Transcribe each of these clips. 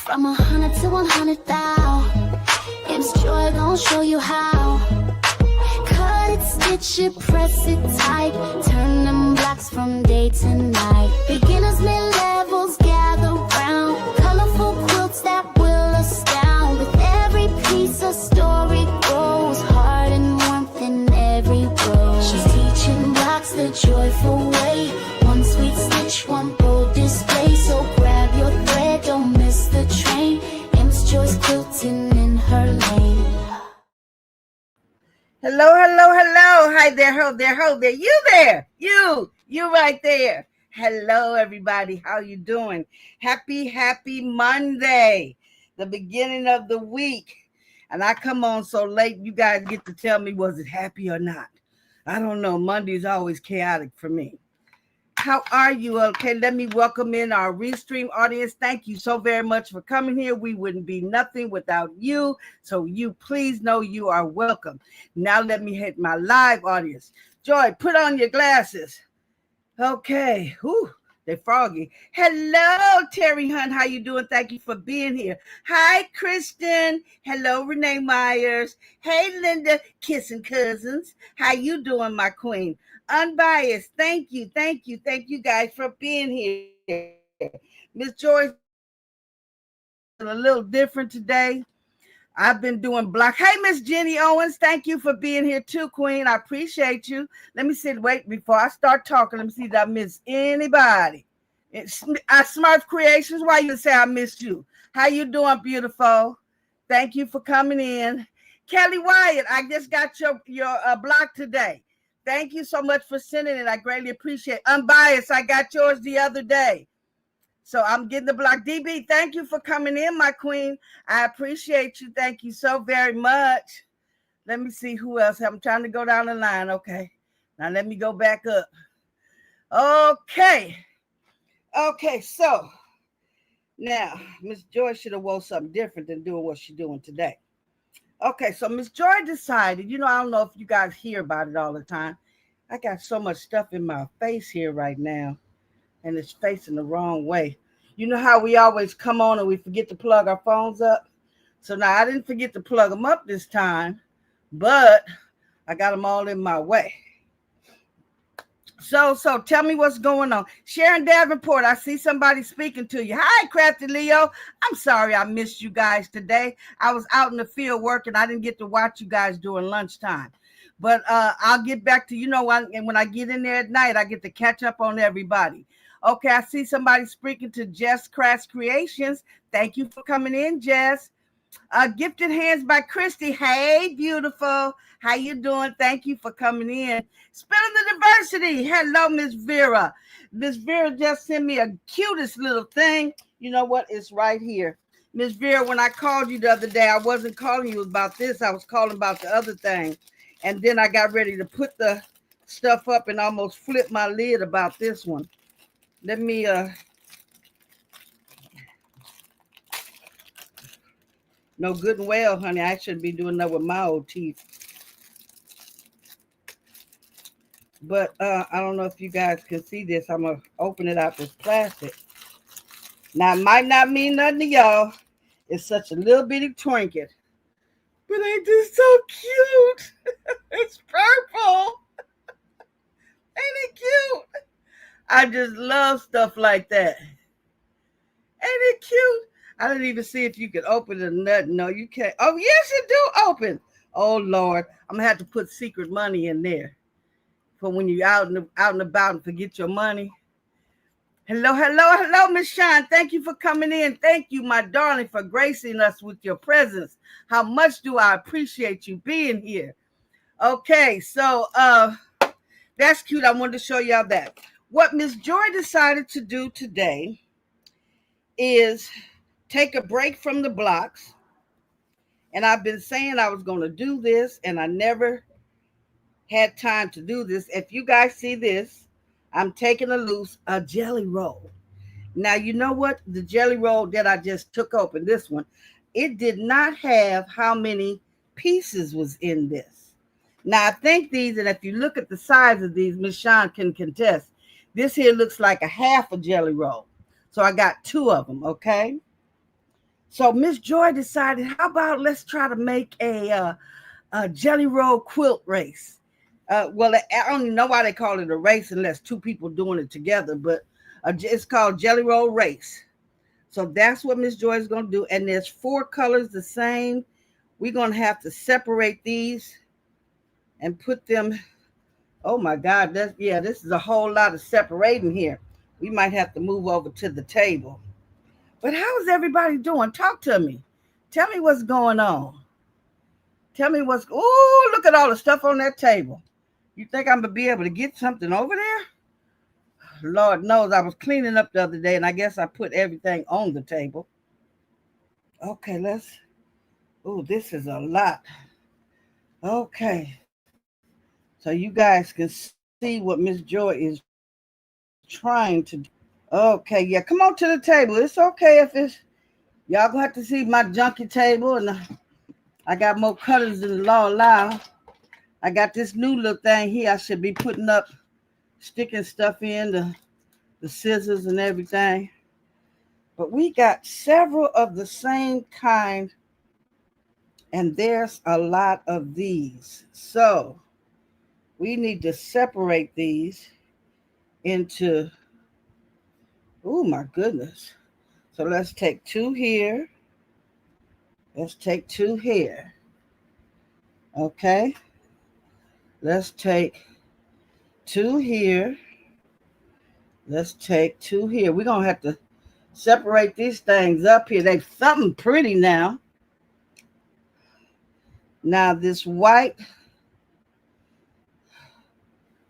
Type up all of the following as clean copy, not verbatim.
From 100 to 100,000. It's joy gon' show you how. Cut it, stitch it, press it tight. Turn them blocks from day to night. Beginners, mid-levels, gather round. Colorful quilts that will astound. With every piece a story grows. Heart and warmth in every row. She's teaching blocks the joyful way. One sweet stitch, one bold display. So grab your thread, don't miss the train. M's Joy's quilting in her lane. Hello, hello, hello. Hi there, ho there, ho there. You there. You right there. Hello, everybody. How you doing? Happy Monday, the beginning of the week. And I come on so late, you guys get to tell me, was it happy or not? I don't know. Monday's always chaotic for me. How are you? Okay, let me welcome in our Restream audience. Thank you so very much for coming here. We wouldn't be nothing without you. So you please know you are welcome. Now let me hit my live audience. Joy, put on your glasses. Okay. Whew, they're froggy. Hello, Terry Hunt. How you doing? Thank you for being here. Hi, Kristen. Hello, Renee Myers. Hey, Linda, kissing cousins. How you doing, my queen? Unbiased. Thank you guys for being here. Miss Joyce, a little different today. I've been doing block. Hey, Miss Jenny Owens, thank you for being here too, Queen. I appreciate you. Let me see. Wait, before I start talking, let me see if I miss anybody. It's Smurf Creations. Why you say I missed you? How you doing, beautiful? Thank you for coming in. Kelly Wyatt, I just got your block today. Thank you so much for sending it. I greatly appreciate it. Unbiased, I got yours the other day. So I'm getting the block. DB, thank you for coming in, my queen. I appreciate you. Thank you so very much. Let me see who else. I'm trying to go down the line. Okay. Now let me go back up. Okay. So now Miss Joy should have wore something different than doing what she's doing today. Okay, so Miss Joy decided, I don't know if you guys hear about it all the time. I got so much stuff in my face here right now, and it's facing the wrong way. You know how we always come on and we forget to plug our phones up? So now I didn't forget to plug them up this time, but I got them all in my way. So tell me what's going on. Sharon Davenport, I see somebody speaking to you. Hi, Crafty Leo. I'm sorry I missed you guys today. I was out in the field working. I didn't get to watch you guys during lunchtime. But I'll get back to, when I get in there at night, I get to catch up on everybody. Okay, I see somebody speaking to Jess Crafts Creations. Thank you for coming in, Jess. Gifted Hands by Christy. Hey, beautiful. How you doing? Thank you for coming in. Spilling the Diversity. Hello, Miss Vera. Miss Vera just sent me a cutest little thing. You know what? It's right here. Miss Vera, when I called you the other day, I wasn't calling you about this. I was calling about the other thing. And then I got ready to put the stuff up and almost flip my lid about this one. Let me no good and well, honey. I shouldn't be doing that with my old teeth. But I don't know if you guys can see this. I'm going to open it out this plastic. Now, it might not mean nothing to y'all. It's such a little bitty trinket. But ain't this so cute? It's purple. Ain't it cute? I just love stuff like that. Ain't it cute? I didn't even see if you could open it or nothing. No, you can't. Oh, yes, it do open. Oh, Lord. I'm going to have to put secret money in there for when you're out and about and forget your money. Hello, Miss Shine. Thank you for coming in. Thank you, my darling, for gracing us with your presence. How much do I appreciate you being here? Okay, so that's cute. I wanted to show y'all that. What Miss Joy decided to do today is take a break from the blocks. And I've been saying I was going to do this, and I never had time to do this. If you guys see this, I'm taking a jelly roll. Now, you know what? The jelly roll that I just took open, this one, it did not have how many pieces was in this. Now, I think these, and if you look at the size of these, Miss Shawn can contest. This here looks like a half a jelly roll. So I got two of them, okay? So Miss Joy decided, how about let's try to make a jelly roll quilt race. Well, I don't even know why they call it a race unless two people doing it together, but it's called jelly roll race. So that's what Miss Joy is going to do. And there's 4 colors the same. We're going to have to separate these and put them. Oh my God, this is a whole lot of separating here. We might have to move over to the table. But how is everybody doing? Talk to me. Tell me what's going on. Tell me what's. Oh, look at all the stuff on that table. You think I'm gonna be able to get something over there? Lord knows I was cleaning up the other day, and I guess I put everything on the table. Okay, let's. Oh, this is a lot. Okay, so you guys can see what Miss Joy is trying to do. Okay, yeah, come on to the table. It's okay if it's. Y'all gonna have to see my junky table, and I got more colors than the law allow. I got this new little thing here. I should be putting up, sticking stuff in, the scissors and everything. But we got several of the same kind, and there's a lot of these. So we need to separate these into, oh my goodness. So let's take 2 here. Let's take 2 here. Okay. Let's take 2 here. Let's take 2 here. We're going to have to separate these things up here. They're something pretty now. Now this white,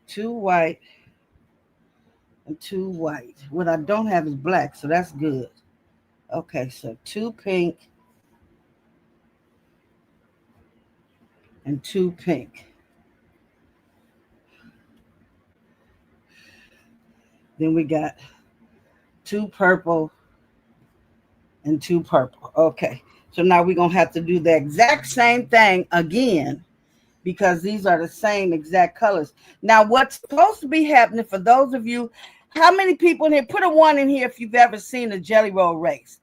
2 white, and 2 white. What I don't have is black, so that's good. Okay, so 2 pink and 2 pink. Then we got 2 purple and 2 purple. Okay, so now we're going to have to do the exact same thing again because these are the same exact colors. Now, what's supposed to be happening for those of you, how many people in here, put a 1 in here if you've ever seen a jelly roll race.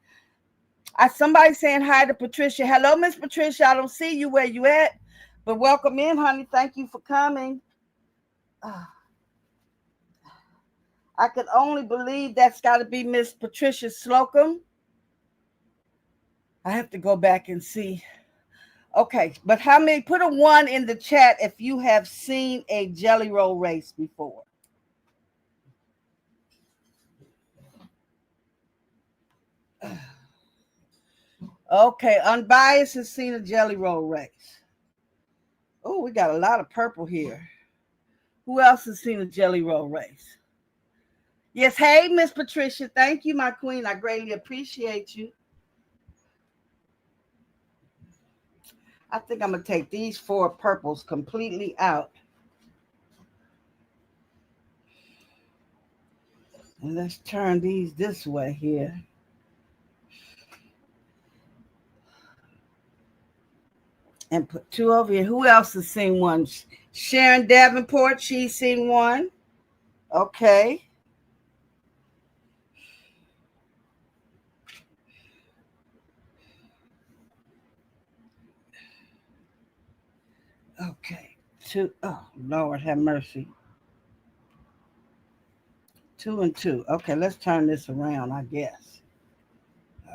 Somebody saying hi to Patricia. Hello, Miss Patricia. I don't see you where you at, but welcome in, honey. Thank you for coming. I could only believe that's got to be Miss Patricia Slocum. I have to go back and see. Okay, but how many? Put a 1 in the chat if you have seen a jelly roll race before. Okay, Unbiased has seen a jelly roll race. Oh, we got a lot of purple here. Who else has seen a jelly roll race? Yes, hey, Miss Patricia. Thank you, my queen. I greatly appreciate you. I think I'm going to take these 4 purples completely out. And let's turn these this way here. And put 2 over here. Who else has seen one? Sharon Davenport, she's seen one. Okay. Okay. 2. Oh, Lord have mercy. 2 and 2. Okay, let's turn this around, I guess.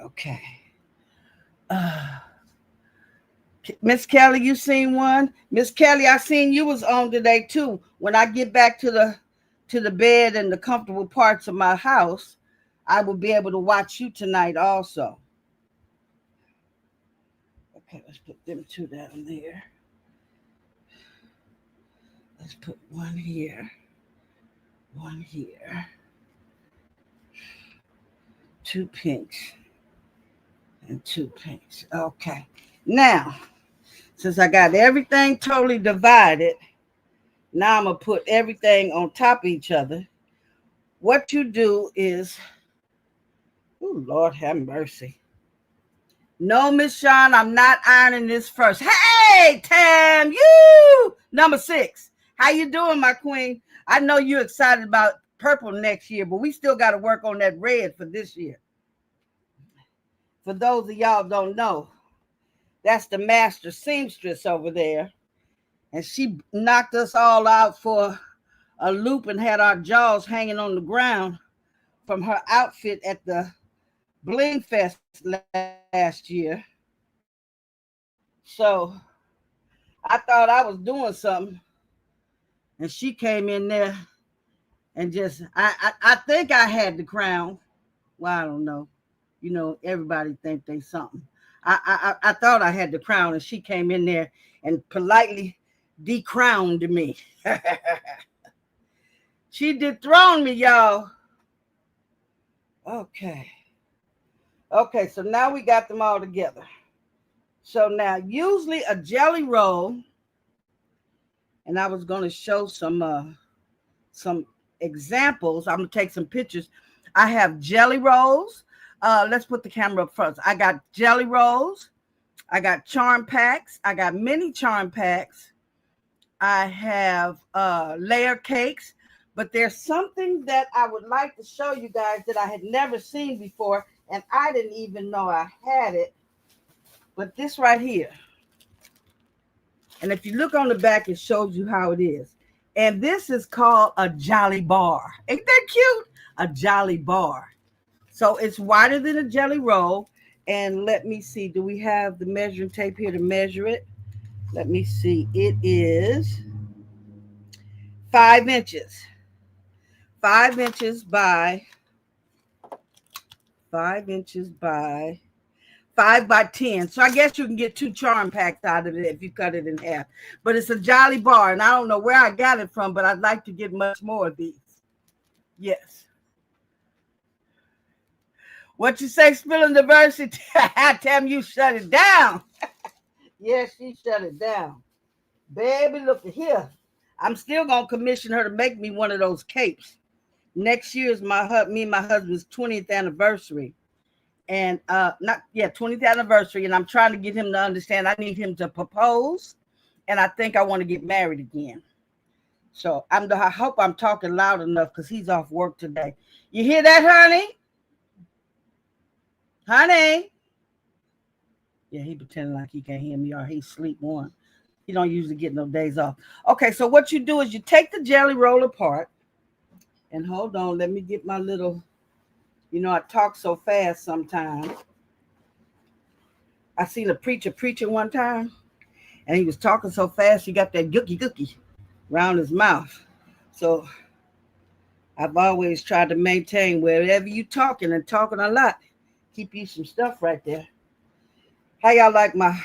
Okay. Miss Kelly, you seen one? Miss Kelly, I seen you was on today too. When I get back to the bed and the comfortable parts of my house, I will be able to watch you tonight also. Okay, let's put them 2 down there. Let's put 1 here, 1 here. 2 pinks and 2 pinks. Okay. Now, since I got everything totally divided, now I'm going to put everything on top of each other. What you do is, oh, Lord have mercy. No, Miss Shawn, I'm not ironing this first. Hey, Tam, you, number 6. How you doing, my queen? I know you're excited about purple next year, but we still got to work on that red for this year. For those of y'all don't know, that's the master seamstress over there. And she knocked us all out for a loop and had our jaws hanging on the ground from her outfit at the Bling Fest last year. So I thought I was doing something. And she came in there and just, I think I had the crown. Well, I don't know. You know, everybody think they something. I thought I had the crown, and she came in there and politely decrowned me. She dethroned me, y'all. Okay. Okay, so now we got them all together. So now, usually a jelly roll, and I was going to show some examples. I'm going to take some pictures. I have jelly rolls. Let's put the camera up first. I got jelly rolls. I got charm packs. I got mini charm packs. I have layer cakes. But there's something that I would like to show you guys that I had never seen before, and I didn't even know I had it. But this right here. And if you look on the back, it shows you how it is. And this is called a jolly bar. Ain't that cute? A jolly bar. So it's wider than a jelly roll. And let me see, do we have the measuring tape here to measure it? Let me see. It is 5 inches. 5 inches by 5 inches by 5 by 10. So I guess you can get 2 charm packs out of it if you cut it in half. But it's a jolly bar, and I don't know where I got it from, but I'd like to get much more of these. Yes. What you say, spilling diversity? Tell me you shut it down. Yes, she shut it down. Baby, look at here. I'm still going to commission her to make me one of those capes. Next year is me and my husband's 20th anniversary. And 20th anniversary. And I'm trying to get him to understand I need him to propose. And I think I want to get married again. So I hope I'm talking loud enough because he's off work today. You hear that, honey? Honey? Yeah, he pretending like he can't hear me or he sleep one. He don't usually get no days off. Okay, so what you do is you take the jelly roll apart. And hold on, let me get my little, I talk so fast sometimes. I seen a preacher preaching one time, and he was talking so fast, he got that gookie around his mouth. So I've always tried to maintain wherever you talking and talking a lot, keep you some stuff right there. How y'all like my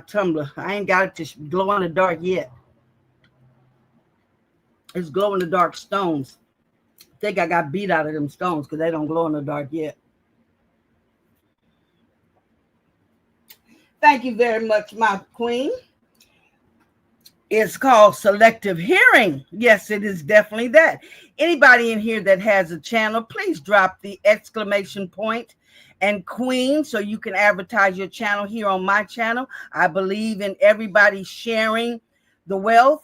tumbler? I ain't got it to glow in the dark yet. It's glow in the dark stones. I think I got beat out of them stones because they don't glow in the dark yet. Thank you very much, my queen. It's called selective hearing. Yes, it is definitely that. Anybody in here that has a channel, please drop the exclamation point and queen so you can advertise your channel here on my channel. I believe in everybody sharing the wealth.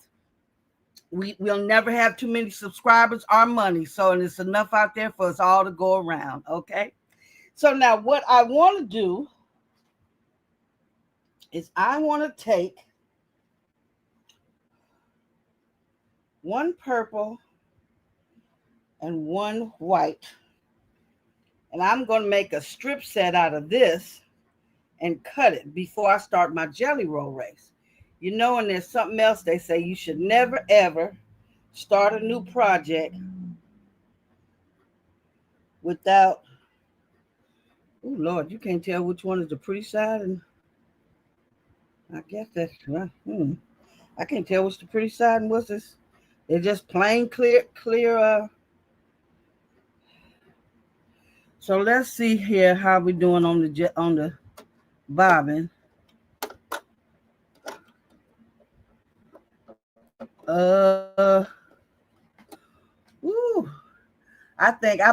We'll never have too many subscribers or money. So, and it's enough out there for us all to go around. Okay. So now what I want to do is I want to take one purple and one white. And I'm going to make a strip set out of this and cut it before I start my jelly roll race. And there's something else they say you should never, ever start a new project without, oh, Lord, you can't tell which one is the pretty side. And I guess that's right. I can't tell what's the pretty side and what's this. They're just plain clear. So let's see here how we doing on the bobbin. I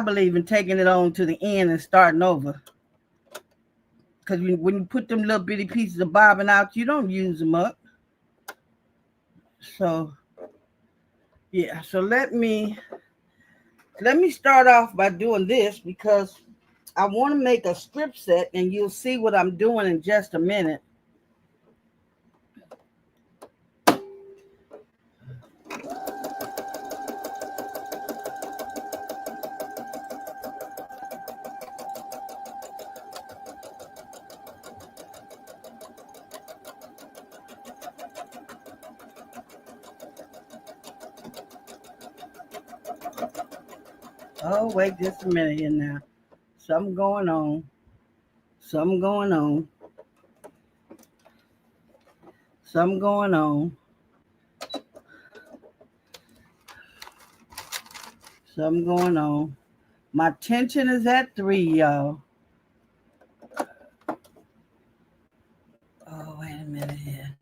believe in taking it on to the end and starting over. Because when you put them little bitty pieces of bobbin out, you don't use them up. So, yeah. So let me start off by doing this because I want to make a strip set, and you'll see what I'm doing in just a minute. Oh, wait just a minute here now. Something going on. Something going on. Something going on. Something going on. My tension is at 3, y'all. Oh, wait a minute here.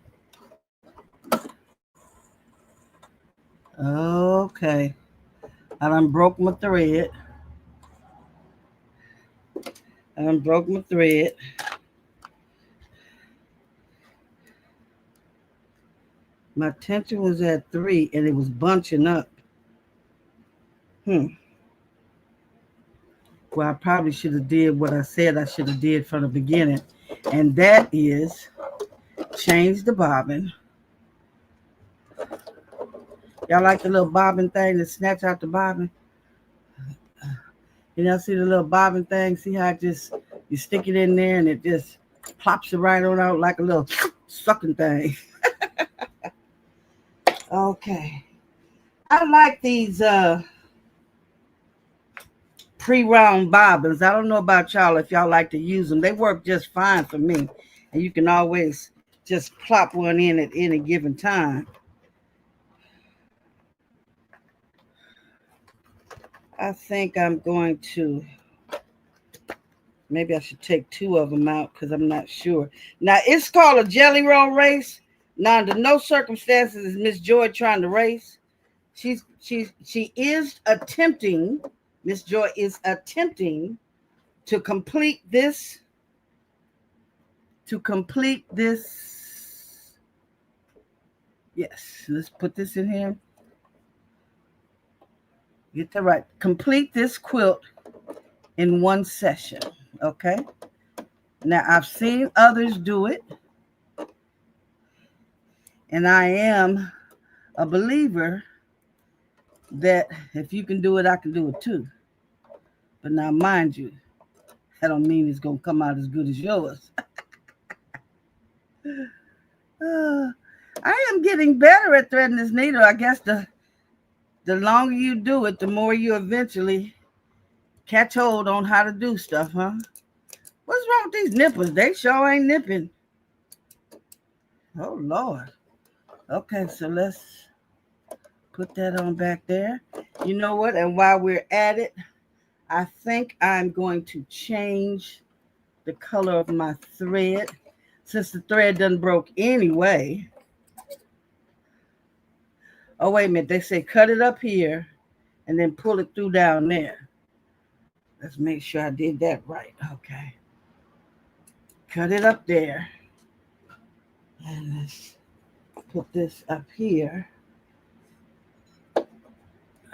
Okay. I done broke my thread. My tension was at 3 and it was bunching up. Well, I probably should have did what I said I should have did from the beginning. And that is change the bobbin. Y'all like the little bobbin thing that snatch out the bobbin? You know, see the little bobbin thing? See how it just, you stick it in there and it just plops it right on out like a little sucking thing. Okay. I like these pre-round bobbins. I don't know about y'all if y'all like to use them. They work just fine for me. And you can always just plop one in at any given time. I think I'm going to, maybe I should take 2 of them out because I'm not sure. Now, it's called a jelly roll race. Now, under no circumstances is Miss Joy trying to race. She is attempting, Miss Joy is attempting to complete this, yes, let's put this in here. Get that right. Complete this quilt in one session, okay? Now, I've seen others do it, and I am a believer that if you can do it, I can do it too. But now, mind you, that don't mean it's going to come out as good as yours. I am getting better at threading this needle. I guess the longer you do it, the more you eventually catch hold on how to do stuff, huh? What's wrong with these nippers? They sure ain't nipping. Oh, Lord. Okay, so let's put that on back there. You know what? And while we're at it, I think I'm going to change the color of my thread. Since the thread done broke anyway. Oh, wait a minute. They say cut it up here and then pull it through down there. Let's make sure I did that right. Okay. Cut it up there. And let's put this up here.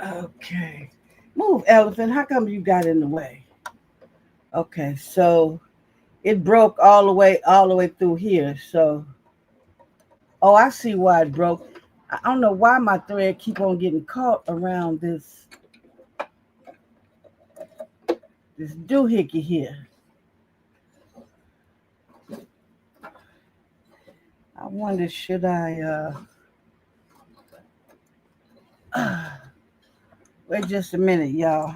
Okay. Move, elephant. How come you got in the way? Okay, so it broke all the way through here. So, oh, I see why it broke. I don't know why my thread keep on getting caught around this doohickey here. I wonder, should I wait just a minute, y'all.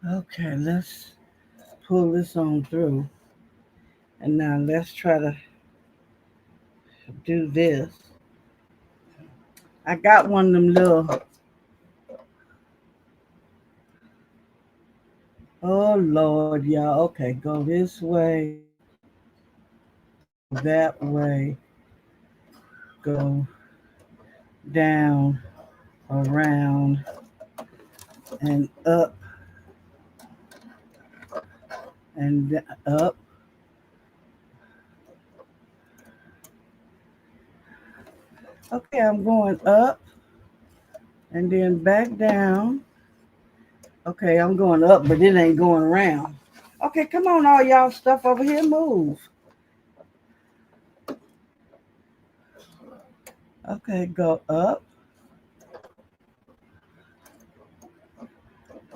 Okay, let's pull this on through. And now let's try to do this. I got one of them little, oh Lord, y'all. Okay, go this way, that way, go down, around, and up, and up. Okay, I'm going up and then back down. Okay, I'm going up, but it ain't going around. Okay, come on, all y'all stuff over here, move. Okay, go up,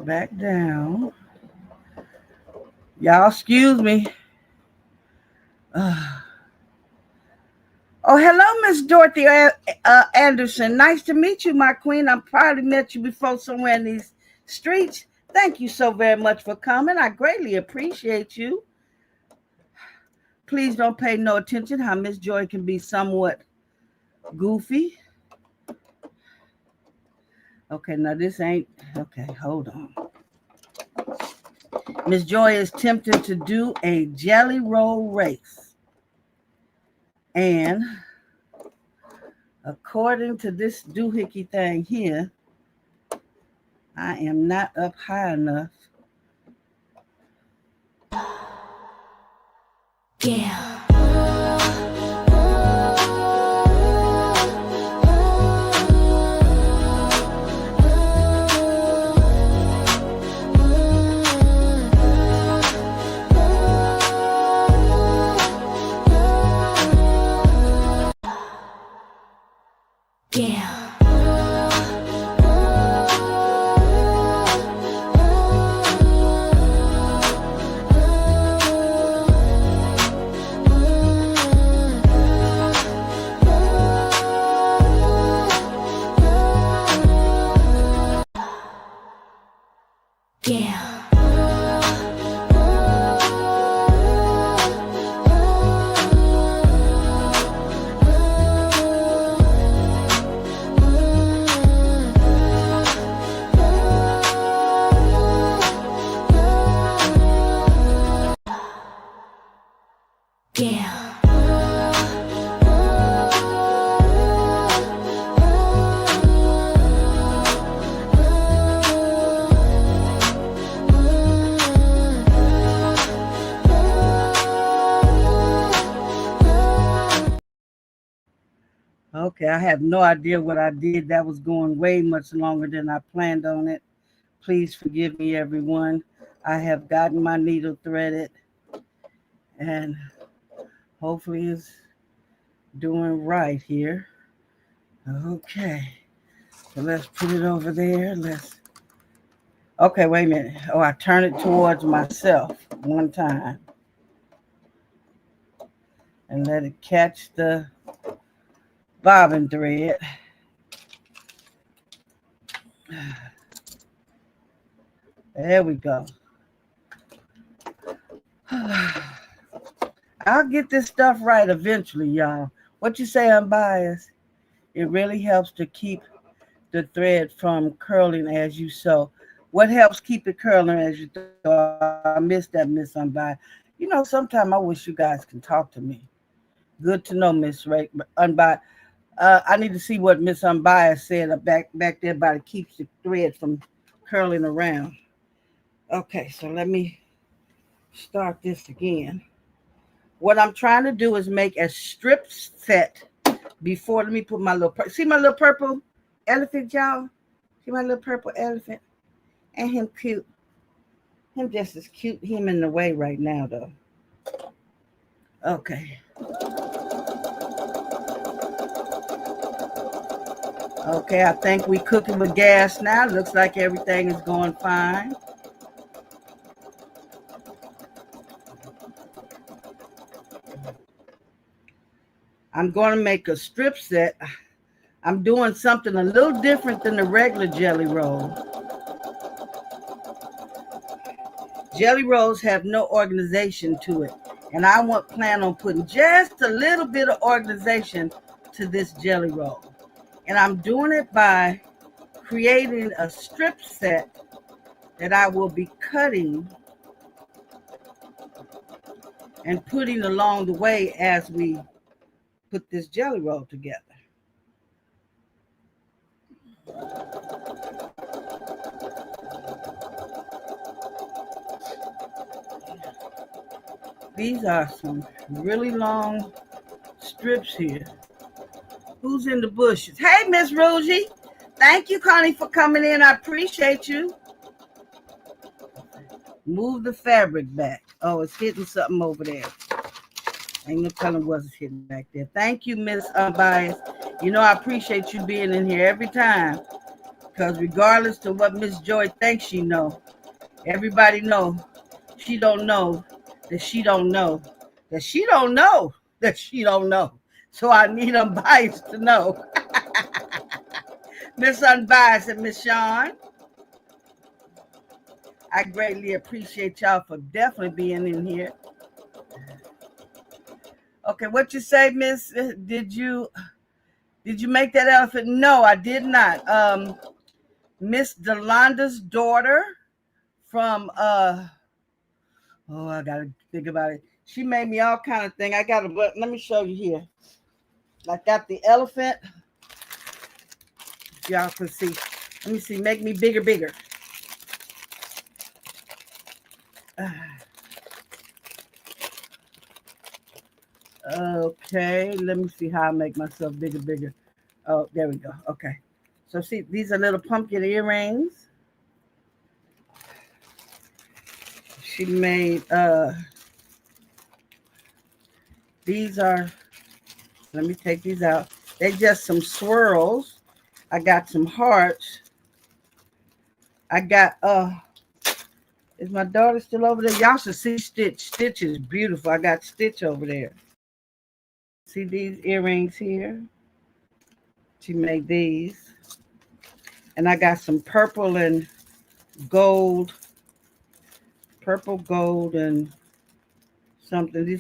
back down. Y'all, excuse me. Oh, hello, Miss Dorothy Anderson. Nice to meet you, my queen. I've probably met you before somewhere in these streets. Thank you so very much for coming. I greatly appreciate you. Please don't pay no attention how Miss Joy can be somewhat goofy. Okay, now this ain't, okay, hold on. Miss Joy is tempted to do a jelly roll race. And according to this doohickey thing here, I am not up high enough. Yeah. Yeah. Yeah. Yeah. Okay, I have no idea what I did. That was going way much longer than I planned on it. Please forgive me, everyone. I have gotten my needle threaded and hopefully it's doing right here. Okay, so let's put it over there. Okay, wait a minute. Oh, I turn it towards myself one time and let it catch the bobbin thread. There we go. I'll get this stuff right eventually, y'all. What you say, unbiased? It really helps to keep the thread from curling as you sew. What helps keep it curling as you sew? I missed that, Miss Unbiased. You know, sometimes I wish you guys can talk to me. Good to know, Miss Unbiased. I need to see what Miss Unbiased said back there about it keeps the thread from curling around. Okay, so let me start this again. What I'm trying to do is make a strip set before. Let me put my little, see my little purple elephant, y'all? See my little purple elephant? And him cute. Him just as cute. Him in the way right now, though. Okay. Okay, I think we cooking with gas now. Looks like everything is going fine. I'm going to make a strip set. I'm doing something a little different than the regular jelly roll. Jelly rolls have no organization to it. And I plan on putting just a little bit of organization to this jelly roll. And I'm doing it by creating a strip set that I will be cutting and putting along the way as we put this jelly roll together. These are some really long strips here. Who's in the bushes? Hey, Miss Rougie. Thank you, Connie, for coming in. I appreciate you. Move the fabric back. Oh, it's hitting something over there. Ain't no telling what it's hitting back there. Thank you, Miss Unbiased. You know I appreciate you being in here every time. Because regardless to what Miss Joy thinks she know, everybody know she don't know that she don't know that she don't know that she don't know. So I need Unbiased to know. Miss Unbiased and Miss Sean, I greatly appreciate y'all for definitely being in here. Okay, what you say, Miss? Did you make that elephant? No, I did not. Miss Delonda's daughter from oh, I gotta think about it. She made me all kind of thing. Let me show you here. I got the elephant. Y'all can see. Let me see. Make me bigger, bigger. Okay, let me see how I make myself bigger, bigger. Oh, there we go. Okay. So see, these are little pumpkin earrings. She made these are, let me take these out. They're just some swirls. I got some hearts. I got is my daughter still over there? Y'all should see Stitch. Stitch is beautiful. I got Stitch over there. See these earrings here? She made these. And I got some purple and gold. Purple, gold, and something.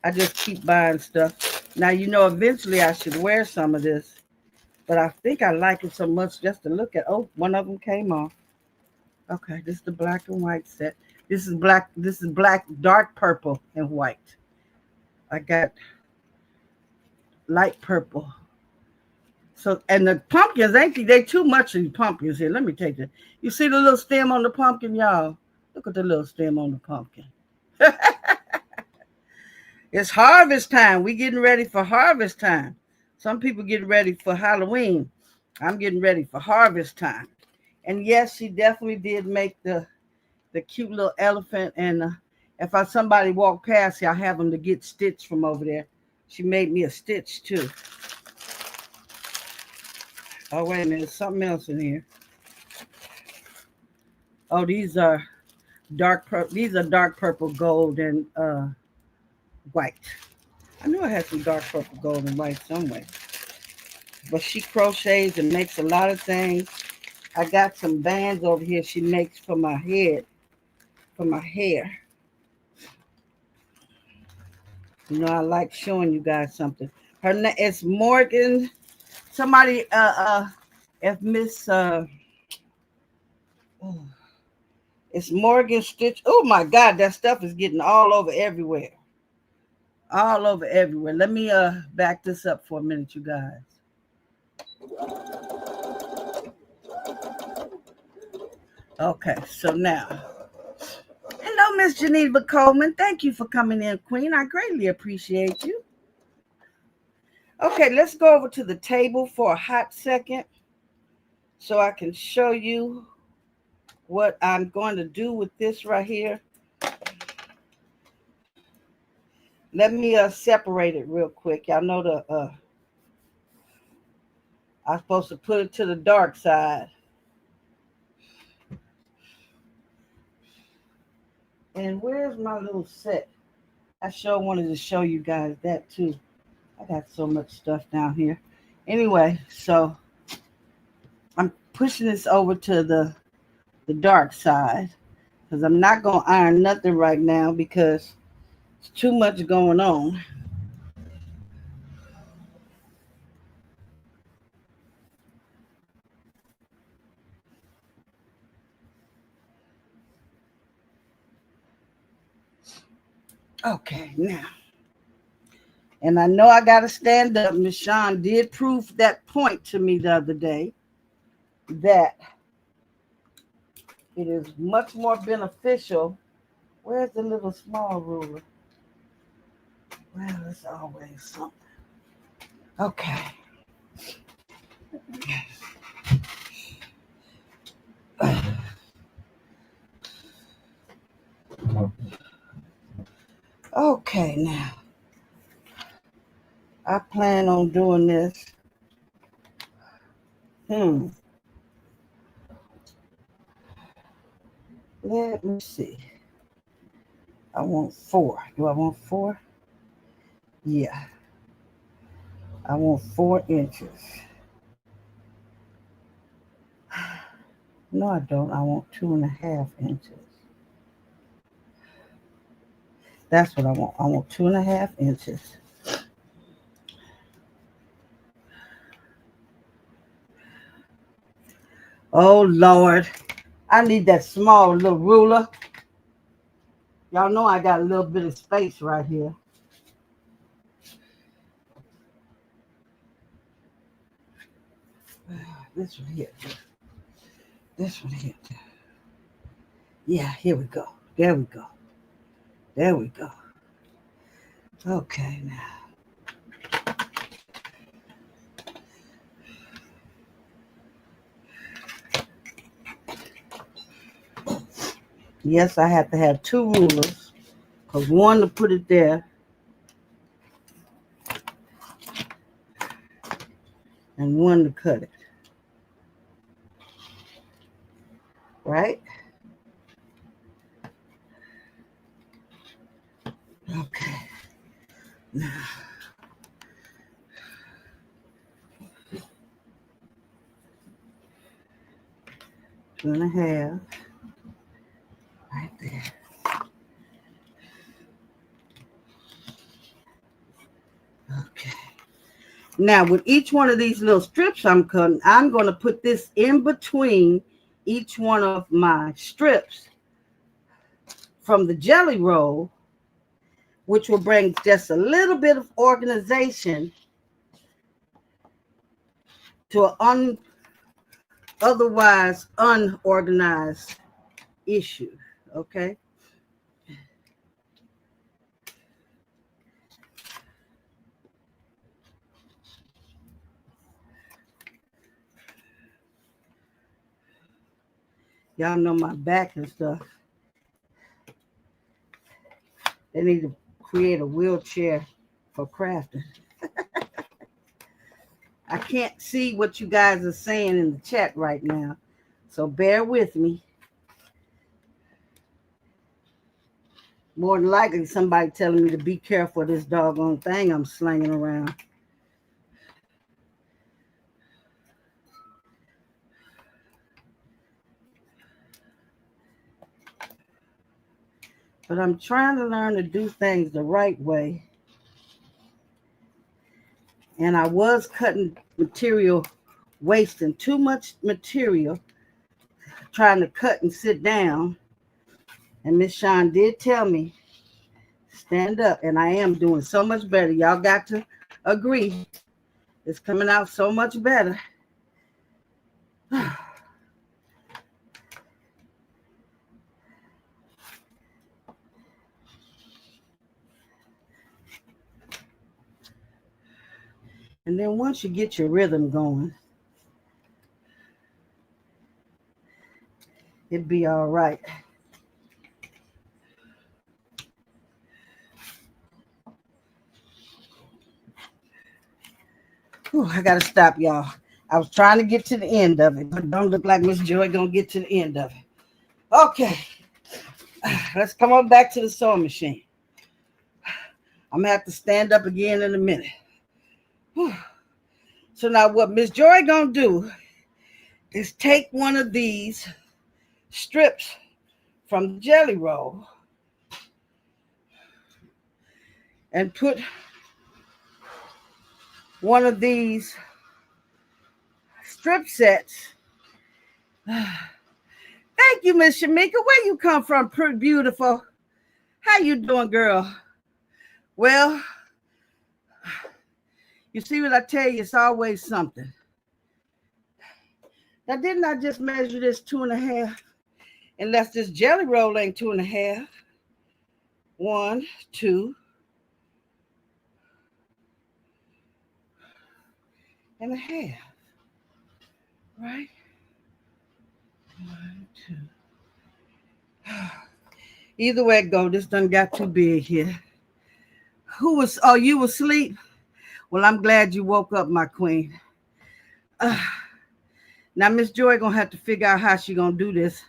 I just keep buying stuff. Now, you know, eventually I should wear some of this. But I think I like it so much just to look at. Oh, one of them came off. Okay, this is the black and white set. This is black, dark purple and white. I got light purple. So, and the pumpkins, they too much of these pumpkins here. Let me take that. You see the little stem on the pumpkin, y'all? Look at the little stem on the pumpkin. It's harvest time. We getting ready for harvest time. Some people getting ready for Halloween. I'm getting ready for harvest time. And yes, she definitely did make the cute little elephant. And if somebody walk past here, I have them to get Stitch from over there. She made me a Stitch too. Oh, wait a minute. There's something else in here. Oh, these are dark purple, gold, and white. I knew I had some dark purple, gold, and white somewhere. But she crochets and makes a lot of things. I got some bands over here she makes for my head, for my hair. You know, I like showing you guys something. Her name is Morgan. Somebody, if Miss, it's Morgan Stitch. Oh my God, that stuff is getting all over everywhere. All over everywhere. Let me back this up for a minute, you guys. Okay, so now, hello, Miss Geneva Coleman. Thank you for coming in, Queen. I greatly appreciate you. Okay, let's go over to the table for a hot second so I can show you what I'm going to do with this right here. Let me separate it real quick. Y'all know I'm supposed to put it to the dark side. And where's my little set? I sure wanted to show you guys that too. I got so much stuff down here. Anyway, so I'm pushing this over to the dark side because I'm not going to iron nothing right now because it's too much going on. Okay, now. And I know I got to stand up. Miss Sean did prove that point to me the other day that it is much more beneficial Where's the little small ruler? Well, it's always something. Okay. Okay, now. I plan on doing this. Let me see. I want 4. Do I want 4? Yeah. I want 4 inches. No, I don't. I want 2.5 inches. That's what I want. I want 2.5 inches. Oh, Lord. I need that small little ruler. Y'all know I got a little bit of space right here. This one here. This one here. Yeah, here we go. There we go. There we go. Okay, now. Yes, I have to have 2 rulers. Because one to put it there. And one to cut it. Right? Okay. Now. Two and a half. Right there. Okay. Now, with each one of these little strips I'm cutting, I'm going to put this in between each one of my strips from the jelly roll, which will bring just a little bit of organization to an otherwise unorganized issue. Okay. Y'all know my back and stuff. They need to create a wheelchair for crafting. I can't see what you guys are saying in the chat right now, so bear with me. More than likely, somebody telling me to be careful of this doggone thing I'm slinging around. But I'm trying to learn to do things the right way. And I was cutting material, wasting too much material, trying to cut and sit down. And Miss Shawn did tell me, stand up. And I am doing so much better. Y'all got to agree. It's coming out so much better. And then once you get your rhythm going, it'd be all right. Whew, I gotta stop, y'all. I was trying to get to the end of it, but don't look like Miss Joy gonna get to the end of it. Okay, let's come on back to the sewing machine. I'm gonna have to stand up again in a minute. Whew. So now what Miss Joy gonna do is take one of these strips from the jelly roll and put one of these strip sets. Thank you, Miss Shamika. Where you come from? Pretty beautiful. How you doing, girl? Well, you see what I tell you, it's always something. Now, didn't I just measure this 2.5? Unless this jelly roll ain't 2.5. 1, 2 and a half, right? 1, 2. Either way it go, this done got too big here. Who was, oh, you asleep? Well, I'm glad you woke up, my queen. Now, Miss Joy gonna have to figure out how she gonna do this,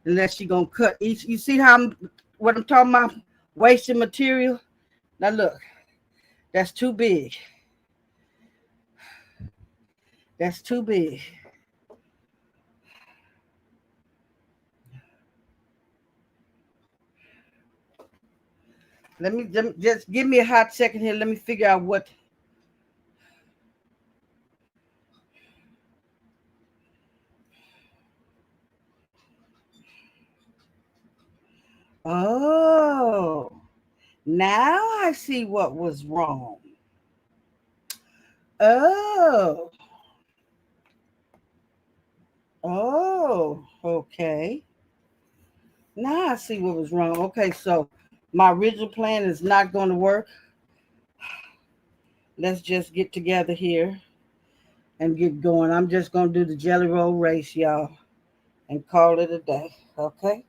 unless she gonna cut each. You see what I'm talking about? Wasting material. Now look, that's too big. That's too big. Let me just give me a hot second here. Let me figure out what. Oh, now I see what was wrong. Oh, okay. Now I see what was wrong. Okay, so my original plan is not going to work. Let's just get together here and get going. I'm just going to do the jelly roll race, y'all, and call it a day, okay?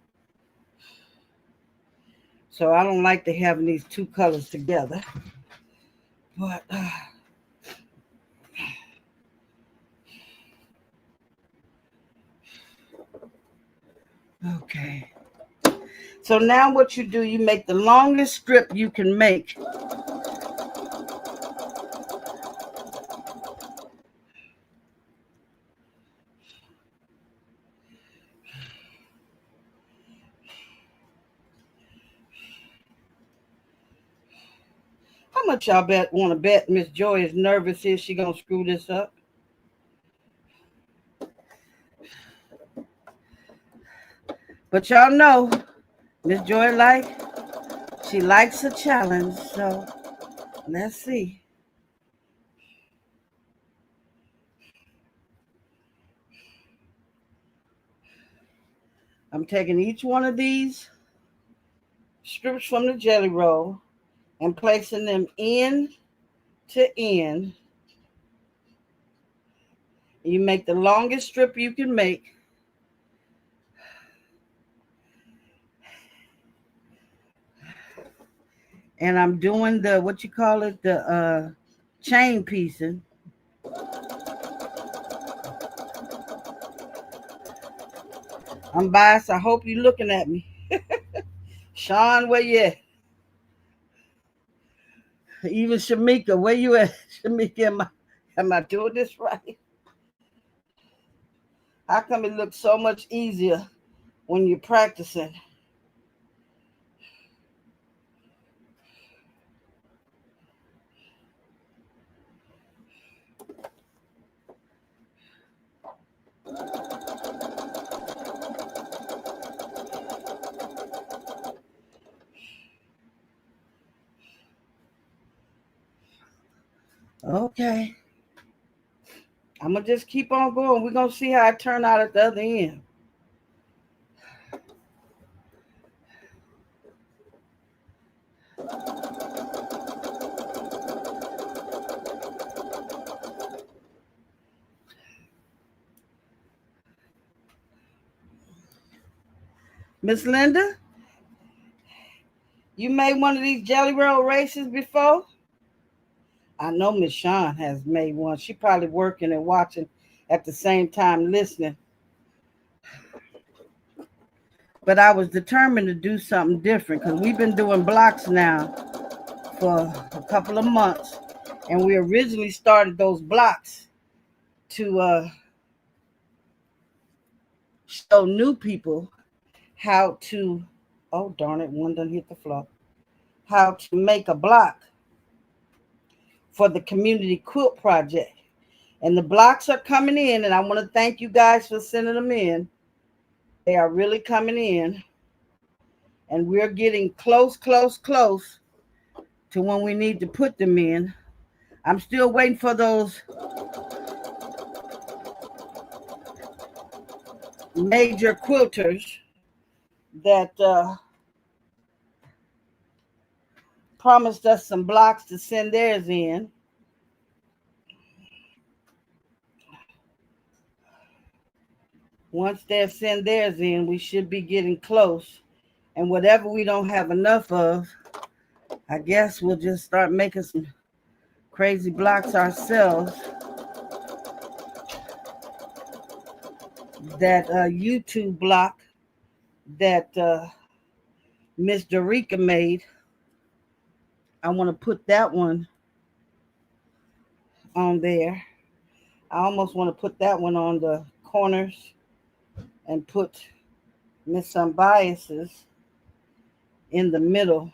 So I don't like to have these two colors together, but okay. So now what you do, you make the longest strip you can make. How much y'all want to bet Miss Joy is nervous here? She gonna screw this up? But y'all know Miss Joy she likes a challenge. So let's see. I'm taking each one of these strips from the jelly roll and placing them end to end. You make the longest strip you can make. And I'm doing the, what you call it, the chain piecing. I'm biased. I hope you're looking at me. Sean, where you at? Even Shamika, where you at? Shamika, am I doing this right? How come it looks so much easier when you're practicing? Okay. I'm going to just keep on going. We're going to see how it turn out at the other end. Miss Linda, you made one of these jelly roll races before? I know Miss Sean has made one. She probably working and watching at the same time listening. But I was determined to do something different because we've been doing blocks now for a couple of months. And we originally started those blocks to show new people how to, oh darn it, one done hit the floor, how to make a block for the community quilt project. And the blocks are coming in, and I want to thank you guys for sending them in. They are really coming in, and we're getting close to when we need to put them in. I'm still waiting for those major quilters that promised us some blocks to send theirs in. Once they send theirs in, we should be getting close. And whatever we don't have enough of, I guess we'll just start making some crazy blocks ourselves. That YouTube block that Miss Dorica made, I want to put that one on there. I almost want to put that one on the corners and put Miss Unbiases in the middle.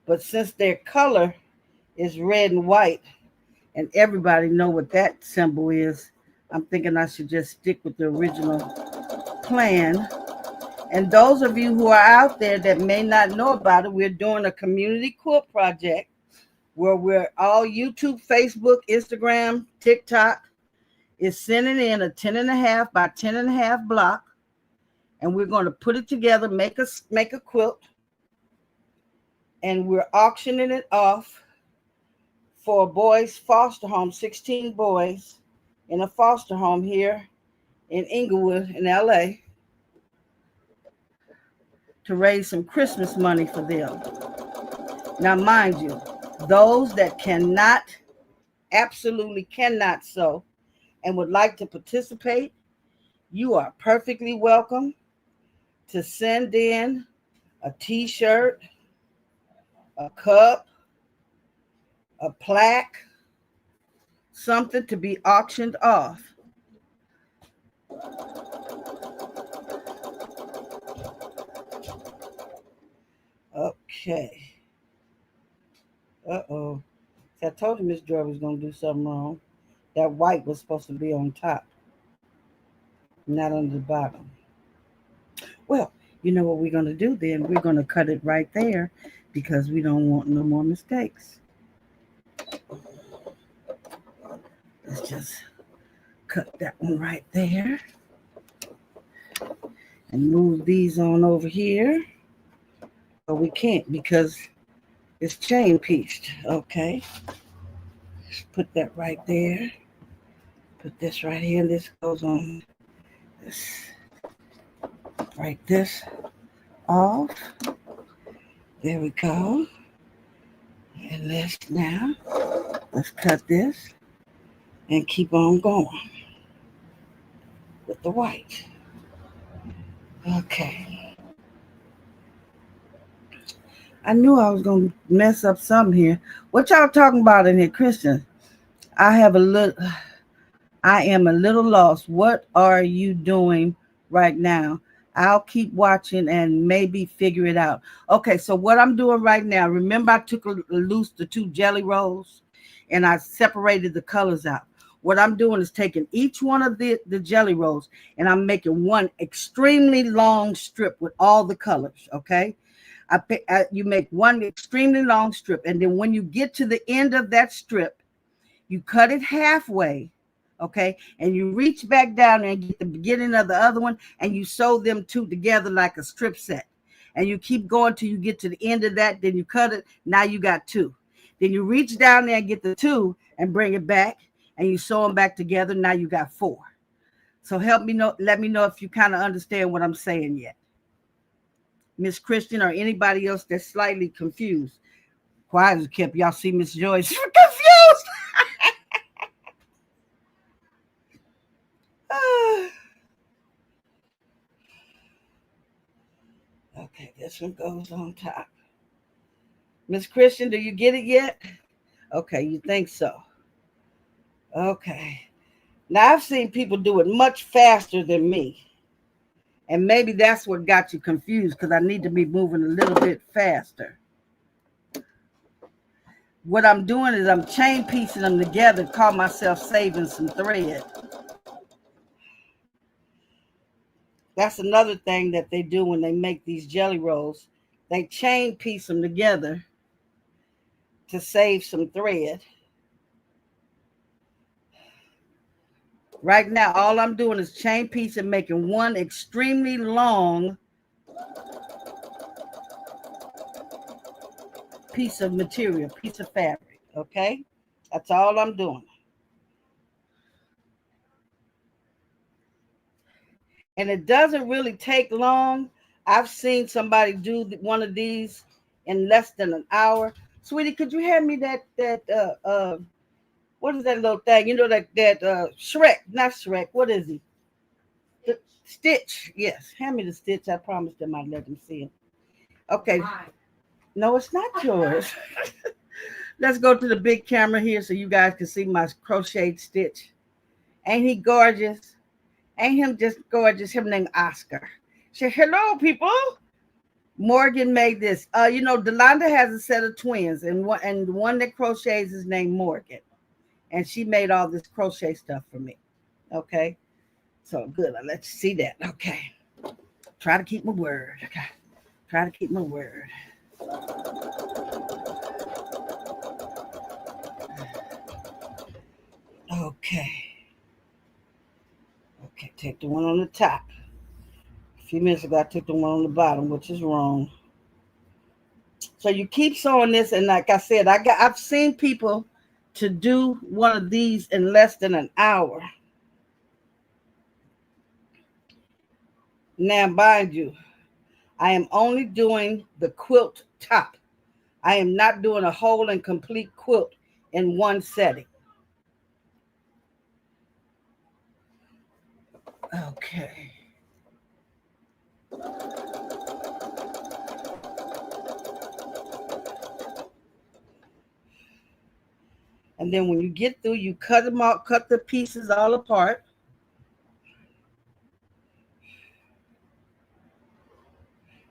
But since their color is red and white, and everybody know what that symbol is, I'm thinking I should just stick with the original plan. And those of you who are out there that may not know about it, we're doing a community quilt project where we're all YouTube, Facebook, Instagram, TikTok is sending in a 10.5 by 10.5 block, and we're going to put it together, make a quilt, and we're auctioning it off for a boys' foster home, 16 boys in a foster home here in Inglewood in LA, to raise some Christmas money for them. Now, mind you, those that cannot, absolutely cannot sew and would like to participate, you are perfectly welcome to send in a t-shirt, a cup, a plaque, something to be auctioned off. Okay. Uh-oh. I told you Miss Joy was going to do something wrong. That white was supposed to be on top, not on the bottom. Well, you know what we're going to do then? We're going to cut it right there because we don't want no more mistakes. Let's just cut that one right there and move these on over here. But we can't because it's chain pieced. Okay. Let's put that right there. Put this right here. This goes on this. Break this off. There we go. And let's cut this and keep on going with the white. Okay. I knew I was going to mess up something here. What y'all talking about in here, Christian? I am a little lost. What are you doing right now? I'll keep watching and maybe figure it out. Okay, so what I'm doing right now, remember I took loose the 2 jelly rolls and I separated the colors out. What I'm doing is taking each one of the jelly rolls and I'm making one extremely long strip with all the colors, okay? You make one extremely long strip, and then when you get to the end of that strip, you cut it halfway, okay? And you reach back down and get the beginning of the other one, and you sew them 2 together like a strip set. And you keep going till you get to the end of that, then you cut it, now you got 2. Then you reach down there and get the 2 and bring it back, and you sew them back together, now you got 4. So let me know if you kind of understand what I'm saying yet. Miss Christian or anybody else that's slightly confused. Quiet as kept. Y'all see Miss Joyce confused. Okay, this one goes on top. Miss Christian, do you get it yet? Okay, you think so. Okay. Now, I've seen people do it much faster than me. And maybe that's what got you confused because I need to be moving a little bit faster. What I'm doing is I'm chain piecing them together, call myself saving some thread. That's another thing that they do when they make these jelly rolls. They chain piece them together to save some thread. Right now, all I'm doing is chain piece and making one extremely long piece of material, piece of fabric. Okay, that's all I'm doing. And it doesn't really take long. I've seen somebody do one of these in less than an hour. Sweetie, could you hand me that what is that little thing? You know that Shrek, not Shrek. What is he? The Stitch. Yes, hand me the Stitch. I promised them I'd let them see him. Okay. No, it's not yours. Let's go to the big camera here so you guys can see my crocheted Stitch. Ain't he gorgeous? Ain't him just gorgeous? Him named Oscar. Say hello, people. Morgan made this. Delonda has a set of twins, and the one that crochets is named Morgan, and she made all this crochet stuff for me. Okay, so good. I'll let you see that. Okay, try to keep my word. Okay, try to keep my word. Okay. Okay, take the one on the top. A few minutes ago, I took the one on the bottom, which is wrong. So you keep sewing this, and like I said, I've seen people to do one of these in less than an hour. Now, mind you, I am only doing the quilt top. I am not doing a whole and complete quilt in one setting. Okay. And then when you get through, you cut them out, cut the pieces all apart.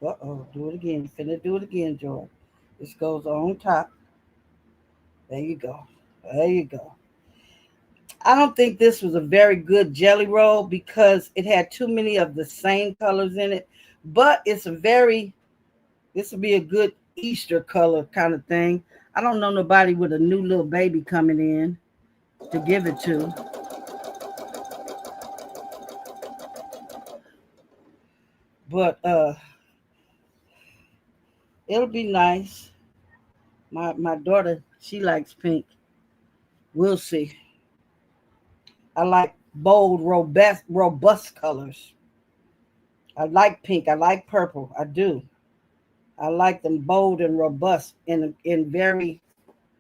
Uh-oh, do it again. Finna do it again, Joy. This goes on top. There you go. There you go. I don't think this was a very good jelly roll because it had too many of the same colors in it. But this will be a good Easter color kind of thing. I don't know nobody with a new little baby coming in to give it to. But it'll be nice. My daughter, she likes pink. We'll see. I like bold, robust colors. I like pink. I like purple. I do. I like them bold and robust in very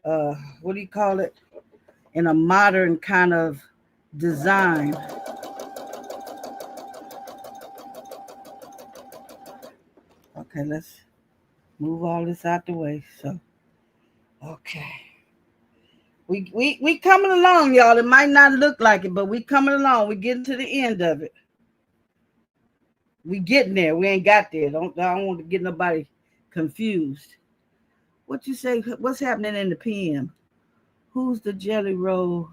what do you call it? In a modern kind of design. Okay, let's move all this out the way. So, okay. We coming along, y'all. It might not look like it, but we coming along. We getting to the end of it. We getting there. We ain't got there. I don't want to get nobody confused. What you say? What's happening in the PM? Who's the jelly roll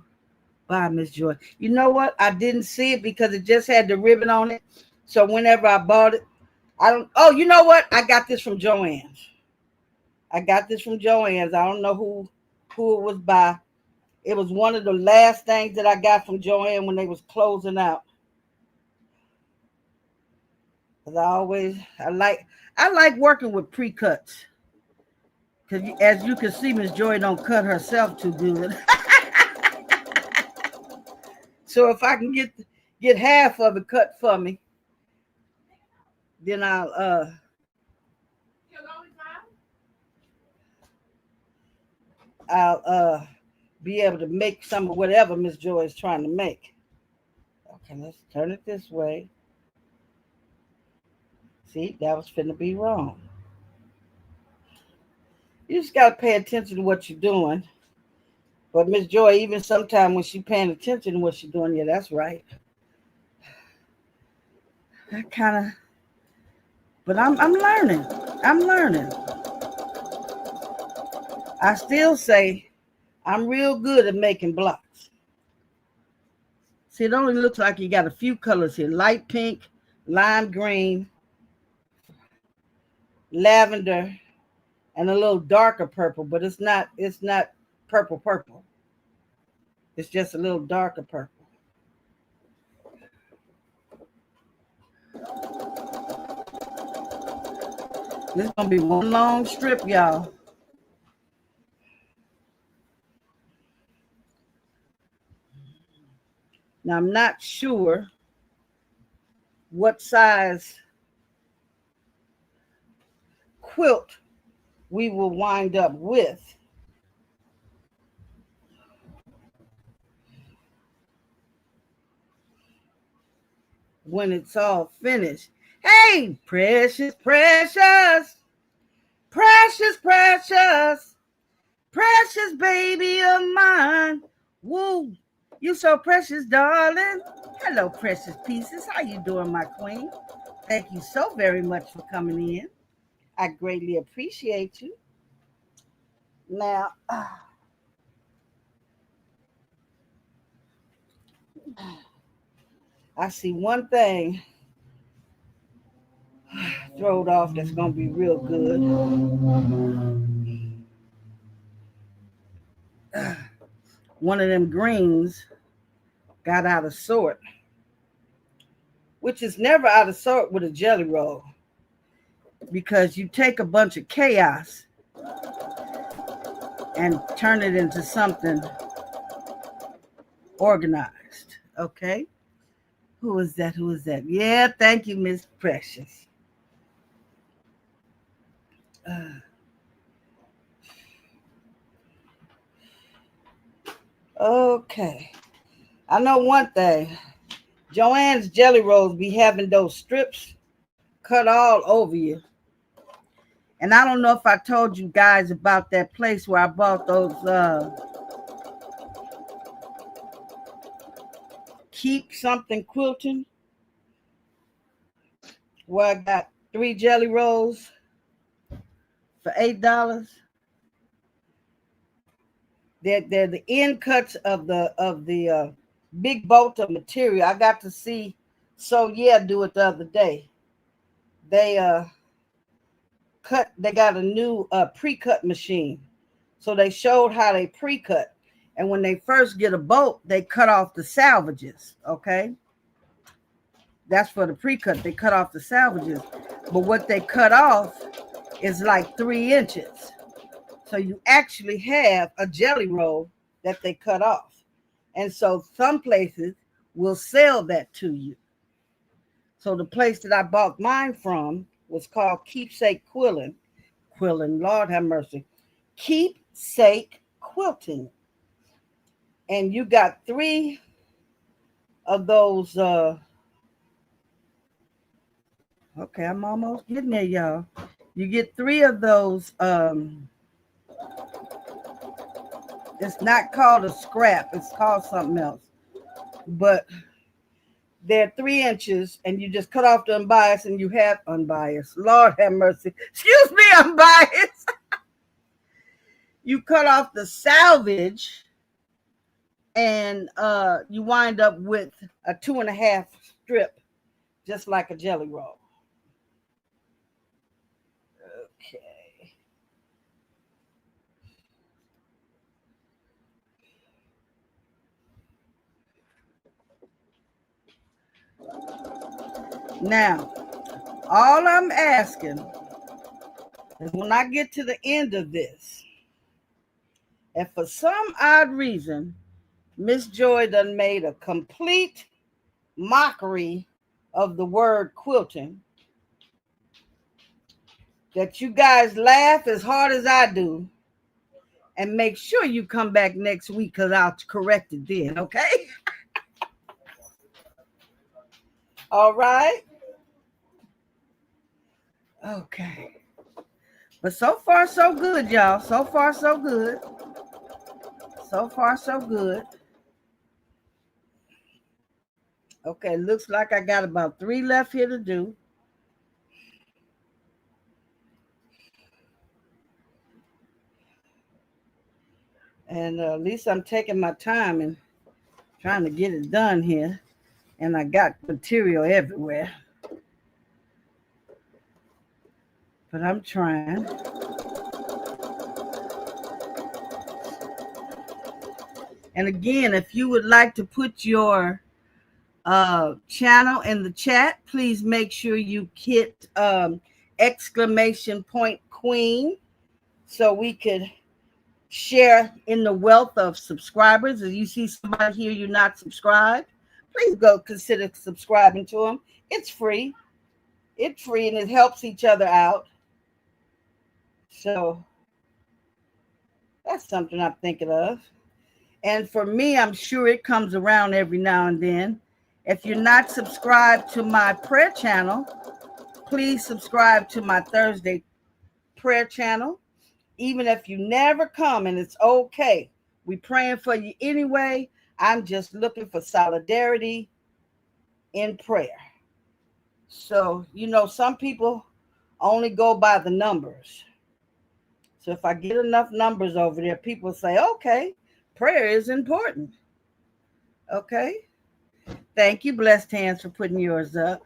by Miss Joy? You know what? I didn't see it because it just had the ribbon on it. So whenever I bought it, I don't. Oh, you know what? I got this from Joann's. I don't know who it was by. It was one of the last things that I got from Joann when they was closing out. Because I like working with pre-cuts. Because as you can see, Miss Joy don't cut herself too good. So if I can get half of it cut for me, then I'll be able to make some of whatever Miss Joy is trying to make. Okay, let's turn it this way. See, that was finna be wrong. You just gotta pay attention to what you're doing. But Miss Joy, even sometimes when she's paying attention to what she's doing, yeah, that's right. But I'm learning. I'm learning. I still say I'm real good at making blocks. See, it only looks like you got a few colors here: light pink, lime green, lavender, and a little darker purple. But it's not purple. It's just a little darker purple. This is gonna be one long strip, y'all. Now, I'm not sure what size quilt we will wind up with. When it's all finished. Hey, precious, precious, precious, precious, precious baby of mine. Woo, you so precious, darling. Hello, precious pieces. How you doing, my queen? Thank you so very much for coming in. I greatly appreciate you. Now, I see one thing throwed off that's going to be real good. One of them greens got out of sort, which is never out of sort with a jelly roll, because you take a bunch of chaos and turn it into something organized. Okay? Who is that? Who is that? Yeah, thank you, Miss Precious. Okay. I know one thing. Joanne's jelly rolls be having those strips cut all over you. And I don't know if I told you guys about that place where I bought those keep something quilting, where I got 3 jelly rolls for $8. They're the end cuts of the big bolt of material. I got to see do it the other day. They they got a new pre-cut machine. So they showed how they pre-cut. And when they first get a bolt, they cut off the salvages. Okay. That's for the pre-cut. They cut off the salvages. But what they cut off is like 3 inches. So you actually have a jelly roll that they cut off. And so some places will sell that to you. So the place that I bought mine from was called Keepsake Quilting. Lord have mercy. Keepsake Quilting. And you got 3 of those. Okay, I'm almost getting there, y'all. You get 3 of those. It's not called a scrap. It's called something else. But they're 3 inches, and you just cut off the unbiased, and you have unbiased. Lord have mercy. Excuse me, unbiased. You cut off the salvage, and you wind up with a 2.5 strip, just like a jelly roll. Okay. Now, all I'm asking is when I get to the end of this, if for some odd reason Miss Joy done made a complete mockery of the word quilting, that you guys laugh as hard as I do, and make sure you come back next week, because I'll correct it then, okay? All right? Okay. But so far, so good, y'all. So far, so good. So far, so good. Okay, looks like I got about 3 left here to do. And at least I'm taking my time and trying to get it done here. And I got material everywhere. But I'm trying. And again, if you would like to put your channel in the chat, please make sure you hit exclamation point queen, so we could share in the wealth of subscribers. If you see somebody here you're not subscribed, please go consider subscribing to them. It's free. It's free and it helps each other out. So that's something I'm thinking of. And for me, I'm sure it comes around every now and then. If you're not subscribed to my prayer channel, please subscribe to my Thursday prayer channel. Even if you never come, and it's okay. We praying for you anyway. I'm just looking for solidarity in prayer. So, some people only go by the numbers. So if I get enough numbers over there, people say, okay, prayer is important. Okay. Thank you, Blessed Hands, for putting yours up.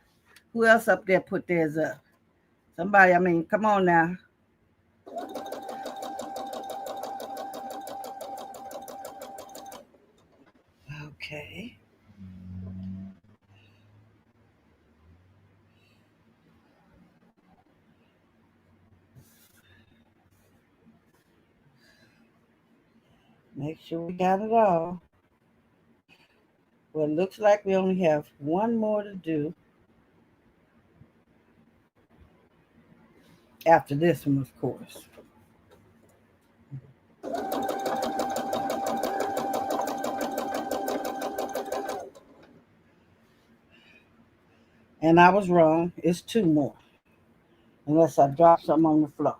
Who else up there put theirs up? Somebody, come on now. Okay. Make sure we got it all. Well, it looks like we only have one more to do after this one, of course. And I was wrong. It's two more. Unless I dropped something on the floor.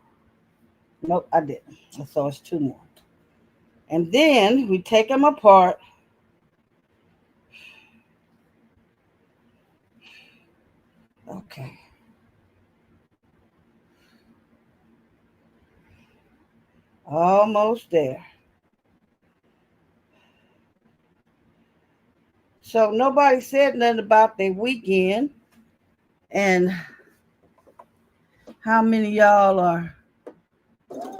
Nope, I didn't. So it's two more. And then we take them apart. Okay. Almost there. So nobody said nothing about their weekend and how many of y'all are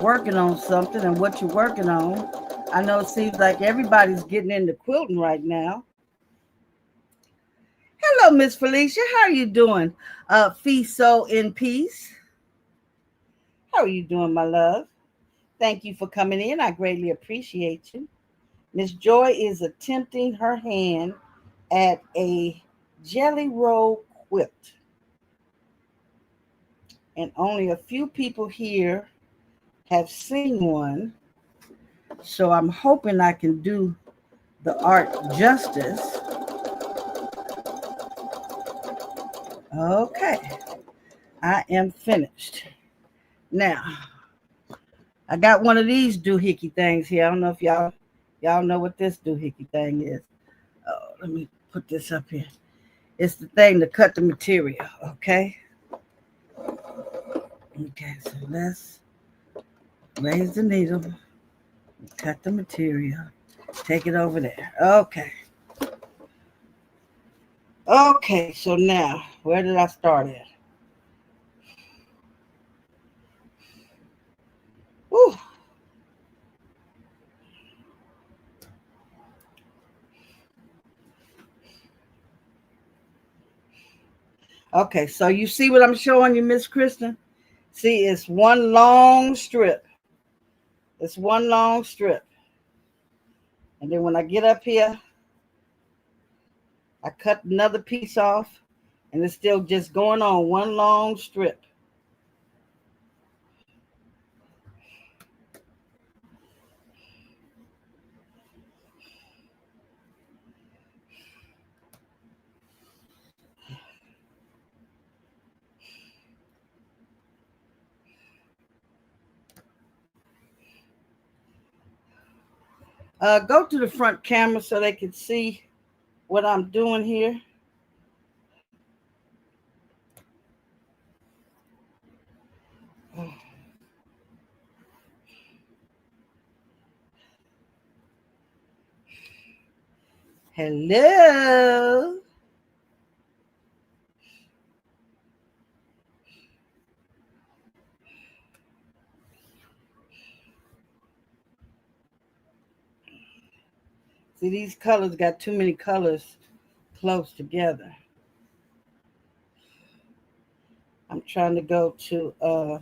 working on something and what you're working on. I know it seems like everybody's getting into quilting right now. Hello, Miss Felicia. How are you doing? Feast so in peace. How are you doing, my love? Thank you for coming in. I greatly appreciate you. Miss Joy is attempting her hand at a jelly roll quilt. And only a few people here have seen one. So I'm hoping I can do the art justice. Okay. I am finished. Now, I got one of these doohickey things here. I don't know if y'all know what this doohickey thing is. Oh, let me put this up here. It's the thing to cut the material, okay? Okay, so let's raise the needle, cut the material, take it over there. Okay. Okay, so now, where did I start at? Whew. Okay, so you see what I'm showing you, Miss Kristen? See, it's one long strip. It's one long strip. And then when I get up here, I cut another piece off, and it's still just going on one long strip. Go to the front camera so they can see what I'm doing here. Hello. See, these colors got too many colors close together. I'm trying to go to,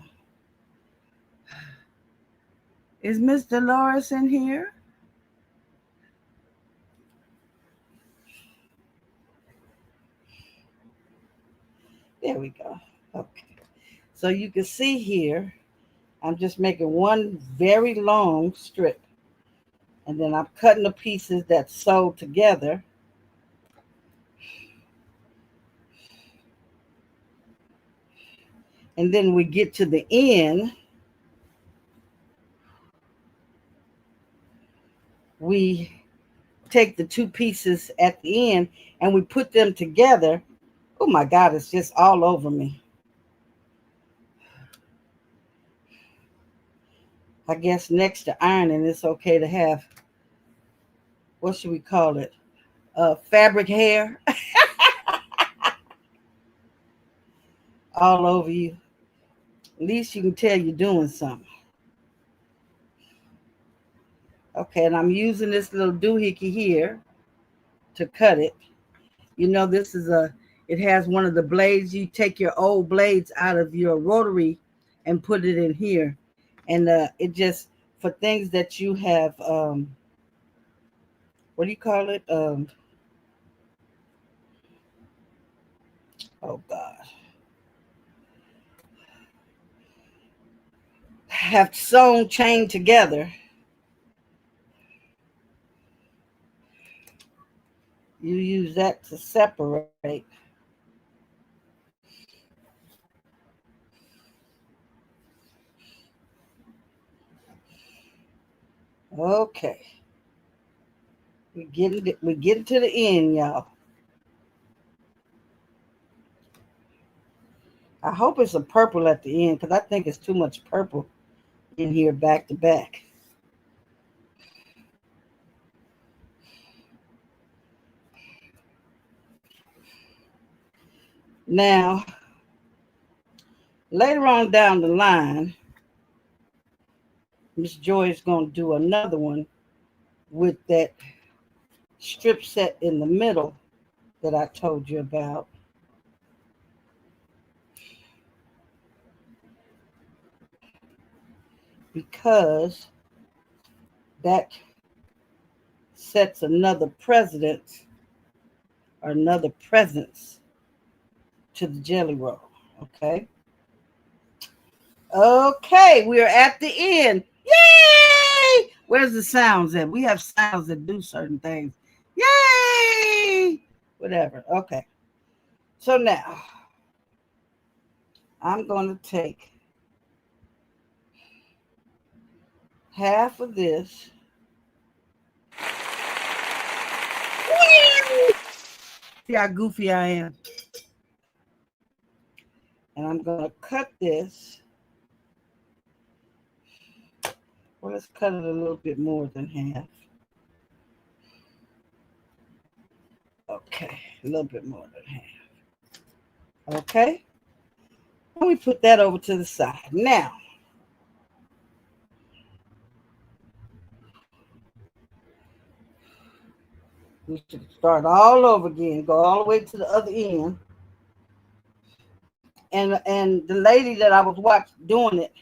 is Miss Dolores in here? There we go. Okay. So you can see here, I'm just making one very long strip. And then I'm cutting the pieces that sew together. And then we get to the end, we take the two pieces at the end and we put them together. Oh my God, it's just all over me. I guess next to ironing, it's okay to have, what should we call it? Fabric hair all over you. At least you can tell you're doing something. Okay, and I'm using this little doohickey here to cut it. You know, it has one of the blades. You take your old blades out of your rotary and put it in here. And it just, for things that you have, what do you call it? Oh God. Have sewn chain together. You use that to separate. Okay. We getting to the end, y'all. I hope it's a purple at the end because I think it's too much purple in here back to back. Now, later on down the line, Miss Joy is going to do another one with that strip set in the middle that I told you about. Because that sets another precedent or another presence to the jelly roll. Okay. Okay, we are at the end. Yay! Where's the sounds at? We have sounds that do certain things. Yay! Whatever. Okay. So now I'm going to take half of this. See how goofy I am. And I'm going to cut this. Well, let's cut it a little bit more than half. Okay, a little bit more than half. Okay. And we put that over to the side. Now, we should start all over again, go all the way to the other end. And the lady that I was watching doing it,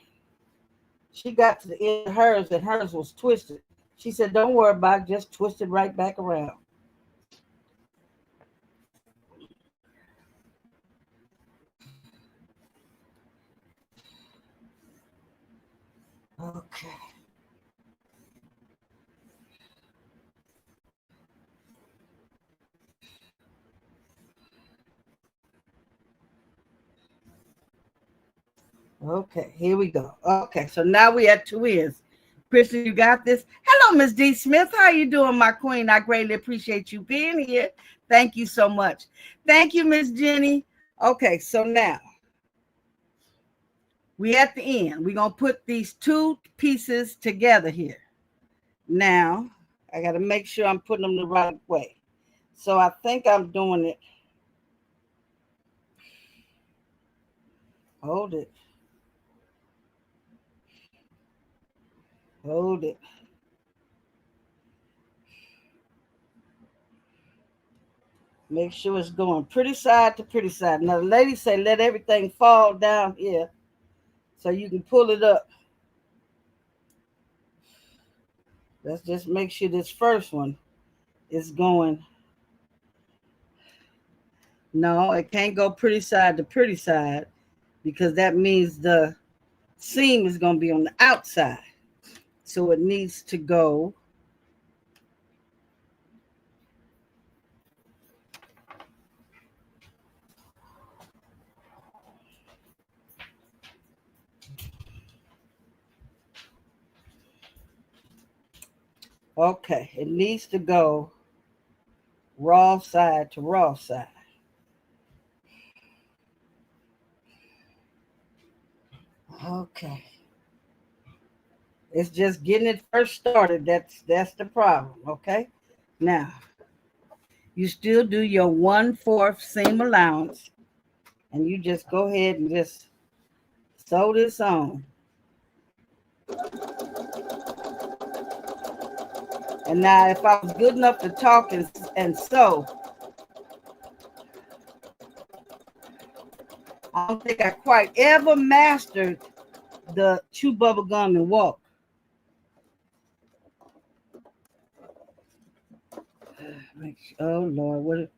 she got to the end of hers and hers was twisted. She said, don't worry about it, just twist it right back around. Okay. Okay, here we go. Okay, so now we at two ends. Kristen, you got this? Hello, Miss D. Smith. How you doing, my queen? I greatly appreciate you being here. Thank you so much. Thank you, Miss Jenny. Okay, so now we at the end. We're going to put these two pieces together here. Now, I got to make sure I'm putting them the right way. So I think I'm doing it. Hold it. Hold it. Make sure it's going pretty side to pretty side. Now, the lady say let everything fall down here so you can pull it up. Let's just make sure this first one is going No, it can't go pretty side to pretty side because that means the seam is going to be on the outside. So it needs to go okay. It needs to go raw side to raw side. Okay. It's just getting it first started. That's the problem. Okay. Now you still do your 1/4 seam allowance, and you just go ahead and just sew this on. And now, if I was good enough to talk and sew, I don't think I quite ever mastered the chew bubble gum and walk. Oh Lord, what?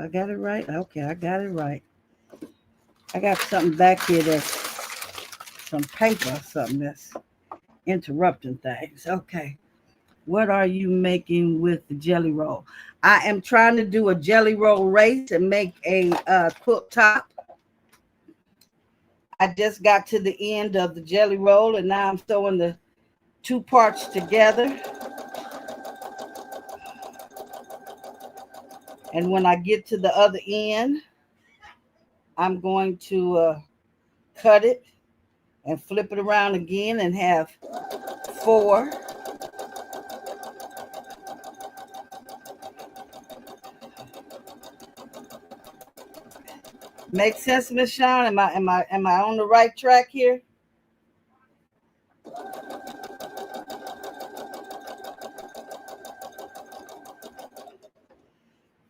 I got it right. Okay, I got it right. I got something back here that's some paper or something that's interrupting things. Okay, what are you making with the jelly roll? I am trying to do a jelly roll race and make a quilt top. I just got to the end of the jelly roll and now I'm sewing the two parts together. And when I get to the other end, I'm going to cut it and flip it around again and have 4. Make sense, Miss Shawn? Am I on the right track here?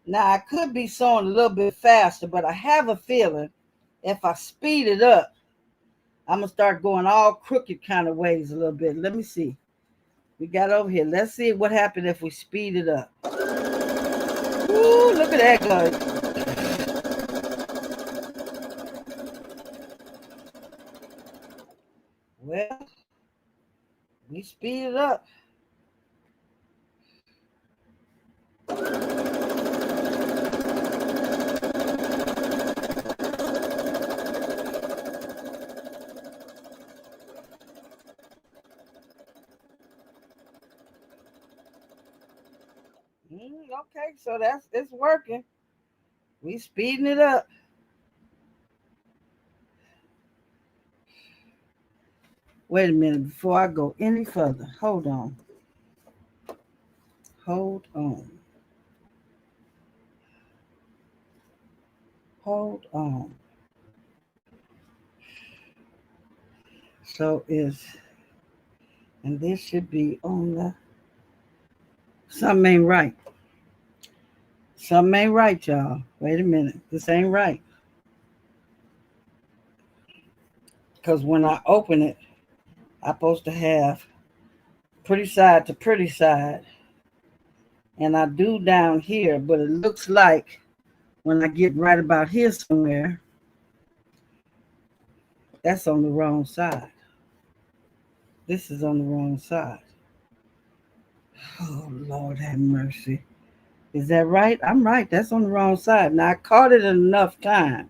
Now I could be sewing a little bit faster, but I have a feeling if I speed it up, I'm gonna start going all crooked kind of ways a little bit. Let me see. We got over here. Let's see what happened if we speed it up. Ooh, look at that go. Well, we speed it up. Okay, so it's working. We speeding it up. Wait a minute before I go any further. Hold on. Hold on. Hold on. So and this should be on the, something ain't right. Something ain't right, y'all. Wait a minute. This ain't right. Because when I open it, I'm supposed to have pretty side to pretty side. And I do down here, but it looks like when I get right about here somewhere, that's on the wrong side. This is on the wrong side. Oh, Lord have mercy. Is that right? I'm right. That's on the wrong side. Now, I caught it in enough time.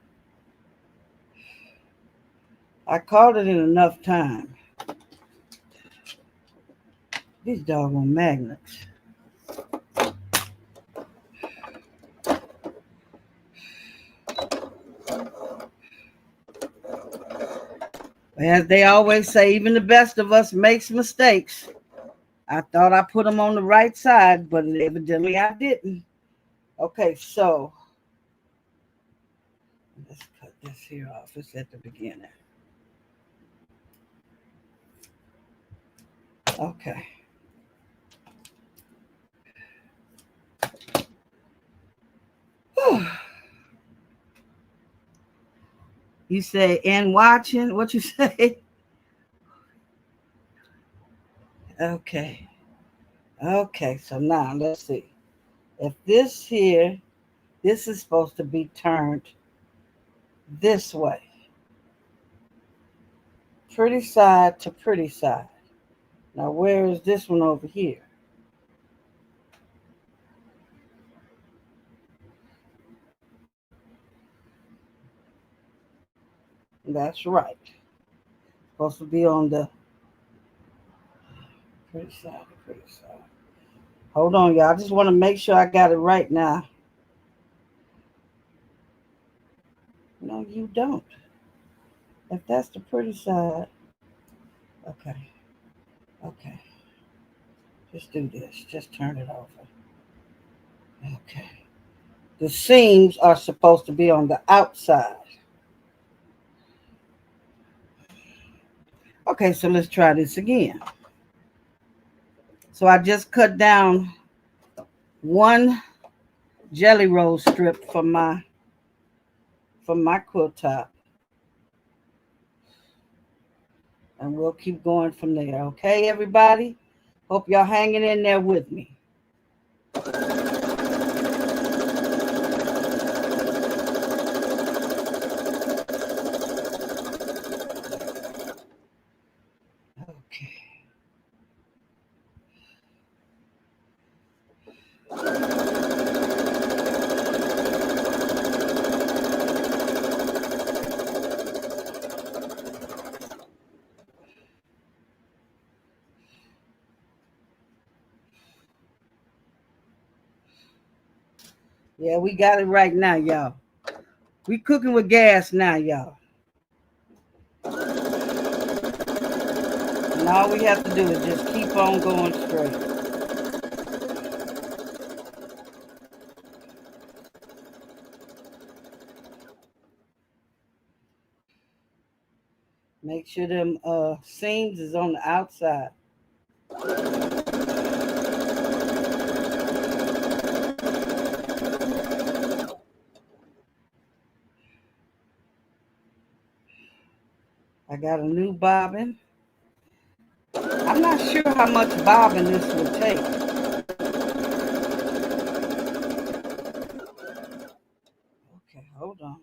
These doggone magnets. As they always say, even the best of us makes mistakes. I thought I put them on the right side, but evidently I didn't. Okay, so let's cut this here off. It's at the beginning. Okay. You say, and watching? What you say? Okay. Okay, so now let's see. If this here, this is supposed to be turned this way. Pretty side to pretty side. Now where is this one over here? That's right. Supposed to be on the pretty side to pretty side. Hold on, y'all. I just want to make sure I got it right now. No, you don't. If that's the pretty side, okay. Okay. Just do this. Just turn it over. Okay. The seams are supposed to be on the outside. Okay, so let's try this again. So I just cut down one jelly roll strip for my quilt top. And we'll keep going from there. Okay, everybody? Hope y'all hanging in there with me. Okay. Yeah, we got it right now, y'all. We cooking with gas now, y'all. And all we have to do is just keep on going straight. Make sure them seams is on the outside. I got a new bobbin. I'm not sure how much bobbin this will take. Okay, hold on.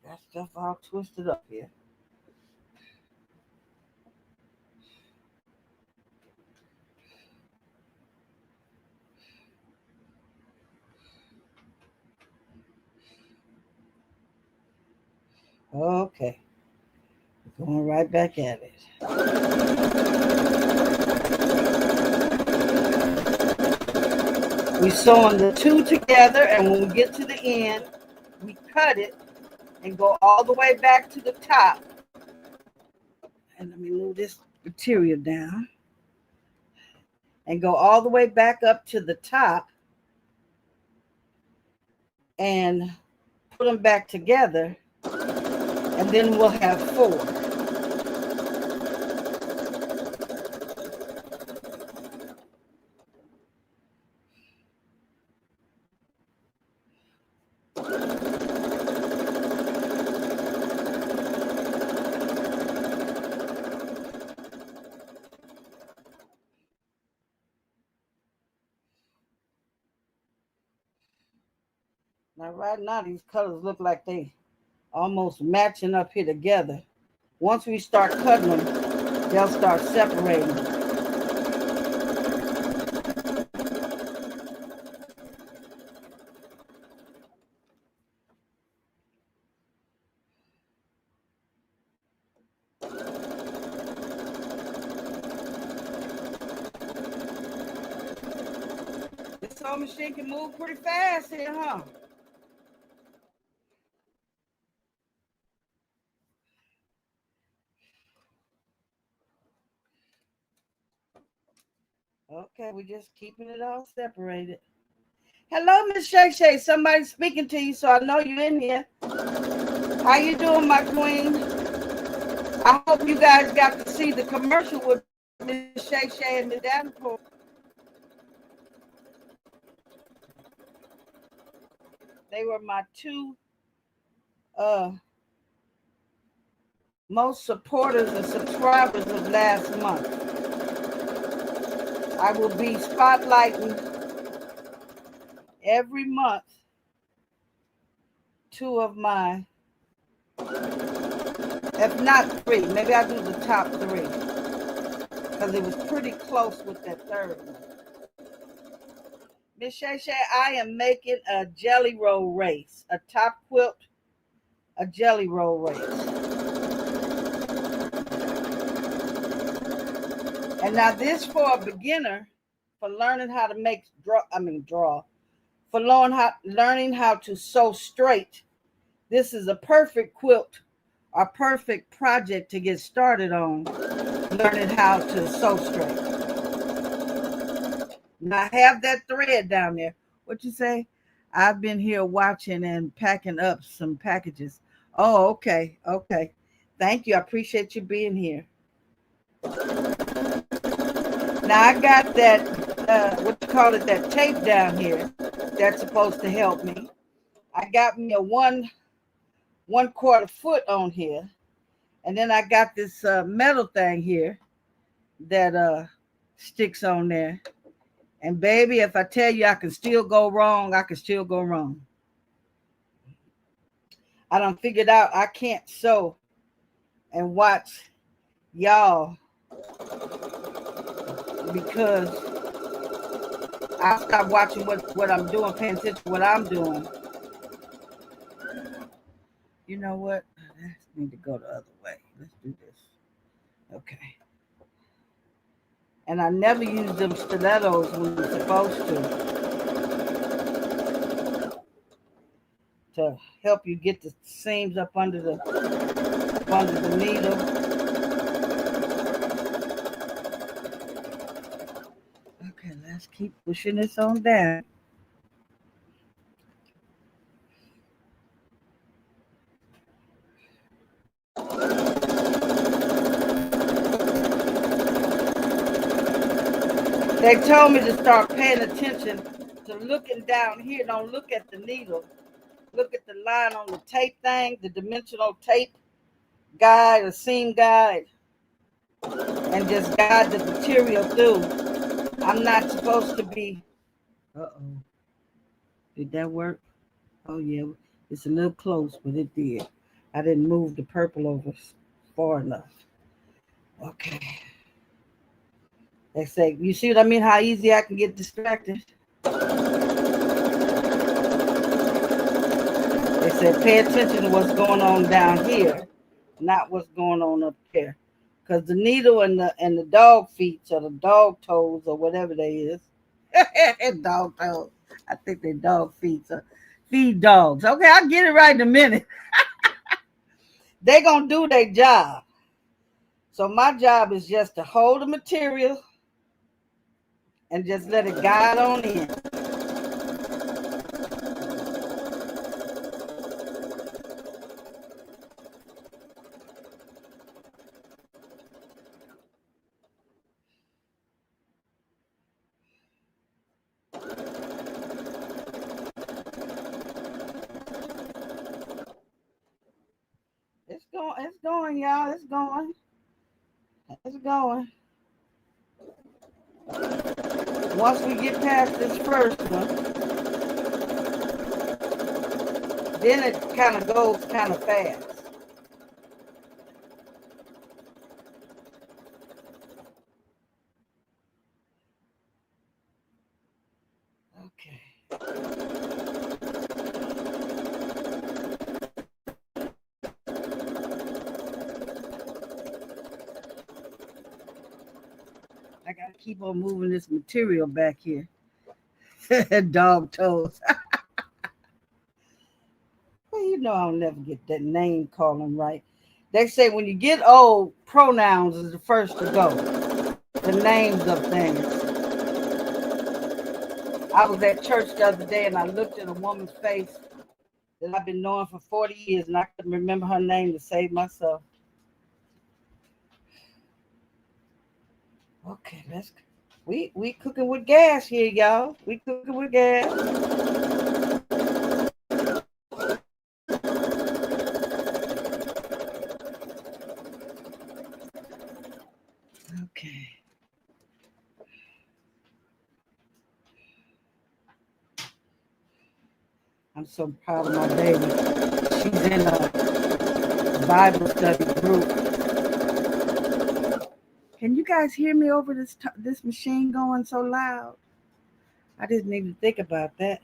Got stuff all twisted up here. Okay. Going right back at it. We sewing the two together, and when we get to the end, we cut it and go all the way back to the top. And let me move this material down. And go all the way back up to the top and put them back together. And then we'll have 4. Now, right now, these colors look like they almost matching up here together. Once we start cutting them, they'll start separating. This sewing machine can move pretty fast here, huh? Okay, we're just keeping it all separated. Hello, Miss Shay Shay. Somebody speaking to you, so I know you're in here. How you doing, my queen? I hope you guys got to see the commercial with Miss Shay Shay and the Davenport. They were my 2 most supporters and subscribers of last month. I will be spotlighting every month, two of my, if not three, maybe I'll do the top three because it was pretty close with that third one. Miss Shay Shay, I am making a jelly roll race, a top quilt, a jelly roll race. And now this for a beginner, for learning how to draw, for learning how to sew straight. This is a perfect quilt, a perfect project to get started on, learning how to sew straight. Now I have that thread down there. What you say? I've been here watching and packing up some packages. Oh, okay. Okay. Thank you. I appreciate you being here. Now I got that, what you call it, that tape down here that's supposed to help me. I got me a 1/4 foot on here. And then I got this metal thing here that sticks on there. And baby, if I tell you I can still go wrong, I can still go wrong. I done figured out I can't sew and watch y'all because I stop watching what I'm doing, paying attention to what I'm doing. You know what? I need to go the other way. Let's do this. Okay. And I never use them stilettos when you're supposed to help you get the seams up under the needle. Okay, let's keep pushing this on down. They told me to start paying attention to looking down here. Don't look at the needle. Look at the line on the tape thing, the dimensional tape guide, or seam guide, and just guide the material through. I'm not supposed to be. Uh-oh. Did that work? Oh, yeah. It's a little close, but it did. I didn't move the purple over far enough. Okay. They say, you see what I mean? How easy I can get distracted. They said, pay attention to what's going on down here, not what's going on up there. Because the needle and the dog feet or the dog toes or whatever they is. Dog toes. I think they dog feet. So feed dogs. Okay, I'll get it right in a minute. They're going to do their job. So my job is just to hold the material and just let it guide on in. It's going, y'all. It's going. It's going. Once we get past this first one, then it kind of goes kind of fast. Okay. I gotta keep on moving this material back here. Dog toes. Well, you know I'll never get that name calling right. They say when you get old, pronouns is the first to go. The names of things. I was at church the other day and I looked at a woman's face that I've been knowing for 40 years and I couldn't remember her name to save myself. Okay, we cooking with gas here, y'all. We cooking with gas. Okay. I'm so proud of my baby. She's in a Bible study group. Can you guys hear me over this machine going so loud? I didn't even think about that.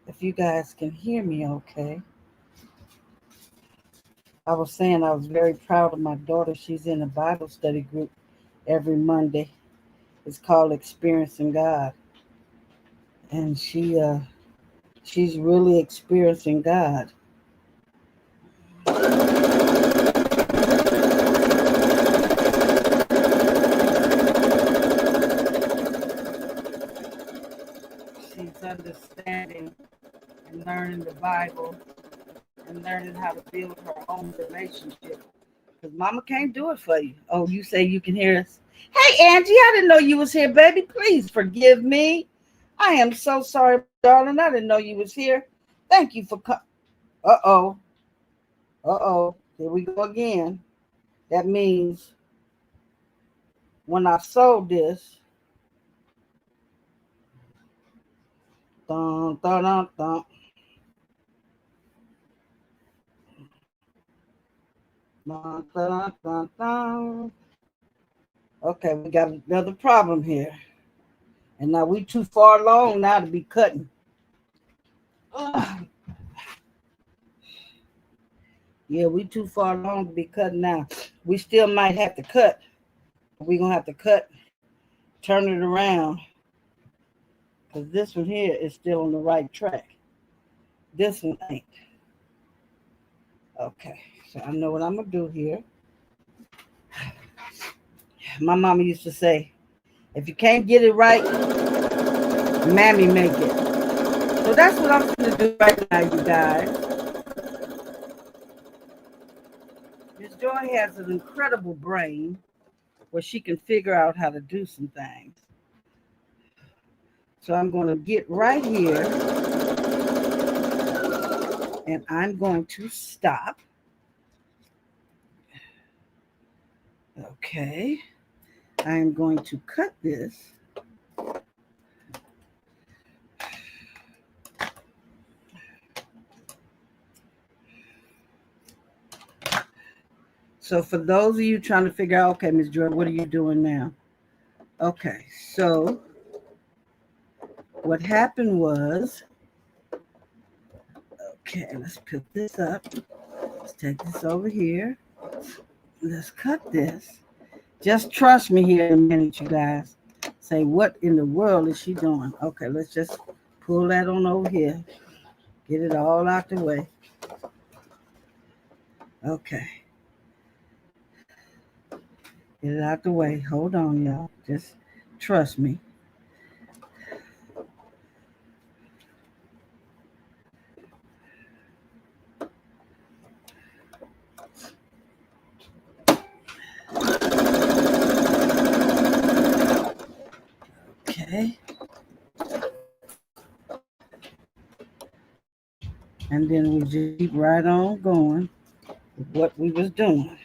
If you guys can hear me okay. I was saying I was very proud of my daughter. She's in a Bible study group every Monday. It's called Experiencing God. And she's really experiencing God. She's understanding and learning the Bible and learning how to build her own relationship. Because mama can't do it for you. Oh, you say you can hear us? Hey, Angie, I didn't know you was here, baby. Please forgive me. I am so sorry, darling. I didn't know you was here. Thank you for coming. Uh-oh. Uh-oh. Here we go again. That means when I sold this, dun, dun, dun, dun. Dun, dun, dun, dun. Okay, we got another problem here. And now we too far along now to be cutting. Ugh. Yeah, we too far along to be cutting now. We still might have to cut. We're going to have to cut, turn it around. Because this one here is still on the right track. This one ain't. Okay, so I know what I'm going to do here. My mama used to say, if you can't get it right, mammy make it. So that's what I'm going to do right now, you guys. Miss Joy has an incredible brain where she can figure out how to do some things. So I'm going to get right here and I'm going to stop. Okay. I'm going to cut this. So for those of you trying to figure out, okay, Ms. Jordan, what are you doing now? Okay, so what happened was, okay, let's pick this up. Let's take this over here. Let's cut this. Just trust me here in a minute, you guys. Say, what in the world is she doing? Okay, let's just pull that on over here. Get it all out the way. Okay. Get it out the way. Hold on, y'all. Just trust me. Okay. And then we just keep right on going with what we was doing.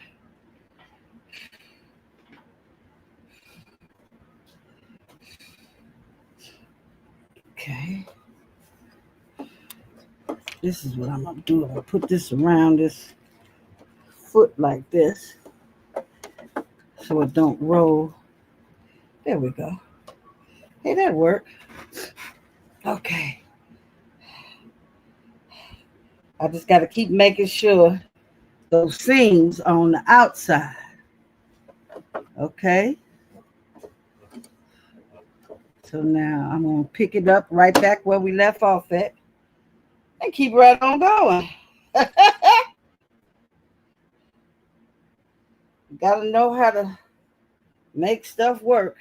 Okay. This is what I'm going to do. I'm going to put this around this foot like this so it don't roll. There we go. Hey, that worked. Okay. I just got to keep making sure those seams are on the outside. Okay. So now I'm going to pick it up right back where we left off at and keep right on going. Got to know how to make stuff work.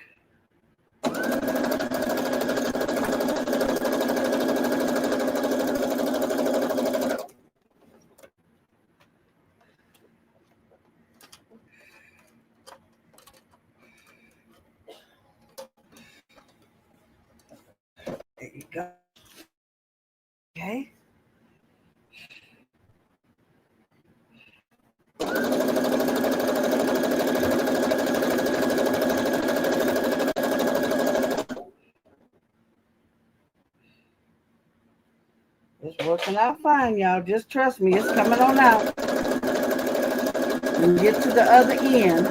There you go. Okay. It's working out fine, y'all. Just trust me. It's coming on out. When you get to the other end.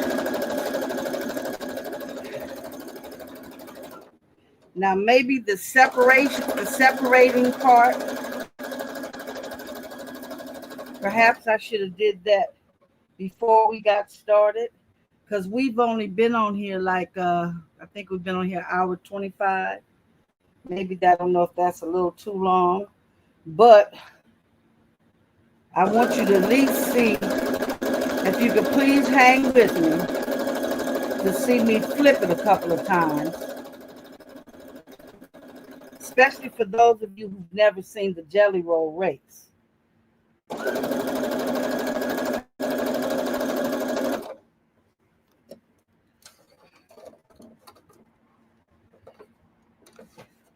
Now maybe the separating part, perhaps I should have did that before we got started, because we've only been on here like I think we've been on here hour 25. Maybe I don't know if that's a little too long, but I want you to at least see, if you could please hang with me to see me flip it a couple of times, especially for those of you who've never seen the jelly roll race.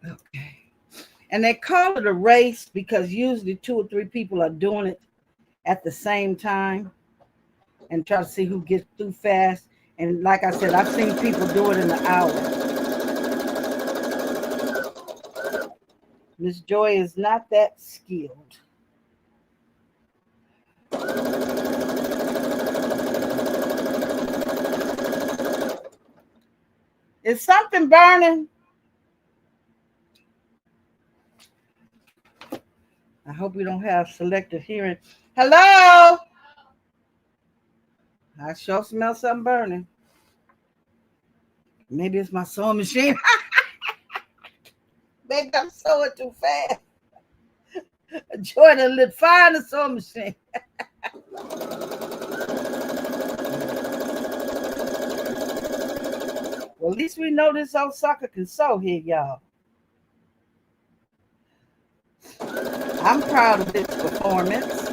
Okay. And they call it a race because usually 2 or 3 people are doing it at the same time and try to see who gets through fast. And like I said, I've seen people do it in an hour. Miss Joy is not that skilled. Is something burning? I hope we don't have selective hearing. Hello? I sure smell something burning. Maybe it's my sewing machine. Maybe I'm sewing too fast. Jordan lit fire in the sewing machine. Well, at least we know this old sucker can sew here, y'all. I'm proud of this performance.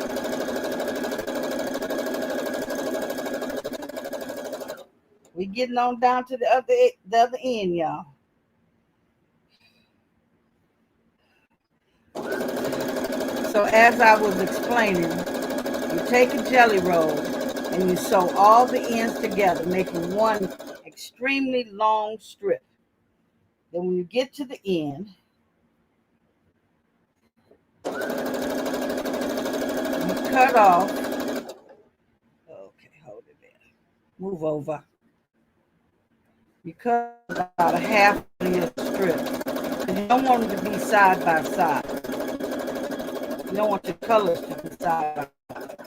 We getting on down to the other end, y'all. So as I was explaining, you take a jelly roll and you sew all the ends together, making one extremely long strip. Then when you get to the end, you cut off. Okay, hold it there. Move over. You cut about a half of your strip. You don't want them to be side by side. You don't want your colors to be side by side.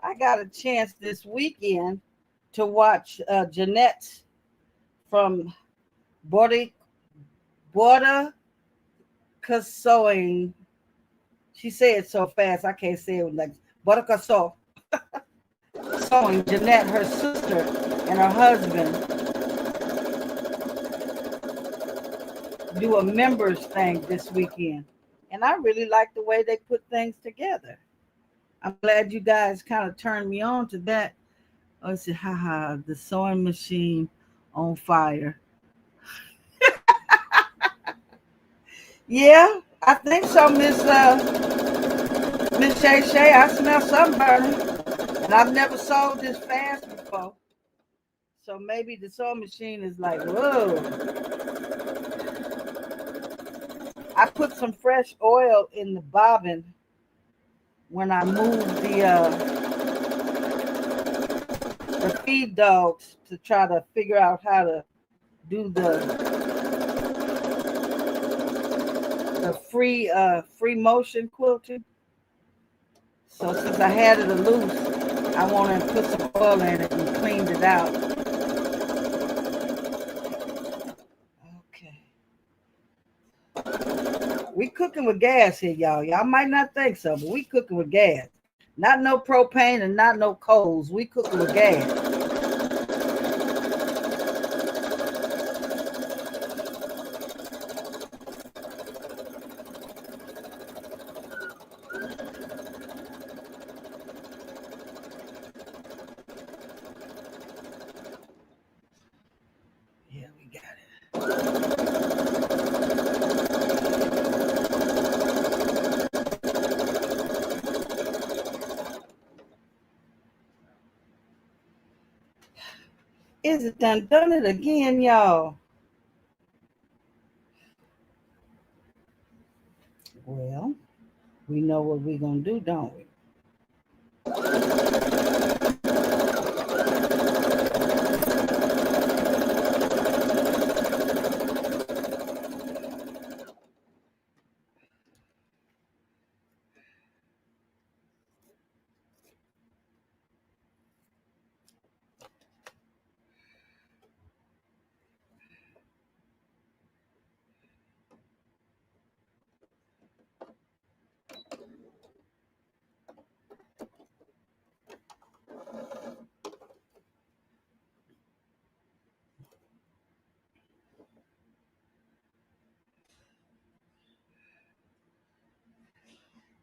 I got a chance this weekend to watch Jeanette from Border Sewing. She said it so fast I can't say it like Border Sewing. Jeanette, her sister, and her husband do a members thing this weekend, and I really like the way they put things together. I'm glad you guys kind of turned me on to that. Oh, it's haha, the sewing machine on fire. Yeah, I think so, Miss Shay Shay. I smell something burning, and I've never sewed this fast before. So maybe the sewing machine is like, whoa. I put some fresh oil in the bobbin when I moved the feed dogs to try to figure out how to do the free motion quilting. So since I had it loose, I wanted to put some oil in it and cleaned it out. Okay. We cooking with gas here, y'all. Y'all might not think so, but we cooking with gas. Not no propane and not no coals. We cooking with gas. Here we go. Is it done it again, y'all? Well, we know what we're going to do, don't we?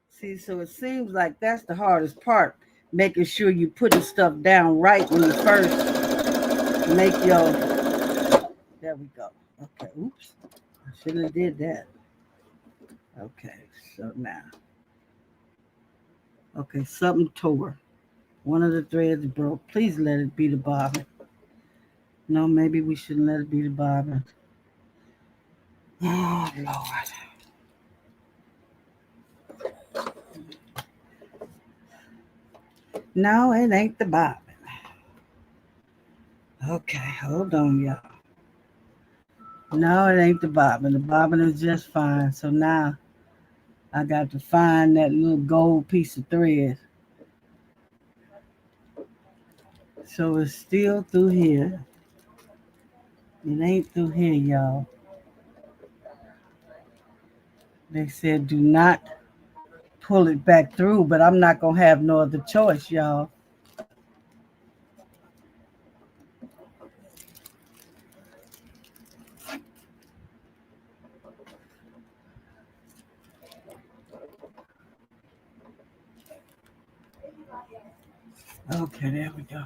See, so it seems like that's the hardest part, making sure you put the stuff down right when you first make your, there we go. Okay, oops, I shouldn't have did that. Okay, so now, okay, something tore. One of the threads broke. Please let it be the bobbin. No, maybe we shouldn't let it be the bobbin. Oh, Lord. No, it ain't the bobbin. Okay, hold on, y'all. No, it ain't the bobbin. The bobbin is just fine. So now I got to find that little gold piece of thread. So it's still through here. It ain't through here, y'all. They said do not pull it back through, but I'm not going to have no other choice, y'all. Okay, there we go.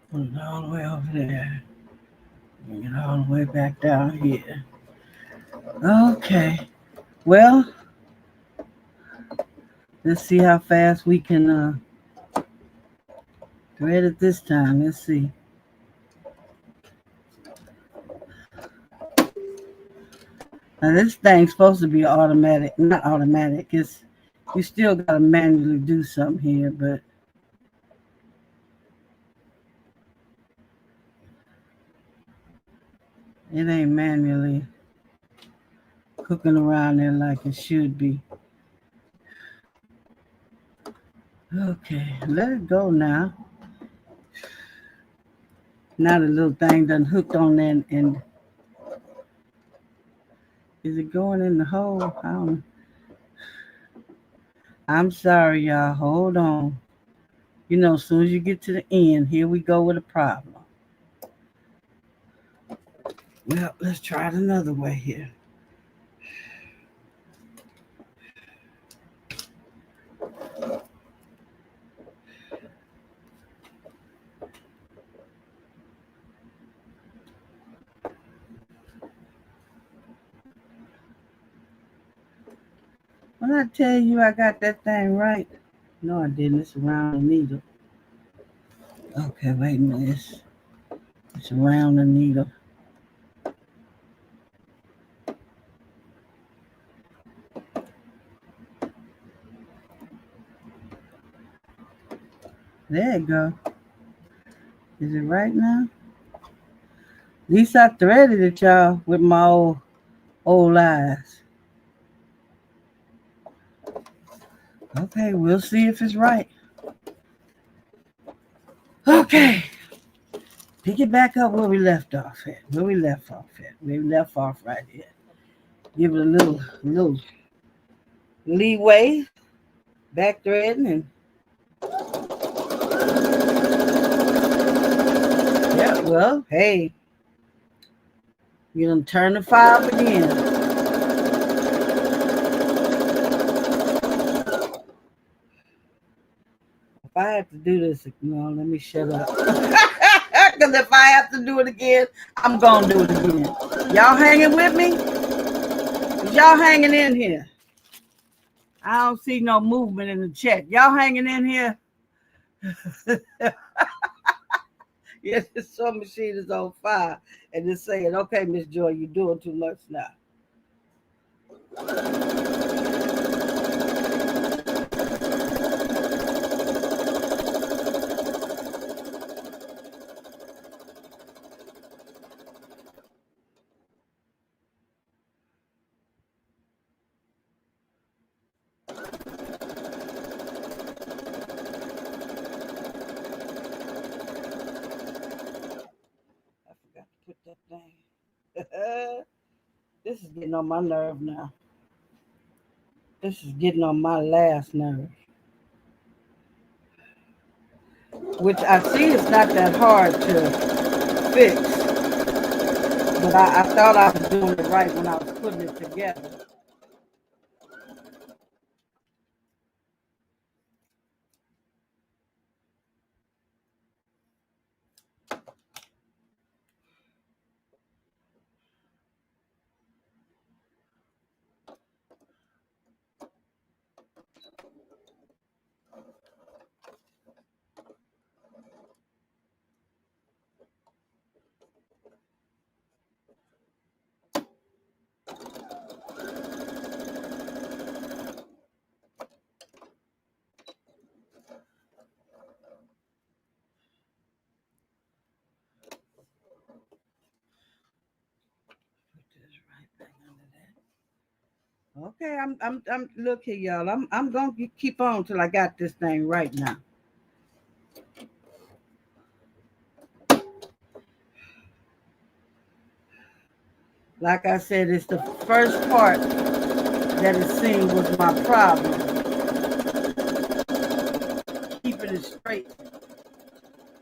Put it all the way over there. Bring it all the way back down here. Okay. Well, let's see how fast we can thread it this time. Let's see. Now this thing's supposed to be automatic, not automatic. It's you still gotta manually do something here, but it ain't manually cooking around there like it should be. Okay, let it go now. Now the little thing done hooked on there and is it going in the hole? I don't know. I'm sorry, y'all. Hold on. You know, as soon as you get to the end, here we go with a problem. Well, let's try it another way here. When I tell you I got that thing right, no, I didn't. It's around the needle. Okay, wait a minute. It's around the needle. There you go. Is it right now? At least I threaded it, y'all, with my old eyes. Okay, we'll see if it's right. Okay. Pick it back up where we left off at. We left off right here. Give it a little leeway. Back threading and yeah, well, hey. You done turn the fire up again. If I have to do this, no, let me shut up. Because if I have to do it again, I'm going to do it again. Y'all hanging with me? Y'all hanging in here? I don't see no movement in the chat. Y'all hanging in here? Yes, the sewing machine is on fire. And it's saying, okay, Miss Joy, you're doing too much now. Put that thing. This is getting on my nerve now. This is getting on my last nerve. Which I see is not that hard to fix. But I thought I was doing it right when I was putting it together. Okay, I'm look here, y'all. I'm gonna keep on till I got this thing right now. Like I said, it's the first part that it seemed was my problem. Keeping it straight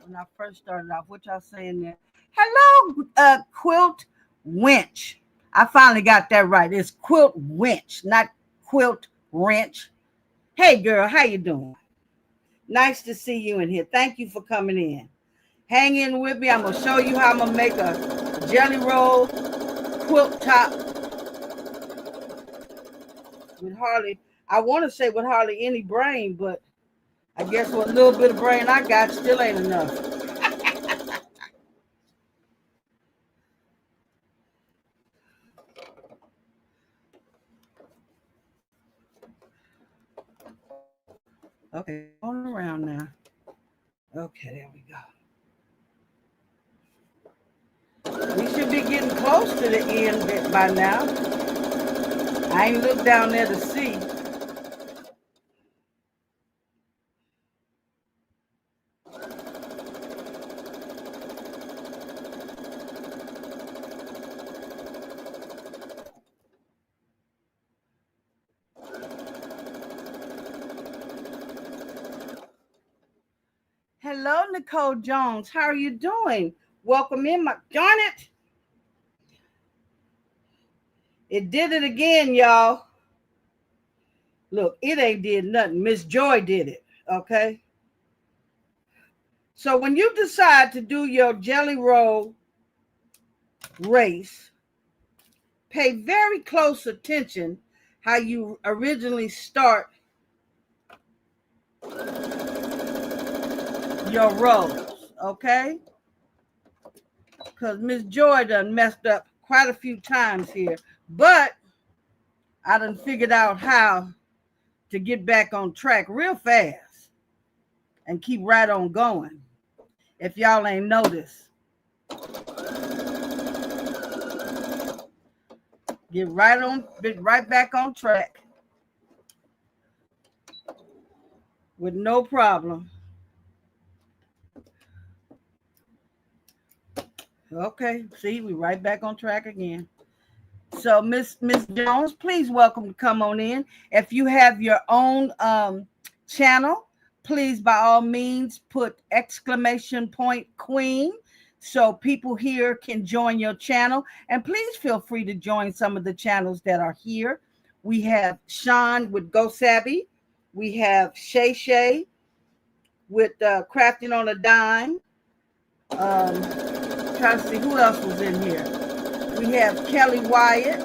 when I first started off. What y'all saying there? Hello, Quilt Winch. I finally got that right. It's Quilt Winch, not Quilt Wrench. Hey, girl, how you doing? Nice to see you in here. Thank you for coming in. Hang in with me. I'm going to show you how I'm going to make a jelly roll quilt top with hardly, I want to say with hardly any brain, but I guess what little bit of brain I got still ain't enough. Okay, on around now. Okay, there we go. We should be getting close to the end by now. I ain't looked down there to see. Hello, Nicole Jones. How are you doing? Welcome in, my darn it. It did it again, y'all. Look, it ain't did nothing. Miss Joy did it, okay? So when you decide to do your jelly roll race, pay very close attention how you originally start your rolls, okay? Because Miss Joy done messed up quite a few times here, but I done figured out how to get back on track real fast and keep right on going. If y'all ain't noticed, get right back on track with no problem. Okay, see, we right back on track again. So Miss Jones, please welcome to come on in. If you have your own channel, please by all means put exclamation point queen so people here can join your channel. And please feel free to join some of the channels that are here. We have Sean with Go Savvy. We have Shay Shay with Crafting on a Dime. Trying to see who else was in here. We have Kelly Wyatt.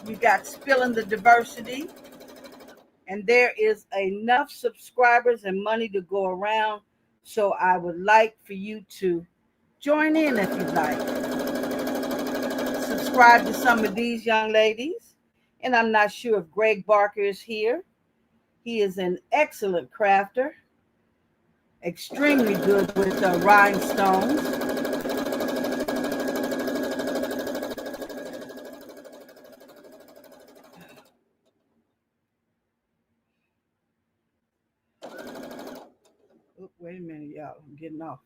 We got Spilling the Diversity. And there is enough subscribers and money to go around. So I would like for you to join in if you'd like. Subscribe to some of these young ladies. And I'm not sure if Greg Barker is here. He is an excellent crafter, extremely good with rhinestones. Oh, wait a minute, y'all. I'm getting off.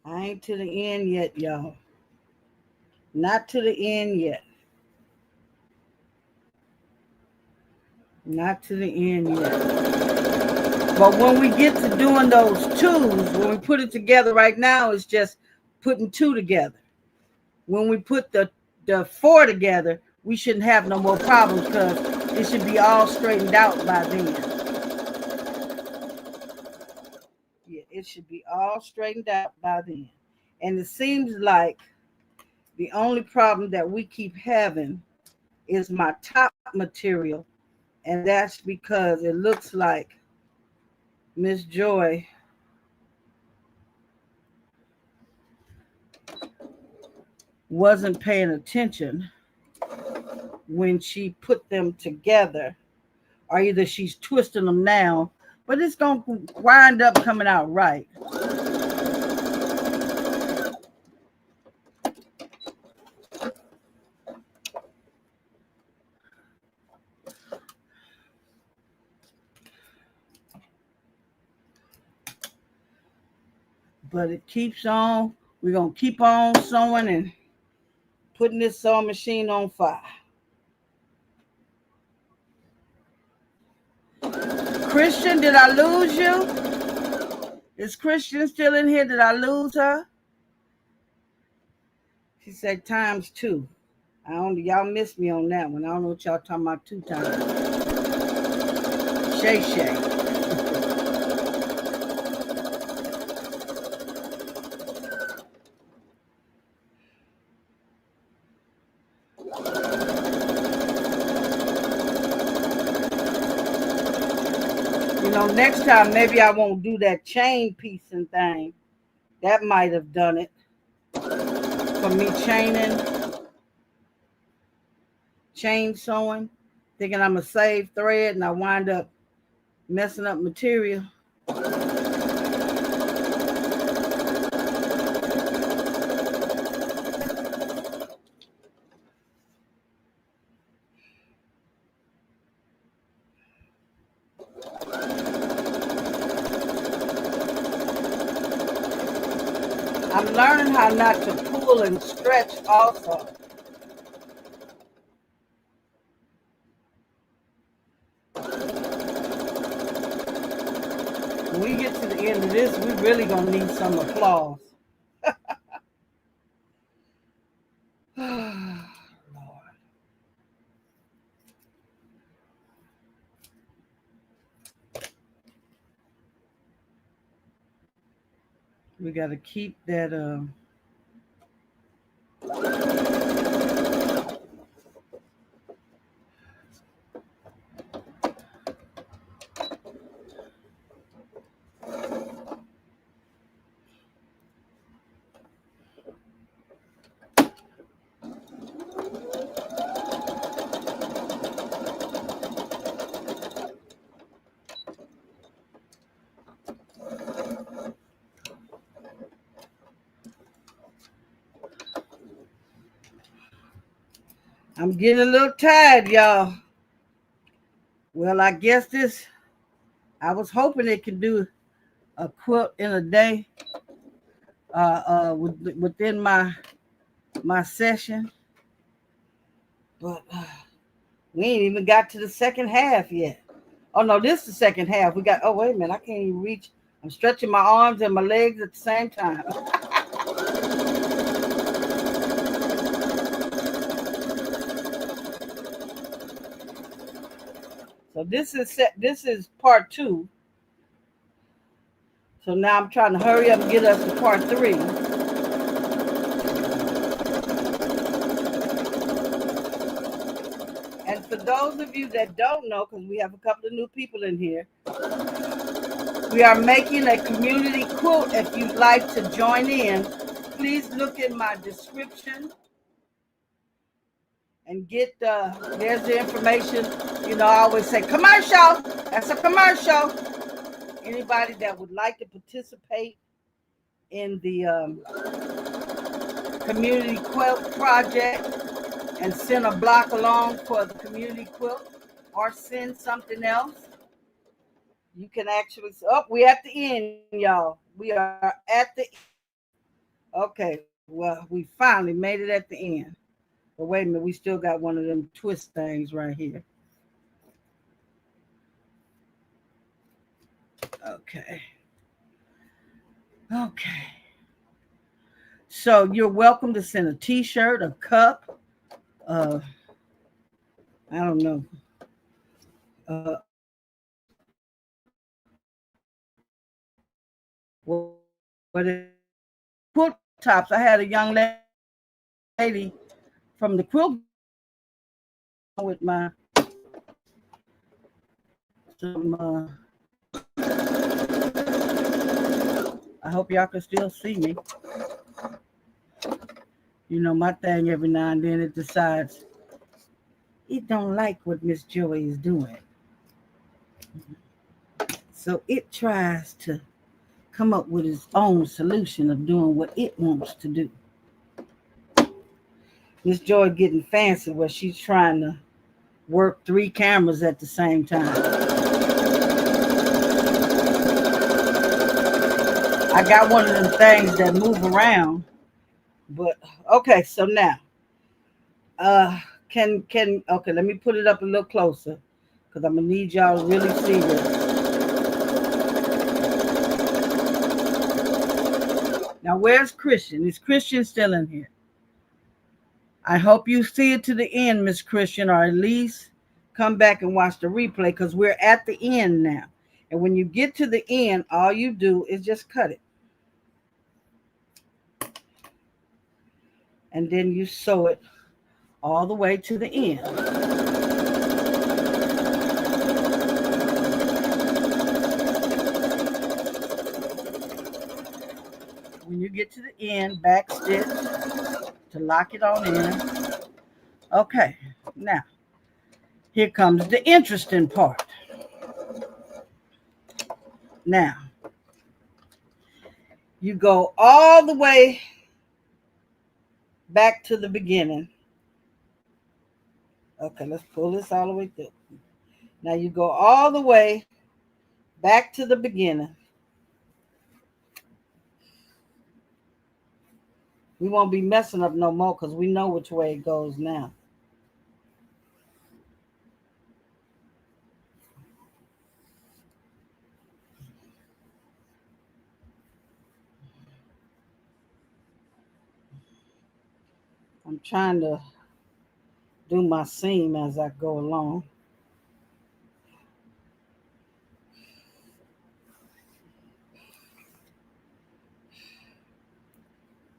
I ain't to the end yet, y'all. Not to the end yet. Not to the end yet. But when we get to doing those twos, when we put it together right now, it's just putting two together. When we put the four together, we shouldn't have no more problems because it should be all straightened out by then. Yeah, it should be all straightened out by then. And it seems like the only problem that we keep having is my top material. And that's because it looks like Miss Joy wasn't paying attention when she put them together, or either she's twisting them now, but it's going to wind up coming out right. But it keeps on. We're going to keep on sewing and putting this sewing machine on fire. Christian, did I lose you? Is Christian still in here? Did I lose her? She said times two. Y'all missed me on that one. I don't know what y'all talking about 2 times. Shay Shay. Next time, maybe I won't do that chain piecing thing. That might have done it for me chain sewing, thinking I'm going to save thread, and I wind up messing up material. I'm learning how not to pull and stretch also. When we get to the end of this, we really gonna need some applause. Lord. We gotta keep that I'm getting a little tired, y'all. Well, I guess I was hoping it could do a quilt in a day within my session. But we ain't even got to the second half yet. Oh, no, this is the second half. Wait a minute. I can't even reach. I'm stretching my arms and my legs at the same time. So this is part 2. So now I'm trying to hurry up and get us to part 3. And for those of you that don't know, because we have a couple of new people in here, we are making a community quilt. If you'd like to join in, please look in my description and get there's the information. You know, I always say commercial. That's a commercial. Anybody that would like to participate in the community quilt project and send a block along for the community quilt or send something else, you can actually. Oh, we're at the end, y'all. We are at the Okay, well, we finally made it at the end. But wait a minute, we still got one of them twist things right here. Okay. Okay. So you're welcome to send a t-shirt, a cup, I don't know, what it, quilt tops. I had a young lady from the quilt with my some. I hope y'all can still see me. You know, my thing every now and then it decides it don't like what Miss Joy is doing. So it tries to come up with its own solution of doing what it wants to do. Miss Joy getting fancy where she's trying to work 3 cameras at the same time. I got one of them things that move around. But okay, so now can okay, let me put it up a little closer because I'm gonna need y'all to really see this. Now where's Christian? Is Christian still in here? I hope you see it to the end, Miss Christian, or at least come back and watch the replay because we're at the end now. And when you get to the end, all you do is just cut it. And then you sew it all the way to the end. When you get to the end, back stitch to lock it on in. Okay, now here comes the interesting part. Now, you go all the way back to the beginning. Okay, let's pull this all the way through. Now you go all the way back to the beginning. We won't be messing up no more because we know which way it goes now. I'm trying to do my seam as I go along.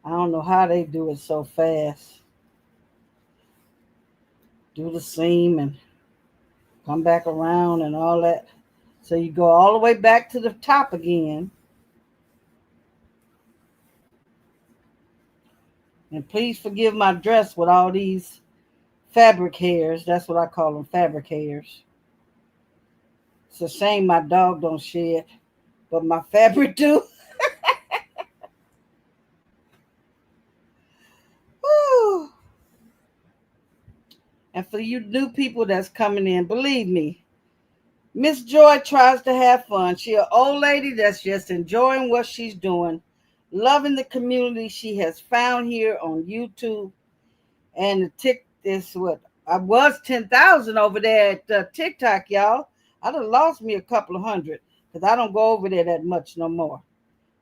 I don't know how they do it so fast. Do the seam and come back around and all that. So you go all the way back to the top again. And please forgive my dress with all these fabric hairs. That's what I call them, fabric hairs. It's a shame my dog don't shed, but my fabric do. Woo. And for you new people that's coming in, believe me, Miss Joy tries to have fun. She's an old lady that's just enjoying what she's doing, loving the community she has found here on YouTube. And the tick is what I was 10,000 over there at TikTok, y'all. I done lost me a couple of hundred because I don't go over there that much no more.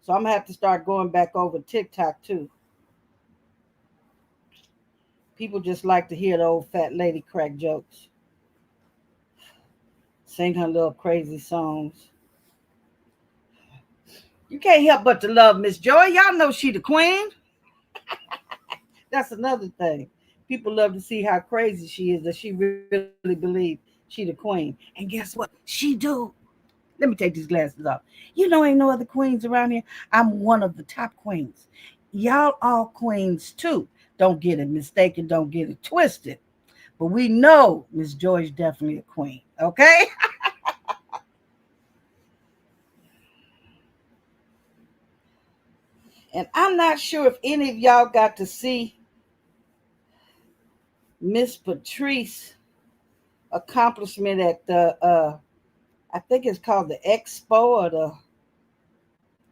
So I'm gonna have to start going back over TikTok too. People just like to hear the old fat lady crack jokes. sing her little crazy songs. You can't help but to love Miss Joy. Y'all know she the queen. That's another thing. People love to see how crazy she is, that she really believes she the queen. And guess what? She do. Let me take these glasses off. You know ain't no other queens around here. I'm one of the top queens. Y'all all queens too. Don't get it mistaken. Don't get it twisted. But we know Miss Joy's definitely a queen. Okay? And I'm not sure if any of y'all got to see Miss Patrice accomplishment at the I think it's called the Expo or the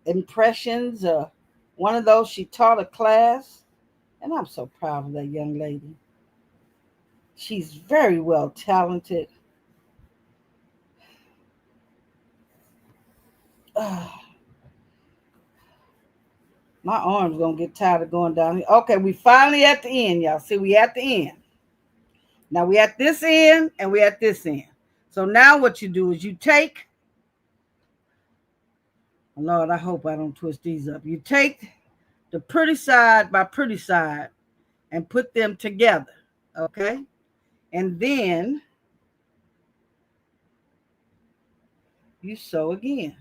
Impressions or one of those. She taught a class, and I'm so proud of that young lady. She's very well talented. My arm's gonna get tired of going down here. Okay, we finally at the end, y'all. See, we at the end. Now we at this end and we at this end. So now what you do is you take, Lord, I hope I don't twist these up. You take the pretty side by pretty side and put them together, okay? And then you sew again,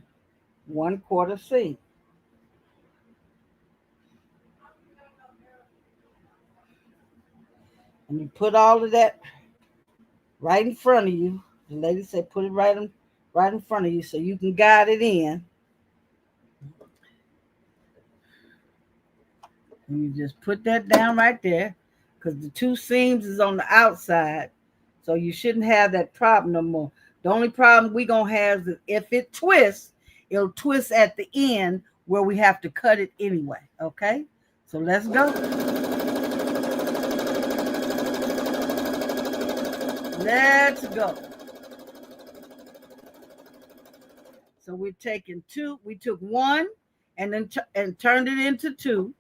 1/4 seam. And you put all of that right in front of you. The lady said put it right in front of you so you can guide it in. And you just put that down right there because the 2 seams is on the outside. So you shouldn't have that problem no more. The only problem we going to have is if it twists, it'll twist at the end where we have to cut it anyway. Okay? So let's go. Let's go. So we're taking 2. We took 1 and then and turned it into 2.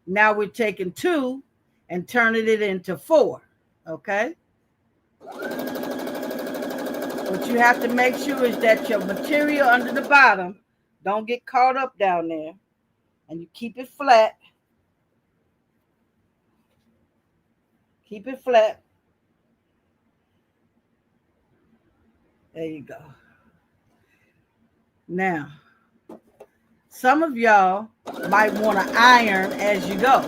Now we're taking 2 and turning it into 4. Okay? What you have to make sure is that your material under the bottom don't get caught up down there. And you keep it flat. Keep it flat. There you go. Now, some of y'all might want to iron as you go.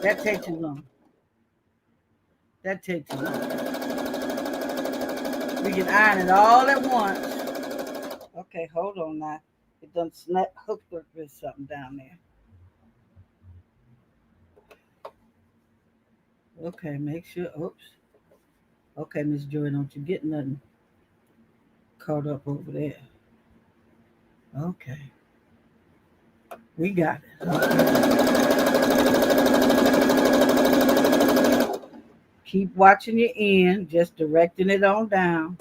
That takes too long. That takes too long. We can iron it all at once. Okay, hold on now. It done hooked up with something down there. Okay, make sure. Oops. Okay, Miss Joy, don't you get nothing caught up over there. Okay. We got it. Okay. Keep watching your end, just directing it on down.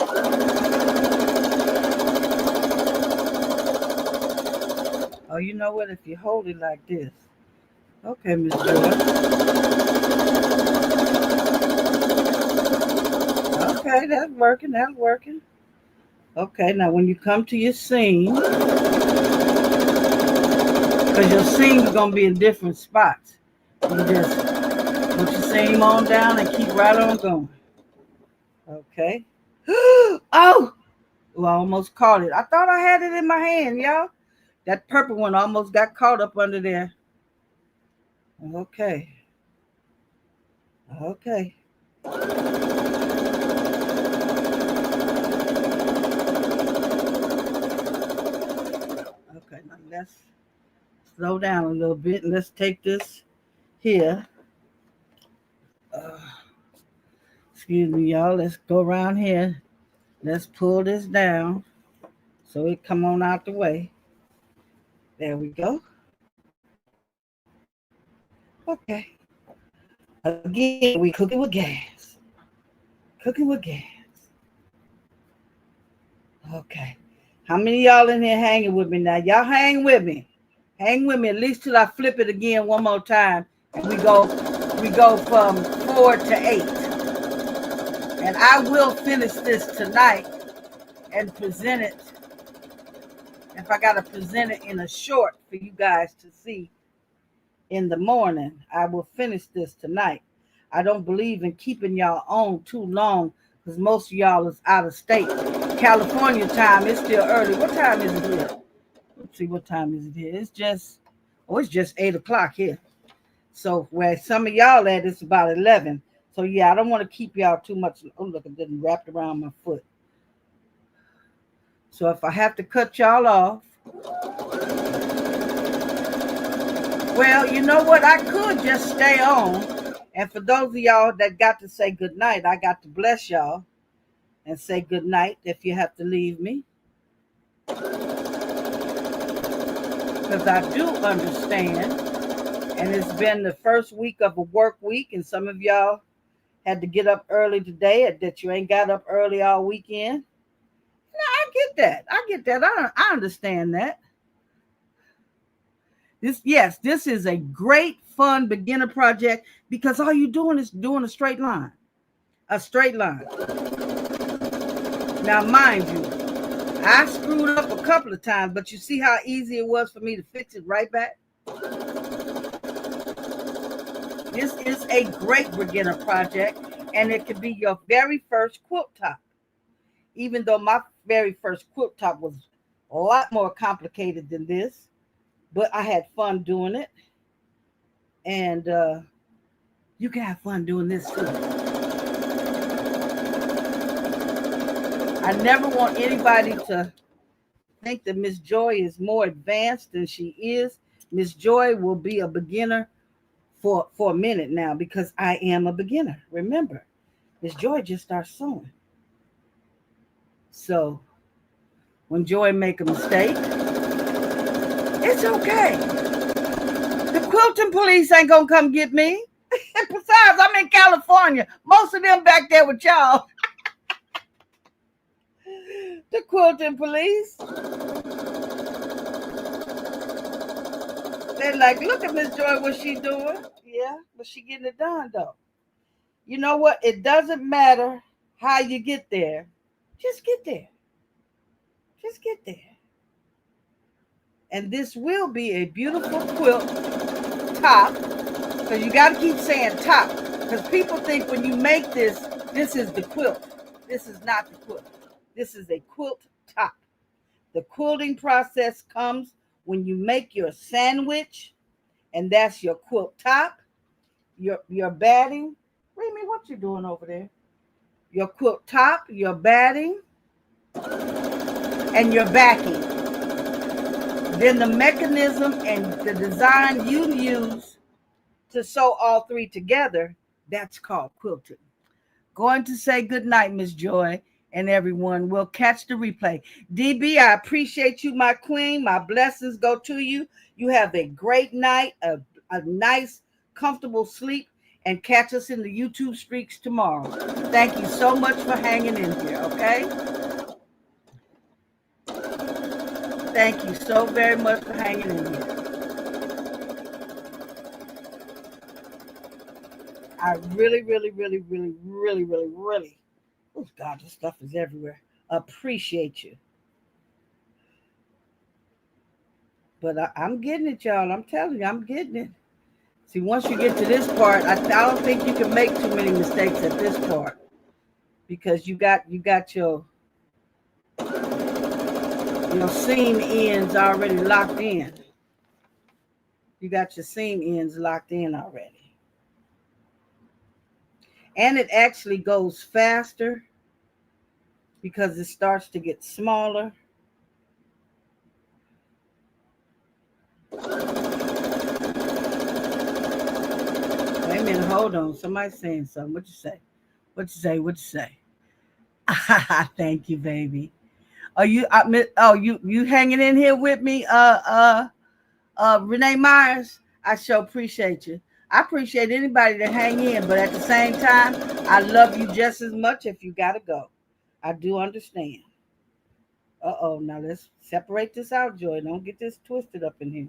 Oh, you know what? If you hold it like this. Okay, Miss Joy. Okay, that's working. That's working. Okay, now when you come to your seam, because your seam is going to be in different spots, you just put your seam on down and keep right on going. Okay. Oh! Well, I almost caught it. I thought I had it in my hand, y'all. That purple one almost got caught up under there. Okay. Okay. Okay, now let's slow down a little bit and let's take this here. Excuse me, y'all. Let's go around here. Let's pull this down so it come on out the way. There we go. Okay. Again, we cooking with gas. Cooking with gas. Okay. How many of y'all in here hanging with me now? Y'all hang with me. Hang with me at least till I flip it again one more time. And we go from 4 to 8. And I will finish this tonight and present it. If I got to present it in a short for you guys to see in the morning, I will finish this tonight. I don't believe in keeping y'all on too long because most of y'all is out of state. California time, it's still early. What time is it here? Let's see, what time is it here? It's just 8 o'clock here. So where some of y'all at, it's about 11. So yeah, I don't want to keep y'all too much. Oh, look, it didn't wrap around my foot. So if I have to cut y'all off, well, you know what? I could just stay on. And for those of y'all that got to say good night, I got to bless y'all and say good night if you have to leave me. Because I do understand. And it's been the first week of a work week. And some of y'all had to get up early today, that you ain't got up early all weekend. No, I get that. I understand that. This is a great, fun beginner project because all you're doing is doing a straight line. A straight line. Now, mind you, I screwed up a couple of times, but you see how easy it was for me to fix it right back? This is a great beginner project, and it could be your very first quilt top. Even though my very first quilt top was a lot more complicated than this, but I had fun doing it. And you can have fun doing this too. I never want anybody to think that Miss Joy is more advanced than she is. Miss Joy will be a beginner for a minute now because I am a beginner. Remember, Miss Joy just starts sewing. So when Joy make a mistake, it's okay. The quilting police ain't gonna come get me. Besides, I'm in California. Most of them back there with y'all. The quilting police. They're like, look at Miss Joy, what she doing. Yeah, but she getting it done though. You know what? It doesn't matter how you get there. Just get there. Just get there. And this will be a beautiful quilt top. Because you got to keep saying top. Because people think when you make this, this is the quilt. This is not the quilt. This is a quilt top. The quilting process comes when you make your sandwich, and that's your quilt top, your batting. Remy, what you doing over there? Your quilt top, your batting, and your backing. Then the mechanism and the design you use to sew all three together, that's called quilting. Going to say good night, Miss Joy, and everyone. We'll catch the replay. DB, I appreciate you, my queen. My blessings go to you. You have a great night, a nice, comfortable sleep, and catch us in the YouTube streaks tomorrow. Thank you so much for hanging in here, okay? Thank you so very much for hanging in here. I really, oh God, this stuff is everywhere. Appreciate you. But I'm getting it, y'all. I'm telling you, I'm getting it. See, once you get to this part, I don't think you can make too many mistakes at this part because you got your seam ends already locked in. You got your seam ends locked in already. And it actually goes faster because it starts to get smaller. Wait a minute, hold on. Somebody's saying something. What you say? What you say? Thank you, baby. Are you you hanging in here with me, Renee Myers? I sure appreciate you. I appreciate anybody that hang in, but at the same time, I love you just as much if you gotta go. I do understand. Now let's separate this out, Joy. Don't get this twisted up in here.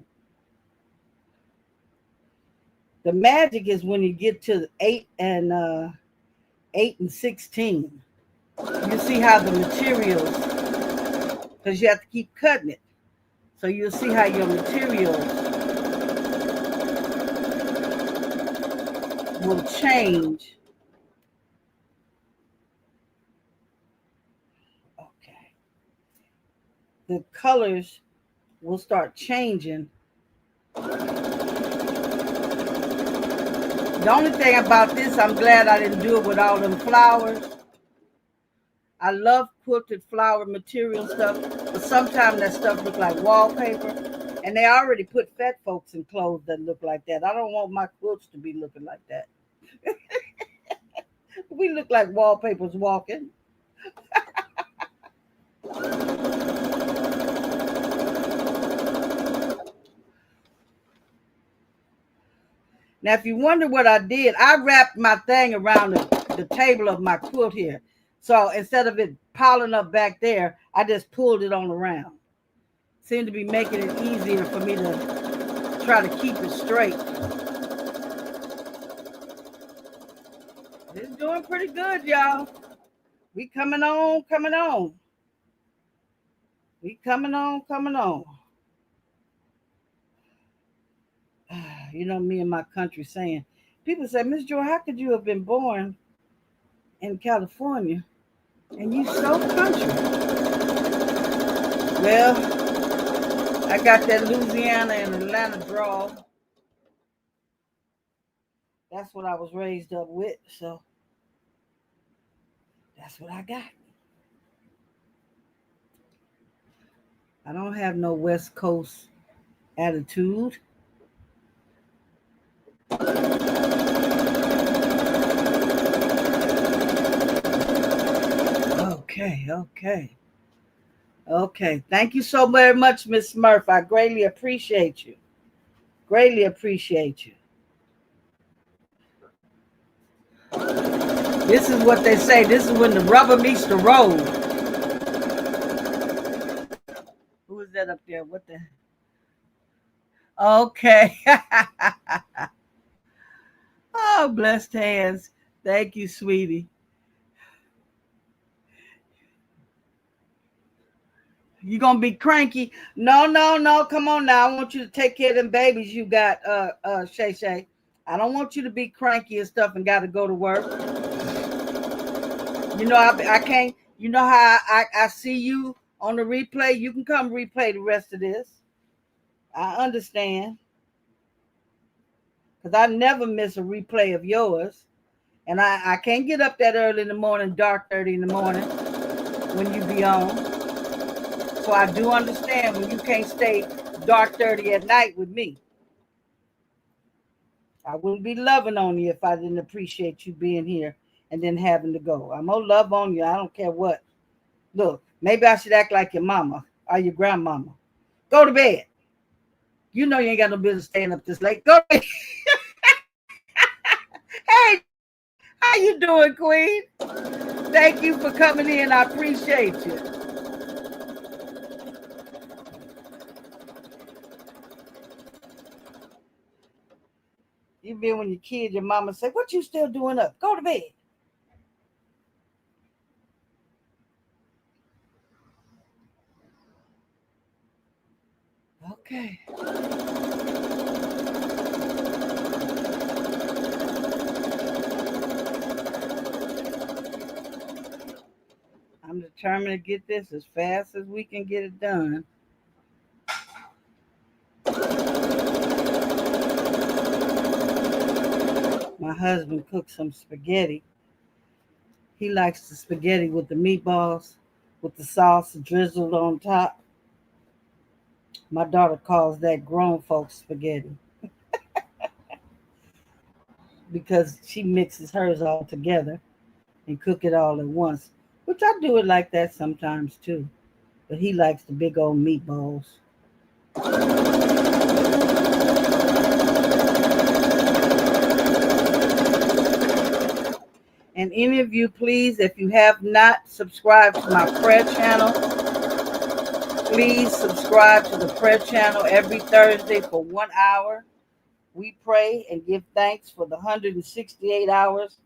The magic is when you get to 8 and 8 and 16. You see how the materials, because you have to keep cutting it. So you'll see how your materials will change. Okay. The colors will start changing. The only thing about this, I'm glad I didn't do it with all them flowers. I love quilted flower material stuff, but sometimes that stuff look like wallpaper. And they already put fat folks in clothes that look like that. I don't want my quilts to be looking like that. We look like wallpapers walking. Now, if you wonder what I did, I wrapped my thing around the table of my quilt here. So instead of it piling up back there, I just pulled it on around. Seemed to be making it easier for me to try to keep it straight. It's doing pretty good, y'all. We coming on, coming on. We coming on, coming on. You know me and my country saying. People say, Miss Joy, how could you have been born in California and you so country? Well, I got that Louisiana and Atlanta drawl. That's what I was raised up with, so that's what I got. I don't have no West Coast attitude. Okay. Thank you so very much, Miss Murph. I greatly appreciate you. Greatly appreciate you. This is what they say. This is when the rubber meets the road. Who is that up there? What the? Okay. Oh, blessed hands. Thank you, sweetie. You gonna be cranky? No. Come on now. I want you to take care of them babies you got, Shay Shay. I don't want you to be cranky and stuff and got to go to work. You know, I can't. You know how I see you on the replay. You can come replay the rest of this. I understand. Because I never miss a replay of yours. And I can't get up that early in the morning, dark 30 in the morning when you be on. So I do understand when you can't stay dark 30 at night with me. I wouldn't be loving on you if I didn't appreciate you being here and then having to go. I'm going to love on you. I don't care what. Look, maybe I should act like your mama or your grandmama. Go to bed. You know you ain't got no business staying up this late. Go to bed. Hey, how you doing, Queen? Thank you for coming in. I appreciate you. You been when your kid, your mama say, what you still doing up? Go to bed. Okay. I'm determined to get this as fast as we can get it done. My husband cooked some spaghetti. He likes the spaghetti with the meatballs, with the sauce drizzled on top. My daughter calls that grown folks spaghetti because she mixes hers all together and cook it all at once, which I do it like that sometimes too. But he likes the big old meatballs. And any of you, please, if you have not subscribed to my prayer channel, please subscribe to the prayer channel every Thursday for 1 hour. We pray and give thanks for the 168 hours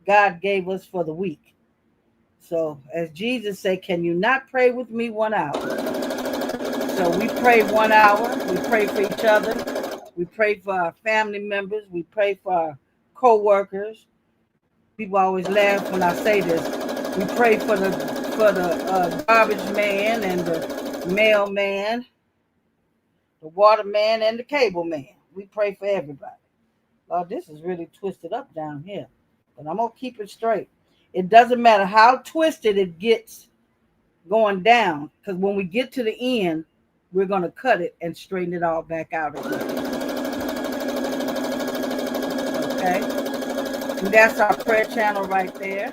God gave us for the week. So as Jesus said, can you not pray with me 1 hour? So we pray 1 hour. We pray for each other. We pray for our family members. We pray for our co-workers. People always laugh when I say this. We pray for the garbage man and the mailman, the waterman and the cable man. We pray for everybody. Lord, this is really twisted up down here, but I'm gonna keep it straight. It doesn't matter how twisted it gets going down, because when we get to the end, we're gonna cut it and straighten it all back out again. Okay, and that's our prayer channel right there.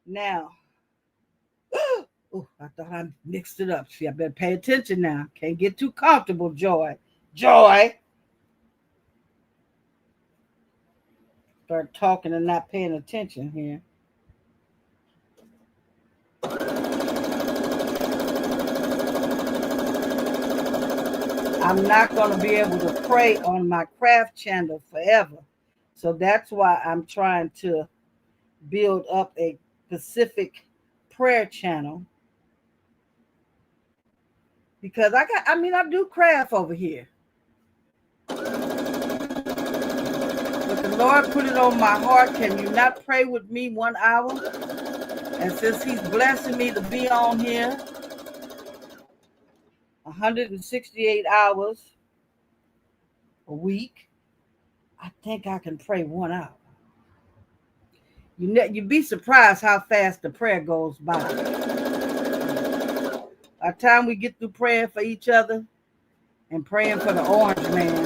Now, oh, I thought I mixed it up. See, I better pay attention now. Can't get too comfortable, Joy. Joy. Start talking and not paying attention here. I'm not going to be able to pray on my craft channel forever. So that's why I'm trying to build up a specific prayer channel. Because I do craft over here. But the Lord put it on my heart. Can you not pray with me 1 hour? And since he's blessing me to be on here 168 hours a week, I think I can pray 1 hour. You'd be surprised how fast the prayer goes by. By the time we get through praying for each other and praying for the orange man,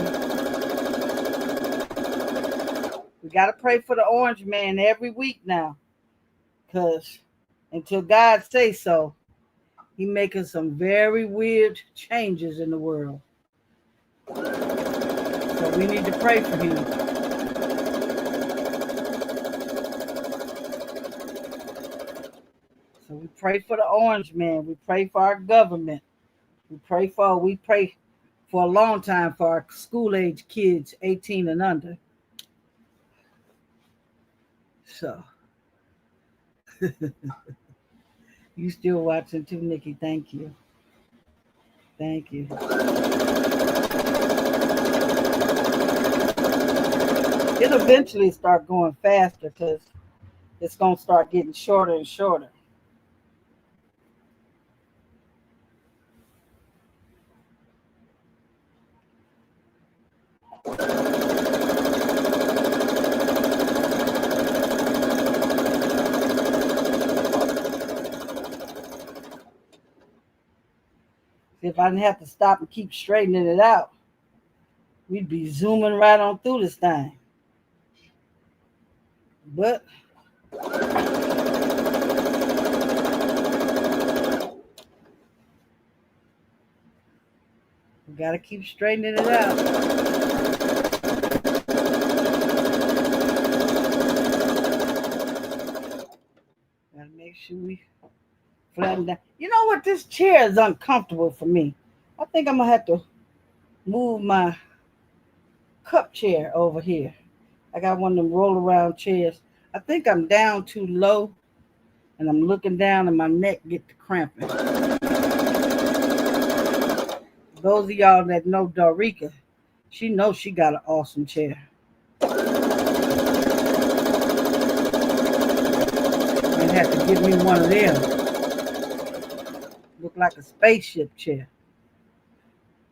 we got to pray for the orange man every week now. Because until God says so, he's making some very weird changes in the world. So we need to pray for him. So we pray for the orange man. We pray for our government. We pray for a long time for our school age kids, 18 and under. So you still watching too, Nikki. Thank you. Thank you. It'll eventually start going faster because it's going to start getting shorter and shorter. If I didn't have to stop and keep straightening it out, we'd be zooming right on through this thing. But we got to keep straightening it out. Got to make sure we flatten down. You know what? This chair is uncomfortable for me. I think I'm going to have to move my cup chair over here. I got one of them roll around chairs. I think I'm down too low and I'm looking down and my neck get to cramping. Those of y'all that know Dorica, she knows she got an awesome chair. Might have to give me one of them. Look like a spaceship chair.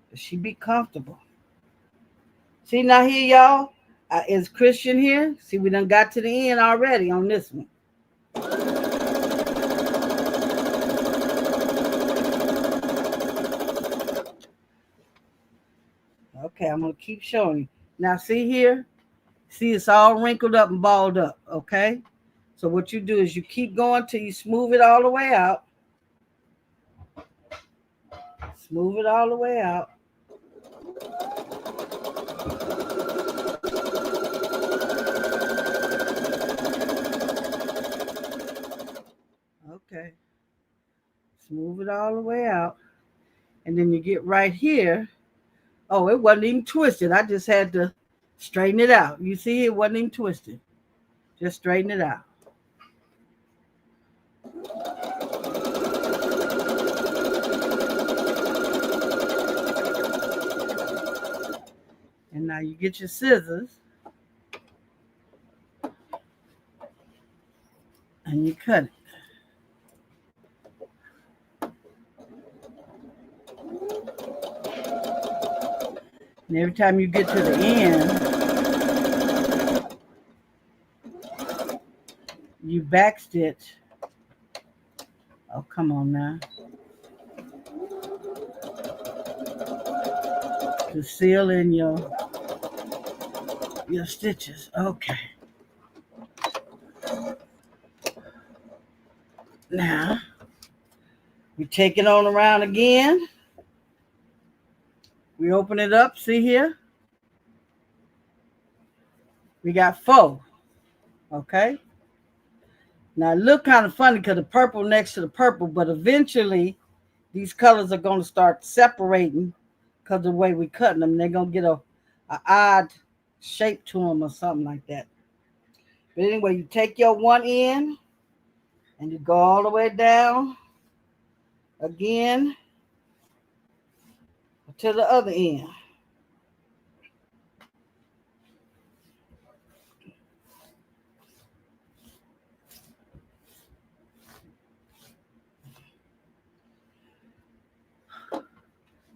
But she be comfortable. See now here, y'all? Is Christian here? See, we done got to the end already on this one. Okay, I'm going to keep showing you. Now, see here? See, it's all wrinkled up and balled up, okay? So what you do is you keep going till you smooth it all the way out. Smooth it all the way out. Okay. Smooth it all the way out. And then you get right here. Oh, it wasn't even twisted. I just had to Straighten it out. You see it wasn't even twisted. Just straighten it out. And now you get your scissors and you cut it. And every time you get to the end, you back stitch. Oh, come on now. To seal in your stitches. Okay. Now, we take it on around again. We open it up. See here? We got 4. Okay. Now, it look kind of funny because the purple next to the purple, but eventually these colors are going to start separating because of the way we're cutting them. They're going to get a odd shape to them or something like that. But anyway, you take your one end and you go all the way down again to the other end.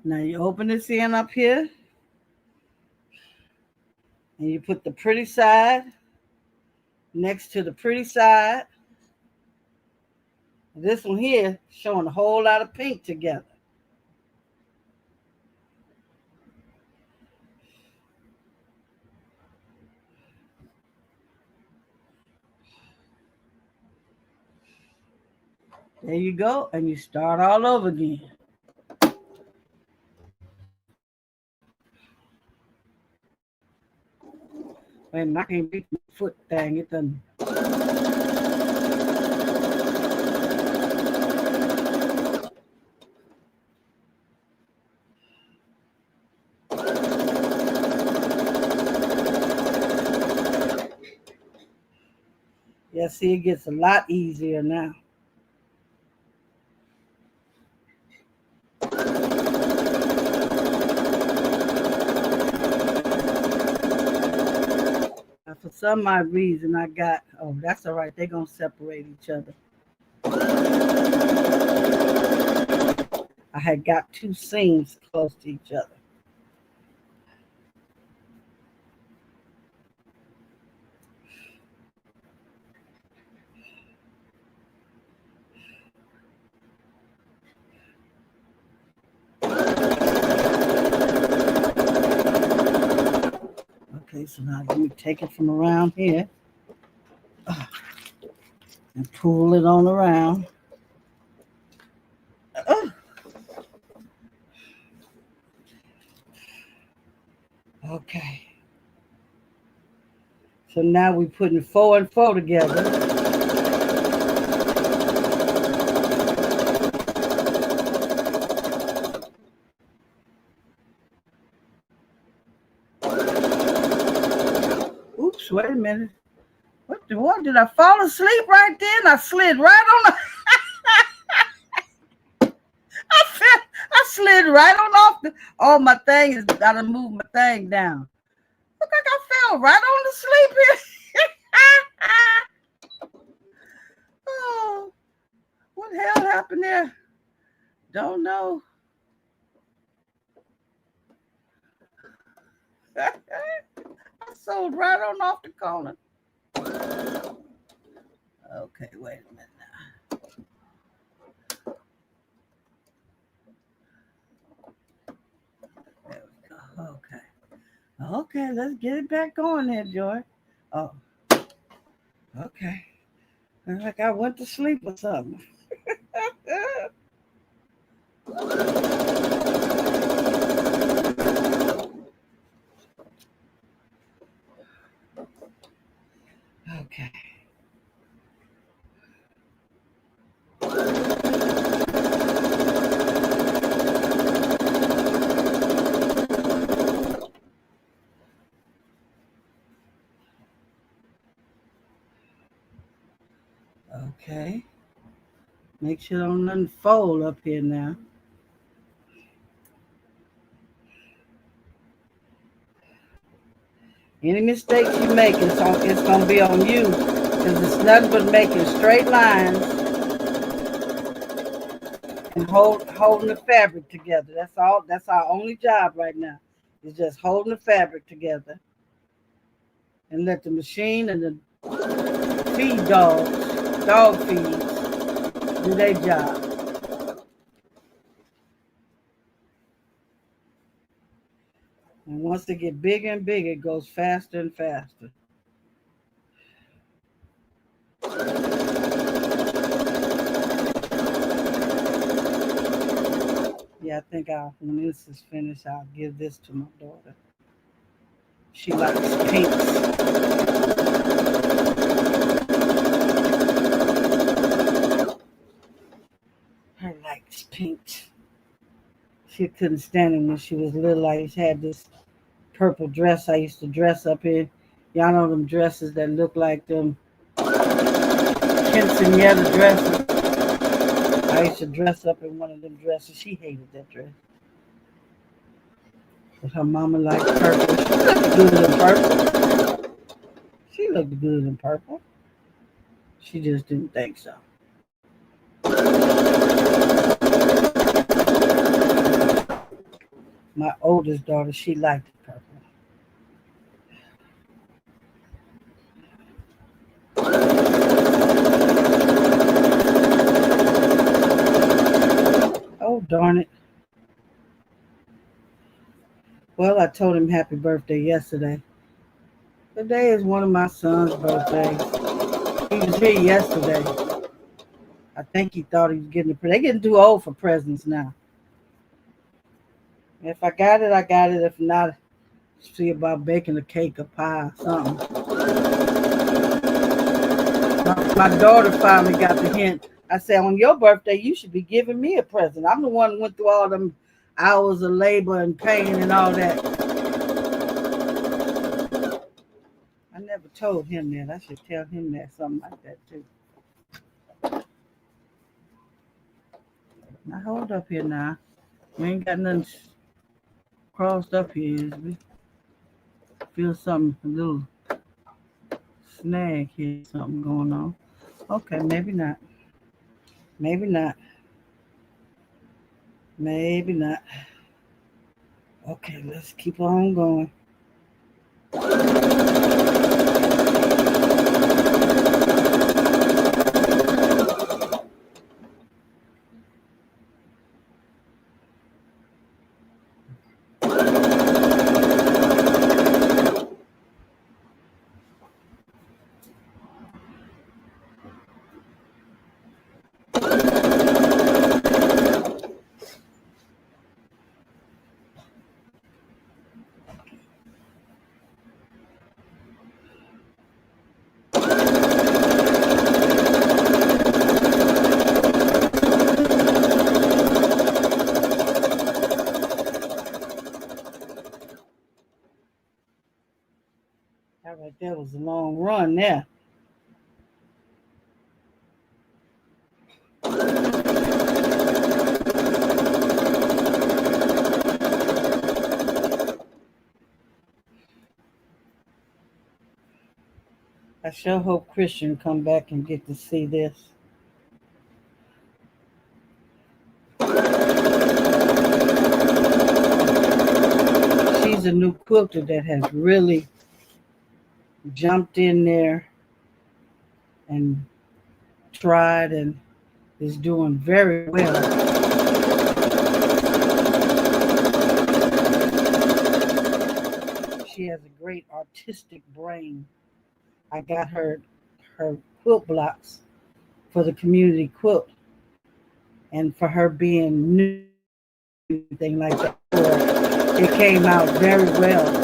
Now you open this end up here and you put the pretty side next to the pretty side. This one here showing a whole lot of pink together. There you go, and you start all over again. Wait a minute, I can't reach my foot thing. It doesn't. Yeah, see, it gets a lot easier now. For some odd reason, I got, oh, that's all right. They're going to separate each other. I had got 2 seams close to each other. Okay, so now let me take it from around here and pull it on around. Okay. So now we're putting 4 and 4 together. Oops, wait a minute. What did I fall asleep right then? I slid right on the I slid right on off the, oh, my thing is, gotta move my thing down. Look like I fell right on the sleep here. Oh, what the hell happened there? Don't know. I sewed right on off the corner. Okay, wait a minute now. There we go. Okay. Okay, let's get it back going there, Joy. Oh. Okay. Looks like I went to sleep or something. Okay. Okay. Make sure don't nothing fold up here now. Any mistakes you make, it's gonna be on you, because it's nothing but making straight lines and holding the fabric together. That's all. That's our only job right now. Is just holding the fabric together and let the machine and the dog feeds, do their job. And once they get bigger and bigger, it goes faster and faster. Yeah, I think when this is finished, I'll give this to my daughter. She likes pinks. Her likes pinks. She couldn't stand it when she was little. I used to have this purple dress I used to dress up in. Y'all know them dresses that look like them quinceanera dresses. I used to dress up in one of them dresses. She hated that dress. But her mama liked purple. She looked good in purple. She looked good in purple. She just didn't think so. My oldest daughter, she liked purple. Oh, darn it. Well, I told him happy birthday yesterday. Today is one of my son's birthdays. He was here yesterday. I think he thought he was getting a present. They're getting too old for presents now. If I got it, I got it. If not, see about baking a cake, a pie, something. My daughter finally got the hint. I said, on your birthday, you should be giving me a present. I'm the one who went through all them hours of labor and pain and all that. I never told him that. I should tell him that, something like that, too. Now, hold up here now. We ain't got nothing crossed up here. We feel something, a little snag here, something going on. Okay, maybe not. Maybe not. Maybe not. Okay, let's keep on going. All right, that was a long run there. I sure hope Christian come back and get to see this. She's a new quilter that has really jumped in there and tried and is doing very well. She has a great artistic brain. I got her quilt blocks for the community quilt, and for her being new, anything like that, it came out very well.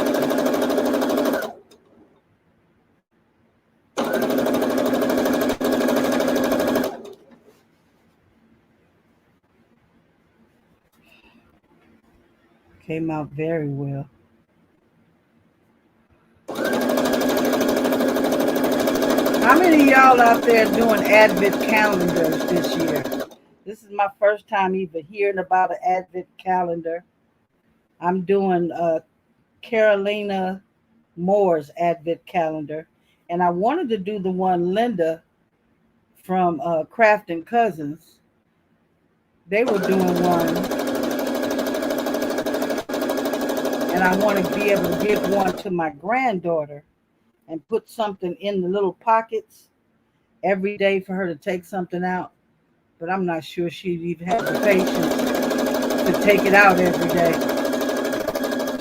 Came out very well. How many of y'all y'all out there doing Advent calendars this year? This is my first time even hearing about an Advent calendar. I'm doing Carolina Moore's Advent calendar, and I wanted to do the one Linda from Craft and Cousins. They were doing one, and I want to be able to give one to my granddaughter and put something in the little pockets every day for her to take something out. But I'm not sure she'd even have the patience to take it out every day.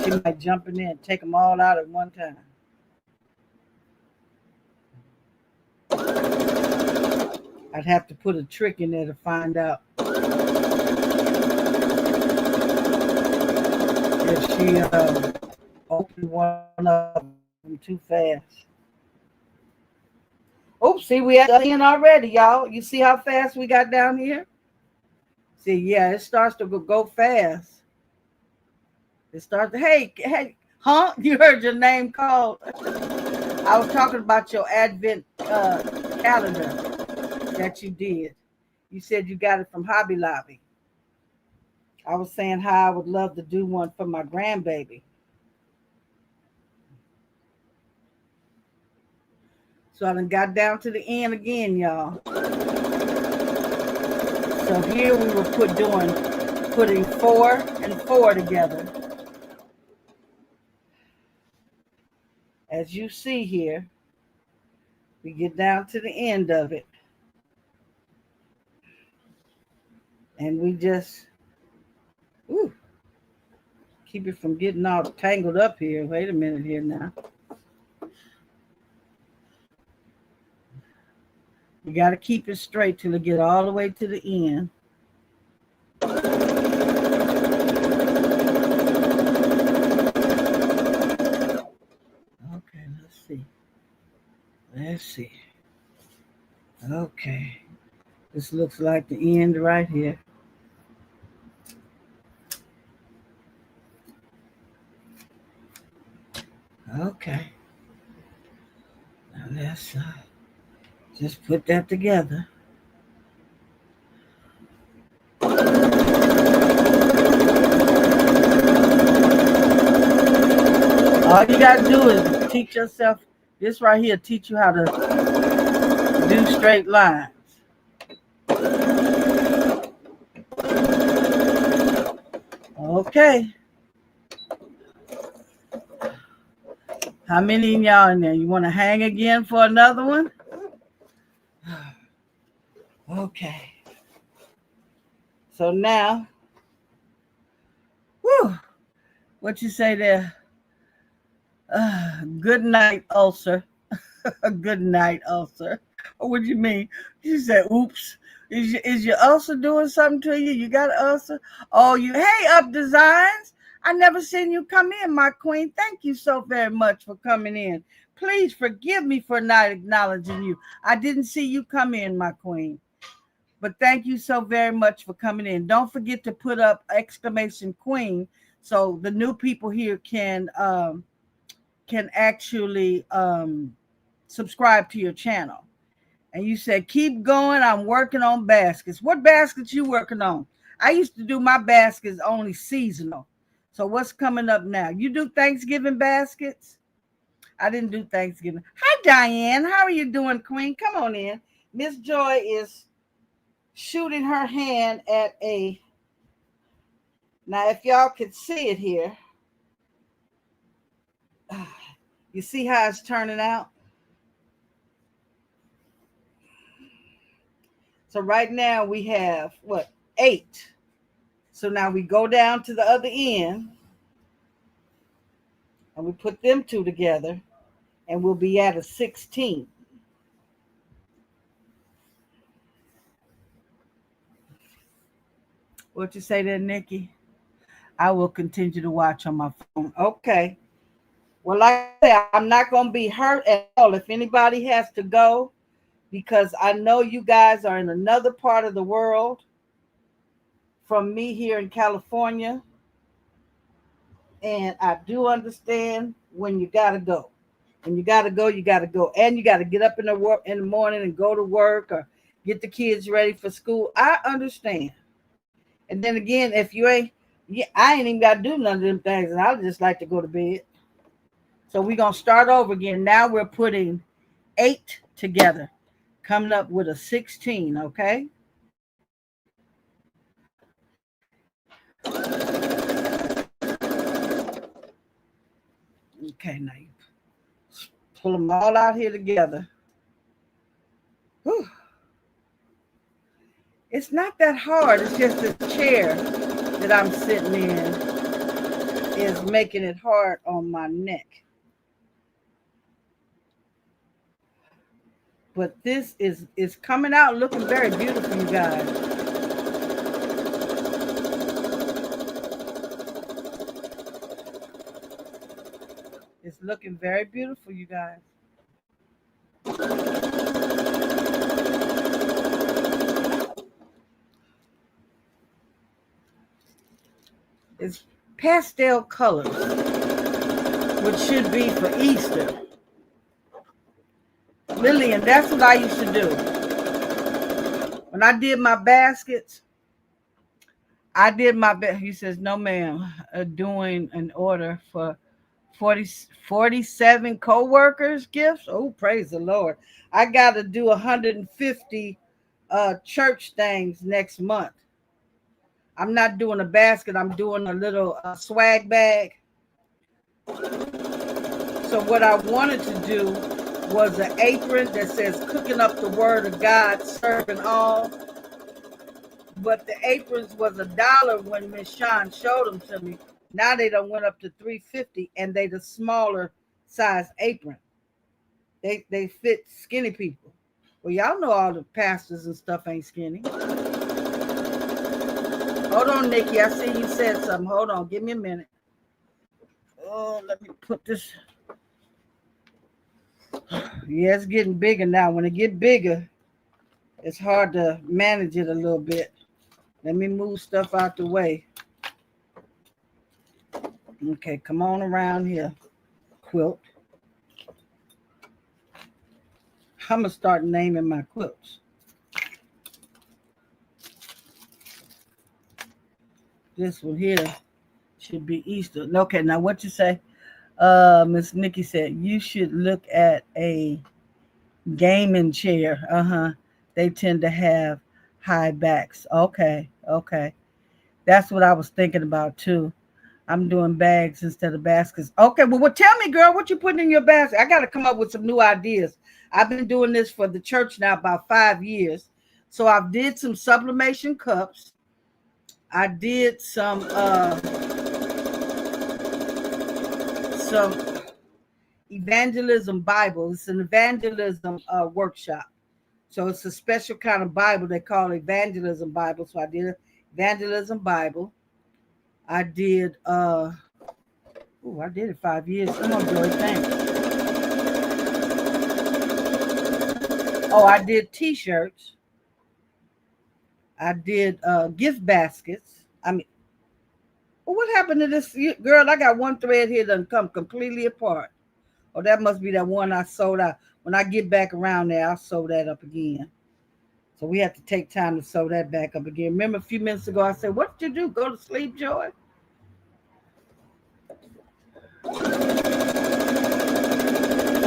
She might jump in there and take them all out at one time. I'd have to put a trick in there to find out if she opened one of them too fast. Oops, see, we at the end already, y'all. You see how fast we got down here? See, yeah, it starts to go fast. It starts to, hey, huh? You heard your name called. I was talking about your Advent calendar that you did. You said you got it from Hobby Lobby. I was saying how I would love to do one for my grandbaby. So I done got down to the end again, y'all. So here we were putting 4 and 4 together. As you see here, we get down to the end of it. And we just keep it from getting all tangled up here. Wait a minute here now. You got to keep it straight till it get all the way to the end. Okay, Let's see. Okay. This looks like the end right here. Okay. Now let's just put that together. All you got to do is teach yourself. This right here teach you how to do straight lines. Okay. How many of y'all in there? You want to hang again for another one? Okay. So now, what you say there? Good night, ulcer. Good night, ulcer. What do you mean? You said, oops. Is your ulcer doing something to you? You got an ulcer? Oh, hey, Up Designs. I never seen you come in, my queen. Thank you so very much for coming in. Please forgive me for not acknowledging you. I didn't see you come in, my queen. But thank you so very much for coming in. Don't forget to put up exclamation queen so the new people here can actually subscribe to your channel. And you said, keep going. I'm working on baskets. What baskets you working on? I used to do my baskets only seasonal. So what's coming up now? You do Thanksgiving baskets? I didn't do Thanksgiving. Hi, Diane. How are you doing, queen? Come on in. Miss Joy is shooting her hand at a... Now, if y'all could see it here, you see how it's turning out? So right now we have, 8. So now we go down to the other end and we put them two together and we'll be at a 16. What you say there, Nikki? I will continue to watch on my phone. Okay. Well, like I said, I'm not going to be hurt at all if anybody has to go, because I know you guys are in another part of the world from me here in California. And I do understand when you got to go. And you gotta go, you gotta go. And you gotta get up in the morning and go to work or get the kids ready for school. I understand. And then again, if you ain't, yeah, I ain't even gotta do none of them things, and I just like to go to bed. So we're gonna start over again. Now we're putting 8 together, coming up with a 16, okay? Okay, now you pull them all out here together. Whew. It's not that hard. It's just the chair that I'm sitting in is making it hard on my neck. But this is coming out looking very beautiful, you guys. It's looking very beautiful, you guys. It's pastel colors, which should be for Easter. Lillian, that's what I used to do. When I did my baskets, he says, no ma'am, doing an order for 47 co-workers gifts. Oh, praise the Lord. I got to do 150 church things next month. I'm not doing a basket. I'm doing a little swag bag. So what I wanted to do was an apron that says cooking up the word of God, serving all. But the aprons was $1 when Miss Shawn showed them to me. Now they done went up to $3.50, and they the smaller size apron. They fit skinny people. Well, y'all know all the pastors and stuff ain't skinny. Hold on, Nikki. I see you said something. Hold on. Give me a minute. Oh, let me put this. Yeah, it's getting bigger now. When it get bigger, it's hard to manage it a little bit. Let me move stuff out the way. Okay, come on around here, quilt. I'm going to start naming my quilts. This one here should be Easter. Okay, now what you say? Miss Nikki said, you should look at a gaming chair. They tend to have high backs. Okay. That's what I was thinking about too. I'm doing bags instead of baskets. Okay, well, tell me, girl, what you putting in your basket? I got to come up with some new ideas. I've been doing this for the church now about 5 years. So I did some sublimation cups. I did some evangelism Bible. It's an evangelism workshop. So it's a special kind of Bible they call evangelism Bible. So I did evangelism Bible. I did I did it 5 years. Come on, Joy, thanks. Oh, I did t-shirts. I did gift baskets. Well, what happened to this girl? I got one thread here that come completely apart. Oh, that must be that one I sold out. When I get back around there, I'll sew that up again. So we have to take time to sew that back up again. Remember a few minutes ago, I said, what did you do? Go to sleep, Joy? So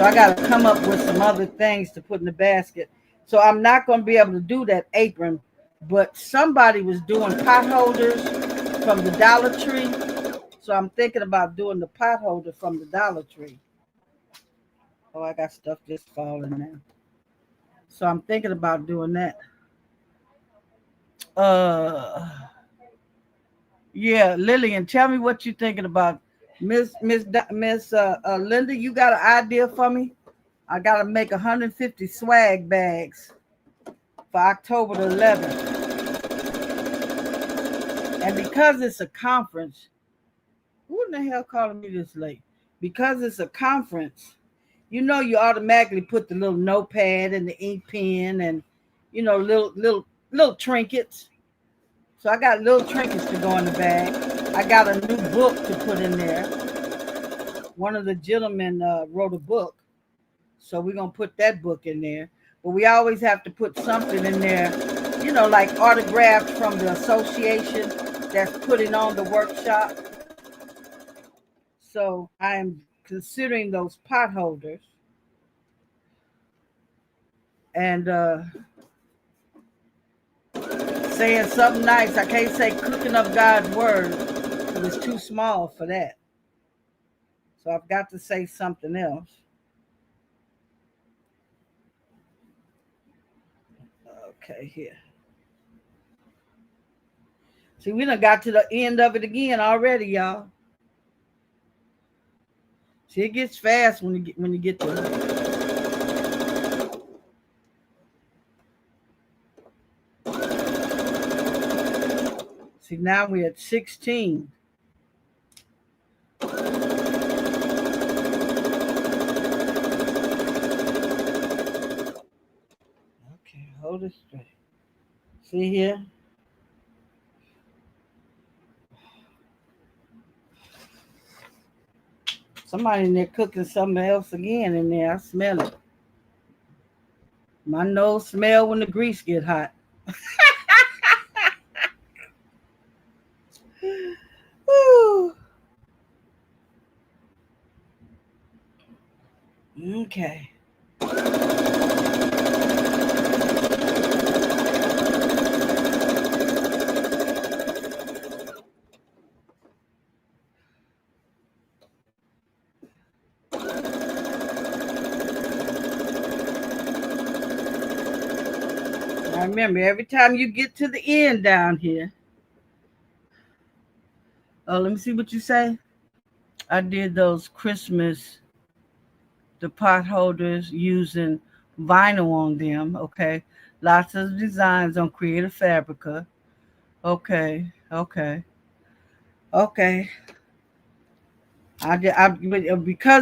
I got to come up with some other things to put in the basket. So I'm not going to be able to do that apron, but somebody was doing pot holders from the Dollar Tree. So I'm thinking about doing the pot holder from the Dollar Tree. Oh, I got stuff just falling now. So I'm thinking about doing that. Yeah, Lillian, tell me what you're thinking about. Miss Linda, you got an idea for me? I got to make 150 swag bags for October the 11th. And because it's a conference, who in the hell calling me this late? Because it's a conference, you know, you automatically put the little notepad and the ink pen and, you know, little trinkets. So I got little trinkets to go in the bag. I got a new book to put in there. One of the gentlemen wrote a book. So we're going to put that book in there. But we always have to put something in there, like autographed from the association that's putting on the workshop. So I'm considering those pot holders. And saying something nice. I can't say cooking up God's word because it's too small for that. So I've got to say something else. Okay, here. See, we done got to the end of it again already, y'all. See, it gets fast when you get to it. See, now we're at 16. Okay, hold it straight. See here? Somebody in there cooking something else again in there. I smell it. My nose smell when the grease get hot. Woo. Okay. Now remember, every time you get to the end down here. Oh, let me see what you say. I did those Christmas, the pot holders using vinyl on them. Okay. Lots of designs on Creative Fabrica. Okay. Because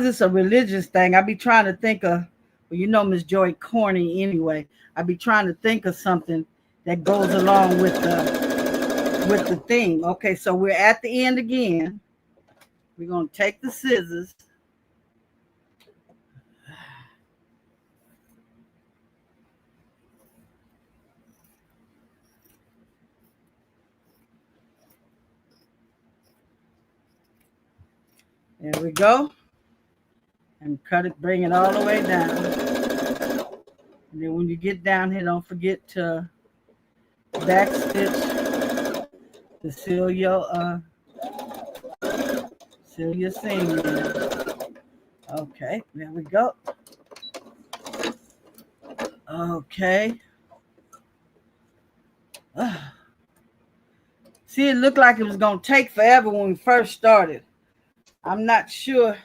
it's a religious thing, I be trying to think of, well, Miss Joy corny anyway. I be trying to think of something that goes along with the theme. Okay, so we're at the end again. We're gonna take the scissors. There we go. And cut it, bring it all the way down. And then when you get down here, don't forget to back stitch to seal your seam. Okay, there we go. Okay. See, it looked like it was going to take forever when we first started. I'm not sure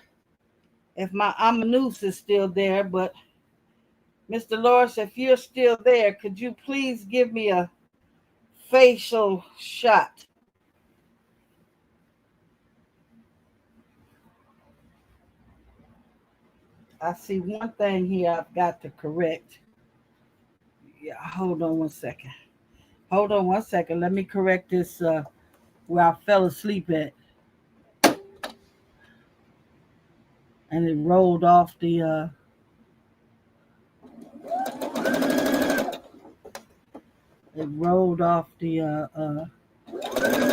if my amanus is still there, but Mr. Loris, if you're still there, could you please give me a facial shot? I see one thing here I've got to correct. Yeah, hold on one second. Let me correct this where I fell asleep at. And it rolled off the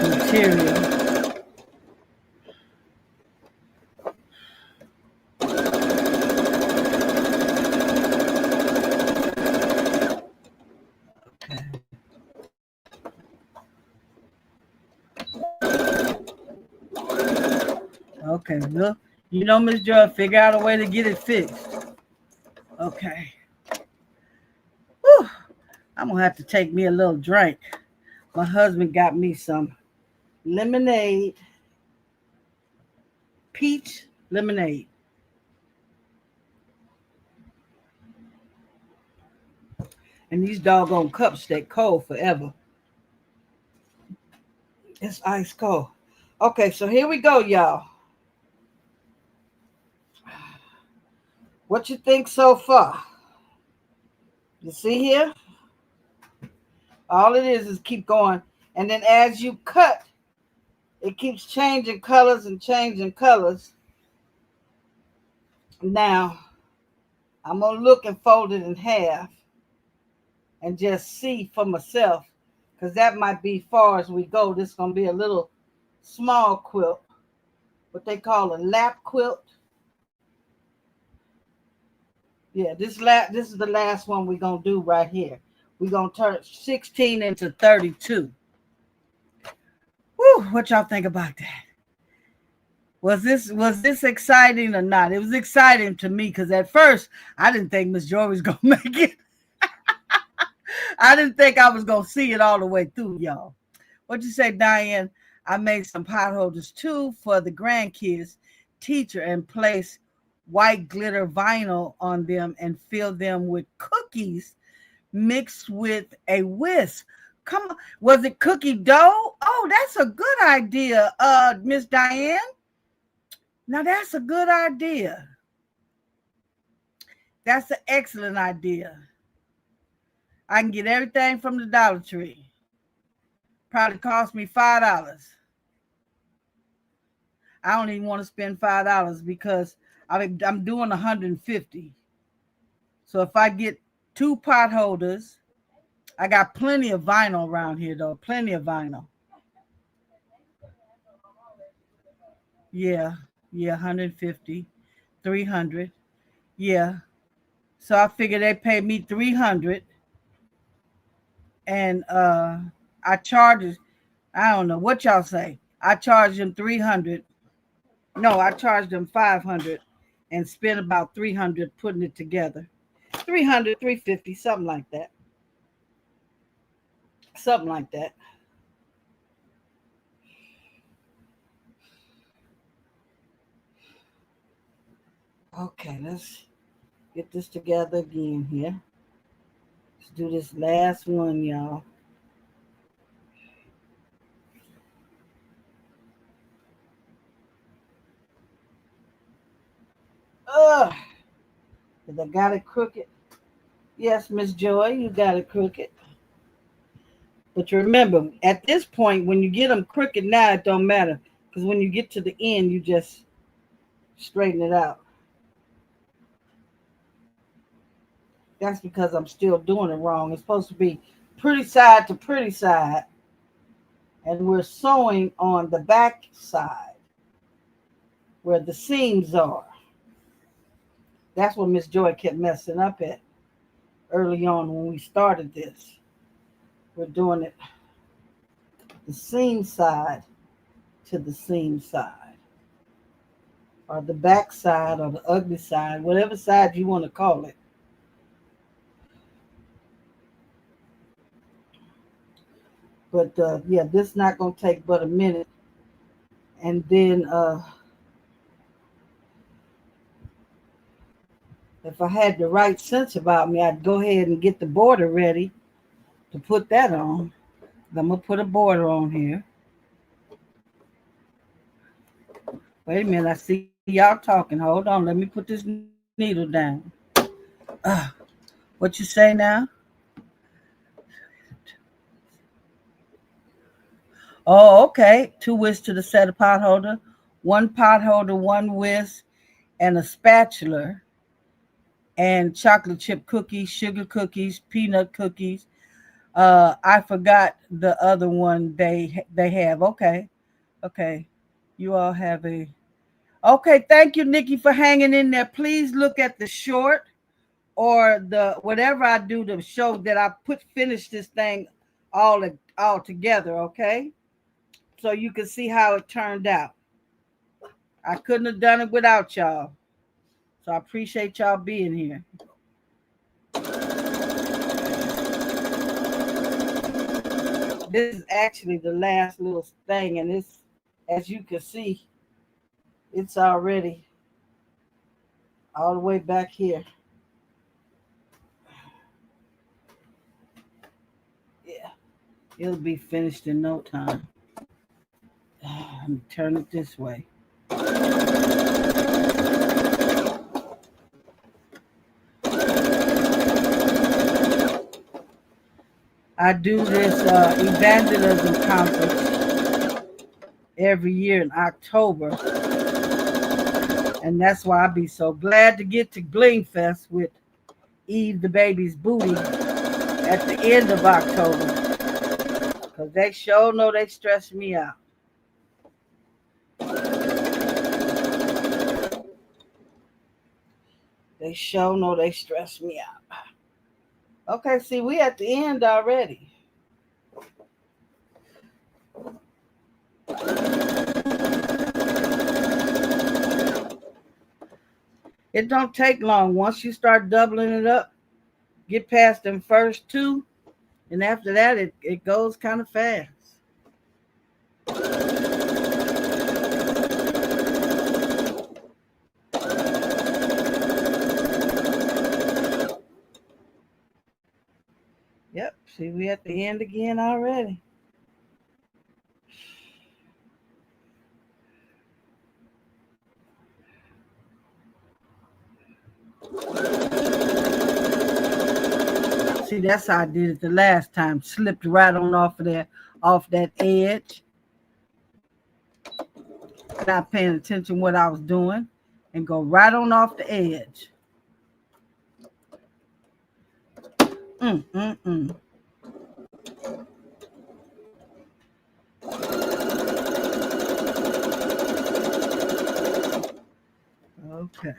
material. Okay, look, Miss Joy, figure out a way to get it fixed. Okay. Whew. I'm gonna have to take me a little drink. My husband got me some lemonade, peach lemonade. And these doggone cups stay cold forever. It's ice cold. Okay, so here we go, y'all. What you think so far? You see here? All it is keep going. And then as you cut, it keeps changing colors and changing colors. Now, I'm going to look and fold it in half and just see for myself, because that might be far as we go. This is going to be a little small quilt, what they call a lap quilt. Yeah, this is the last one we're going to do right here. We're going to turn 16 into 32. Whew, what y'all think about that? Was this exciting or not? It was exciting to me because at first I didn't think Miss Joy was going to make it. I didn't think I was going to see it all the way through, y'all. What'd you say, Diane? I made some pot holders too for the grandkids teacher and placed white glitter vinyl on them and filled them with cookies mixed with a whisk. Come on, was it cookie dough? Oh, that's a good idea, Miss Diane. Now that's a good idea. That's an excellent idea. I can get everything from the Dollar Tree. Probably cost me $5. I don't even want to spend $5 because I'm doing 150. So if I get 2 pot holders, I got plenty of vinyl around here though. Plenty of vinyl. Yeah, 150, 300. Yeah. So I figured they paid me 300, and I charge, I don't know what y'all say. I charged them 300. No, I charged them 500 and spent about 300 putting it together. 300, 350, something like that. Something like that. Okay, let's get this together again here. Let's do this last one, y'all. Ugh. Because I got it crooked. Yes, Miss Joy, you got it crooked. But remember, at this point, when you get them crooked now, it don't matter. Because when you get to the end, you just straighten it out. That's because I'm still doing it wrong. It's supposed to be pretty side to pretty side. And we're sewing on the back side where the seams are. That's what Miss Joy kept messing up at early on when we started this. We're doing it the seam side to the seam side, or the back side, or the ugly side, whatever side you want to call it. But yeah, this is not going to take but a minute. And then if I had the right sense about me, I'd go ahead and get the border ready to put that on. I'm going to put a border on here. Wait a minute, I see y'all talking. Hold on, let me put this needle down. What you say now? Oh, okay. 2 whisks to the set of pot holder, 1 pot holder, 1 whisk, and a spatula, and chocolate chip cookies, sugar cookies, peanut cookies. I forgot the other one they have. Okay. You all have a. Okay, thank you, Nikki, for hanging in there. Please look at the short or the whatever I do to show that I finish this thing all together, okay? So you can see how it turned out. I couldn't have done it without y'all. So I appreciate y'all being here. This is actually the last little thing, and it's, as you can see, it's already all the way back here. Yeah, it'll be finished in no time. Let me turn it this way. I do this evangelism conference every year in October. And that's why I'll be so glad to get to Bling Fest with Eve the baby's booty at the end of October. Because they sure know they stress me out. They sure know they stress me out. Okay, see, we at the end already. It don't take long. Once you start doubling it up, get past them first two, and after that, it goes kind of fast. Yep, see, we at the end again already. See, that's how I did it the last time. Slipped right on off that edge. Not paying attention what I was doing, and go right on off the edge. Mm. Okay.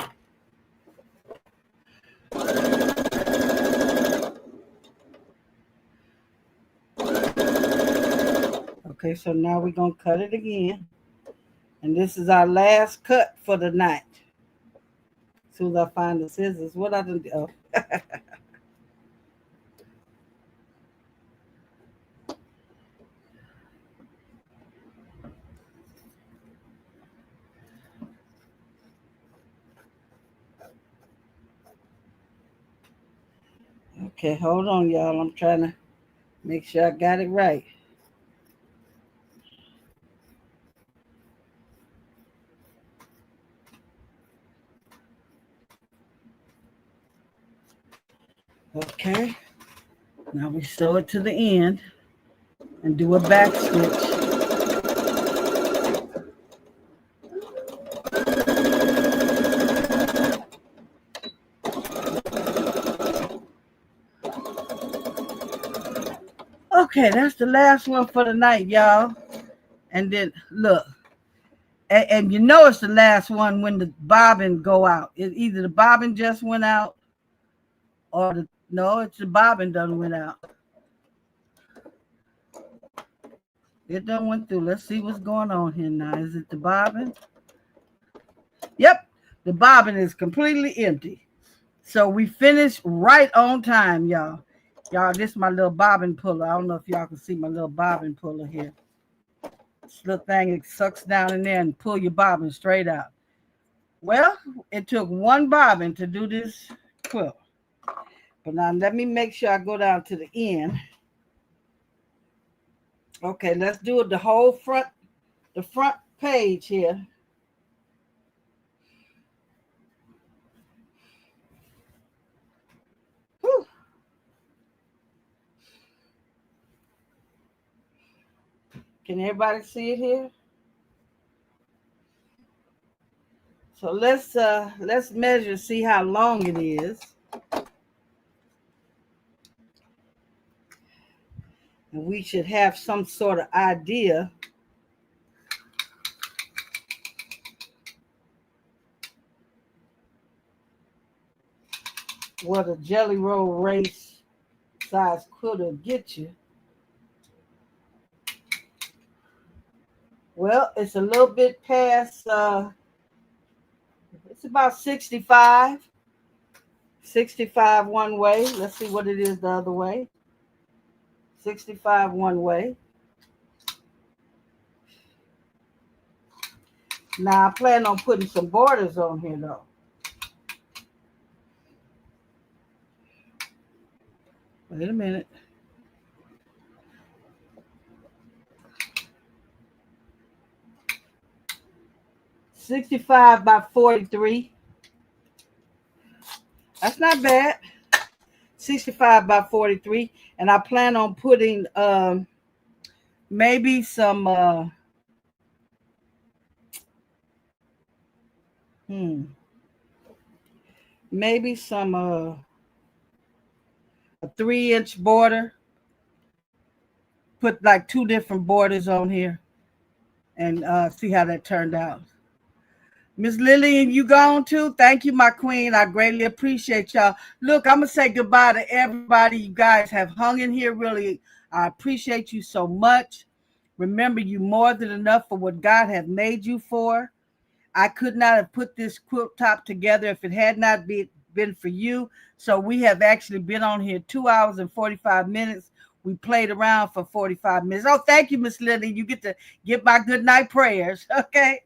Okay, so now we're going to cut it again. And this is our last cut for the night. As soon as I find the scissors, what I do? Oh. Okay, hold on, y'all. I'm trying to make sure I got it right. Okay, now we sew it to the end and do a back stitch. Okay, that's the last one for the night, y'all. And then look, and you know it's the last one when the bobbin go out. Either the bobbin just went out, or it's the bobbin done went out. It done went through. Let's see what's going on here now. Is it the bobbin? Yep, the bobbin is completely empty. So we finished right on time, y'all. Y'all, this is my little bobbin puller. I don't know if y'all can see my little bobbin puller here. This little thing, it sucks down in there and pull your bobbin straight out. Well, it took one bobbin to do this quilt. But now let me make sure I go down to the end. Okay, let's do it the whole front, the front page here. Whew. Can everybody see it here? So let's measure, see how long it is. And we should have some sort of idea what a jelly roll race size quilt will get you. Well, it's a little bit past, it's about 65. 65 one way. Let's see what it is the other way. 65 one way. Now I plan on putting some borders on here though. Wait a minute. $65 by 43. That's not bad. 65 by 43. And I plan on putting maybe some Hmm. Maybe some a 3-inch border. Put like 2 different borders on here and see how that turned out. Miss Lillian, you gone too? Thank you, my queen. I greatly appreciate y'all. Look, I'm gonna say goodbye to everybody. You guys have hung in here. Really, I appreciate you so much. Remember, you more than enough for what God has made you for. I could not have put this quilt top together if it had not been for you. So we have actually been on here 2 hours and 45 minutes. We played around for 45 minutes. Oh, thank you, Miss Lillian. You get to get my good night prayers. Okay.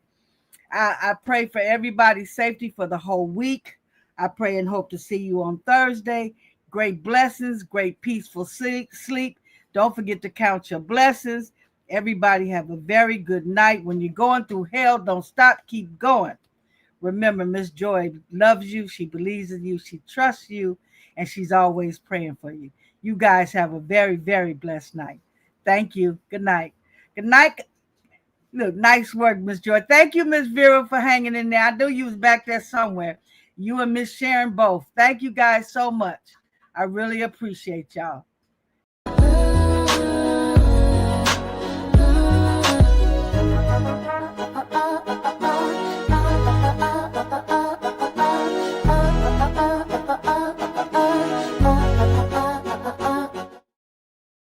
I pray for everybody's safety for the whole week. I pray and hope to see you on Thursday. Great blessings, great peaceful sleep. Don't forget to count your blessings. Everybody have a very good night. When you're going through hell, don't stop, keep going. Remember, Miss Joy loves you. She believes in you. She trusts you, and she's always praying for you. You guys have a very, very blessed night. Thank you. Good night. Good night. Look, nice work, Miss Joy. Thank you, Miss Vera, for hanging in there. I knew you was back there somewhere. You and Miss Sharon both. Thank you guys so much. I really appreciate y'all.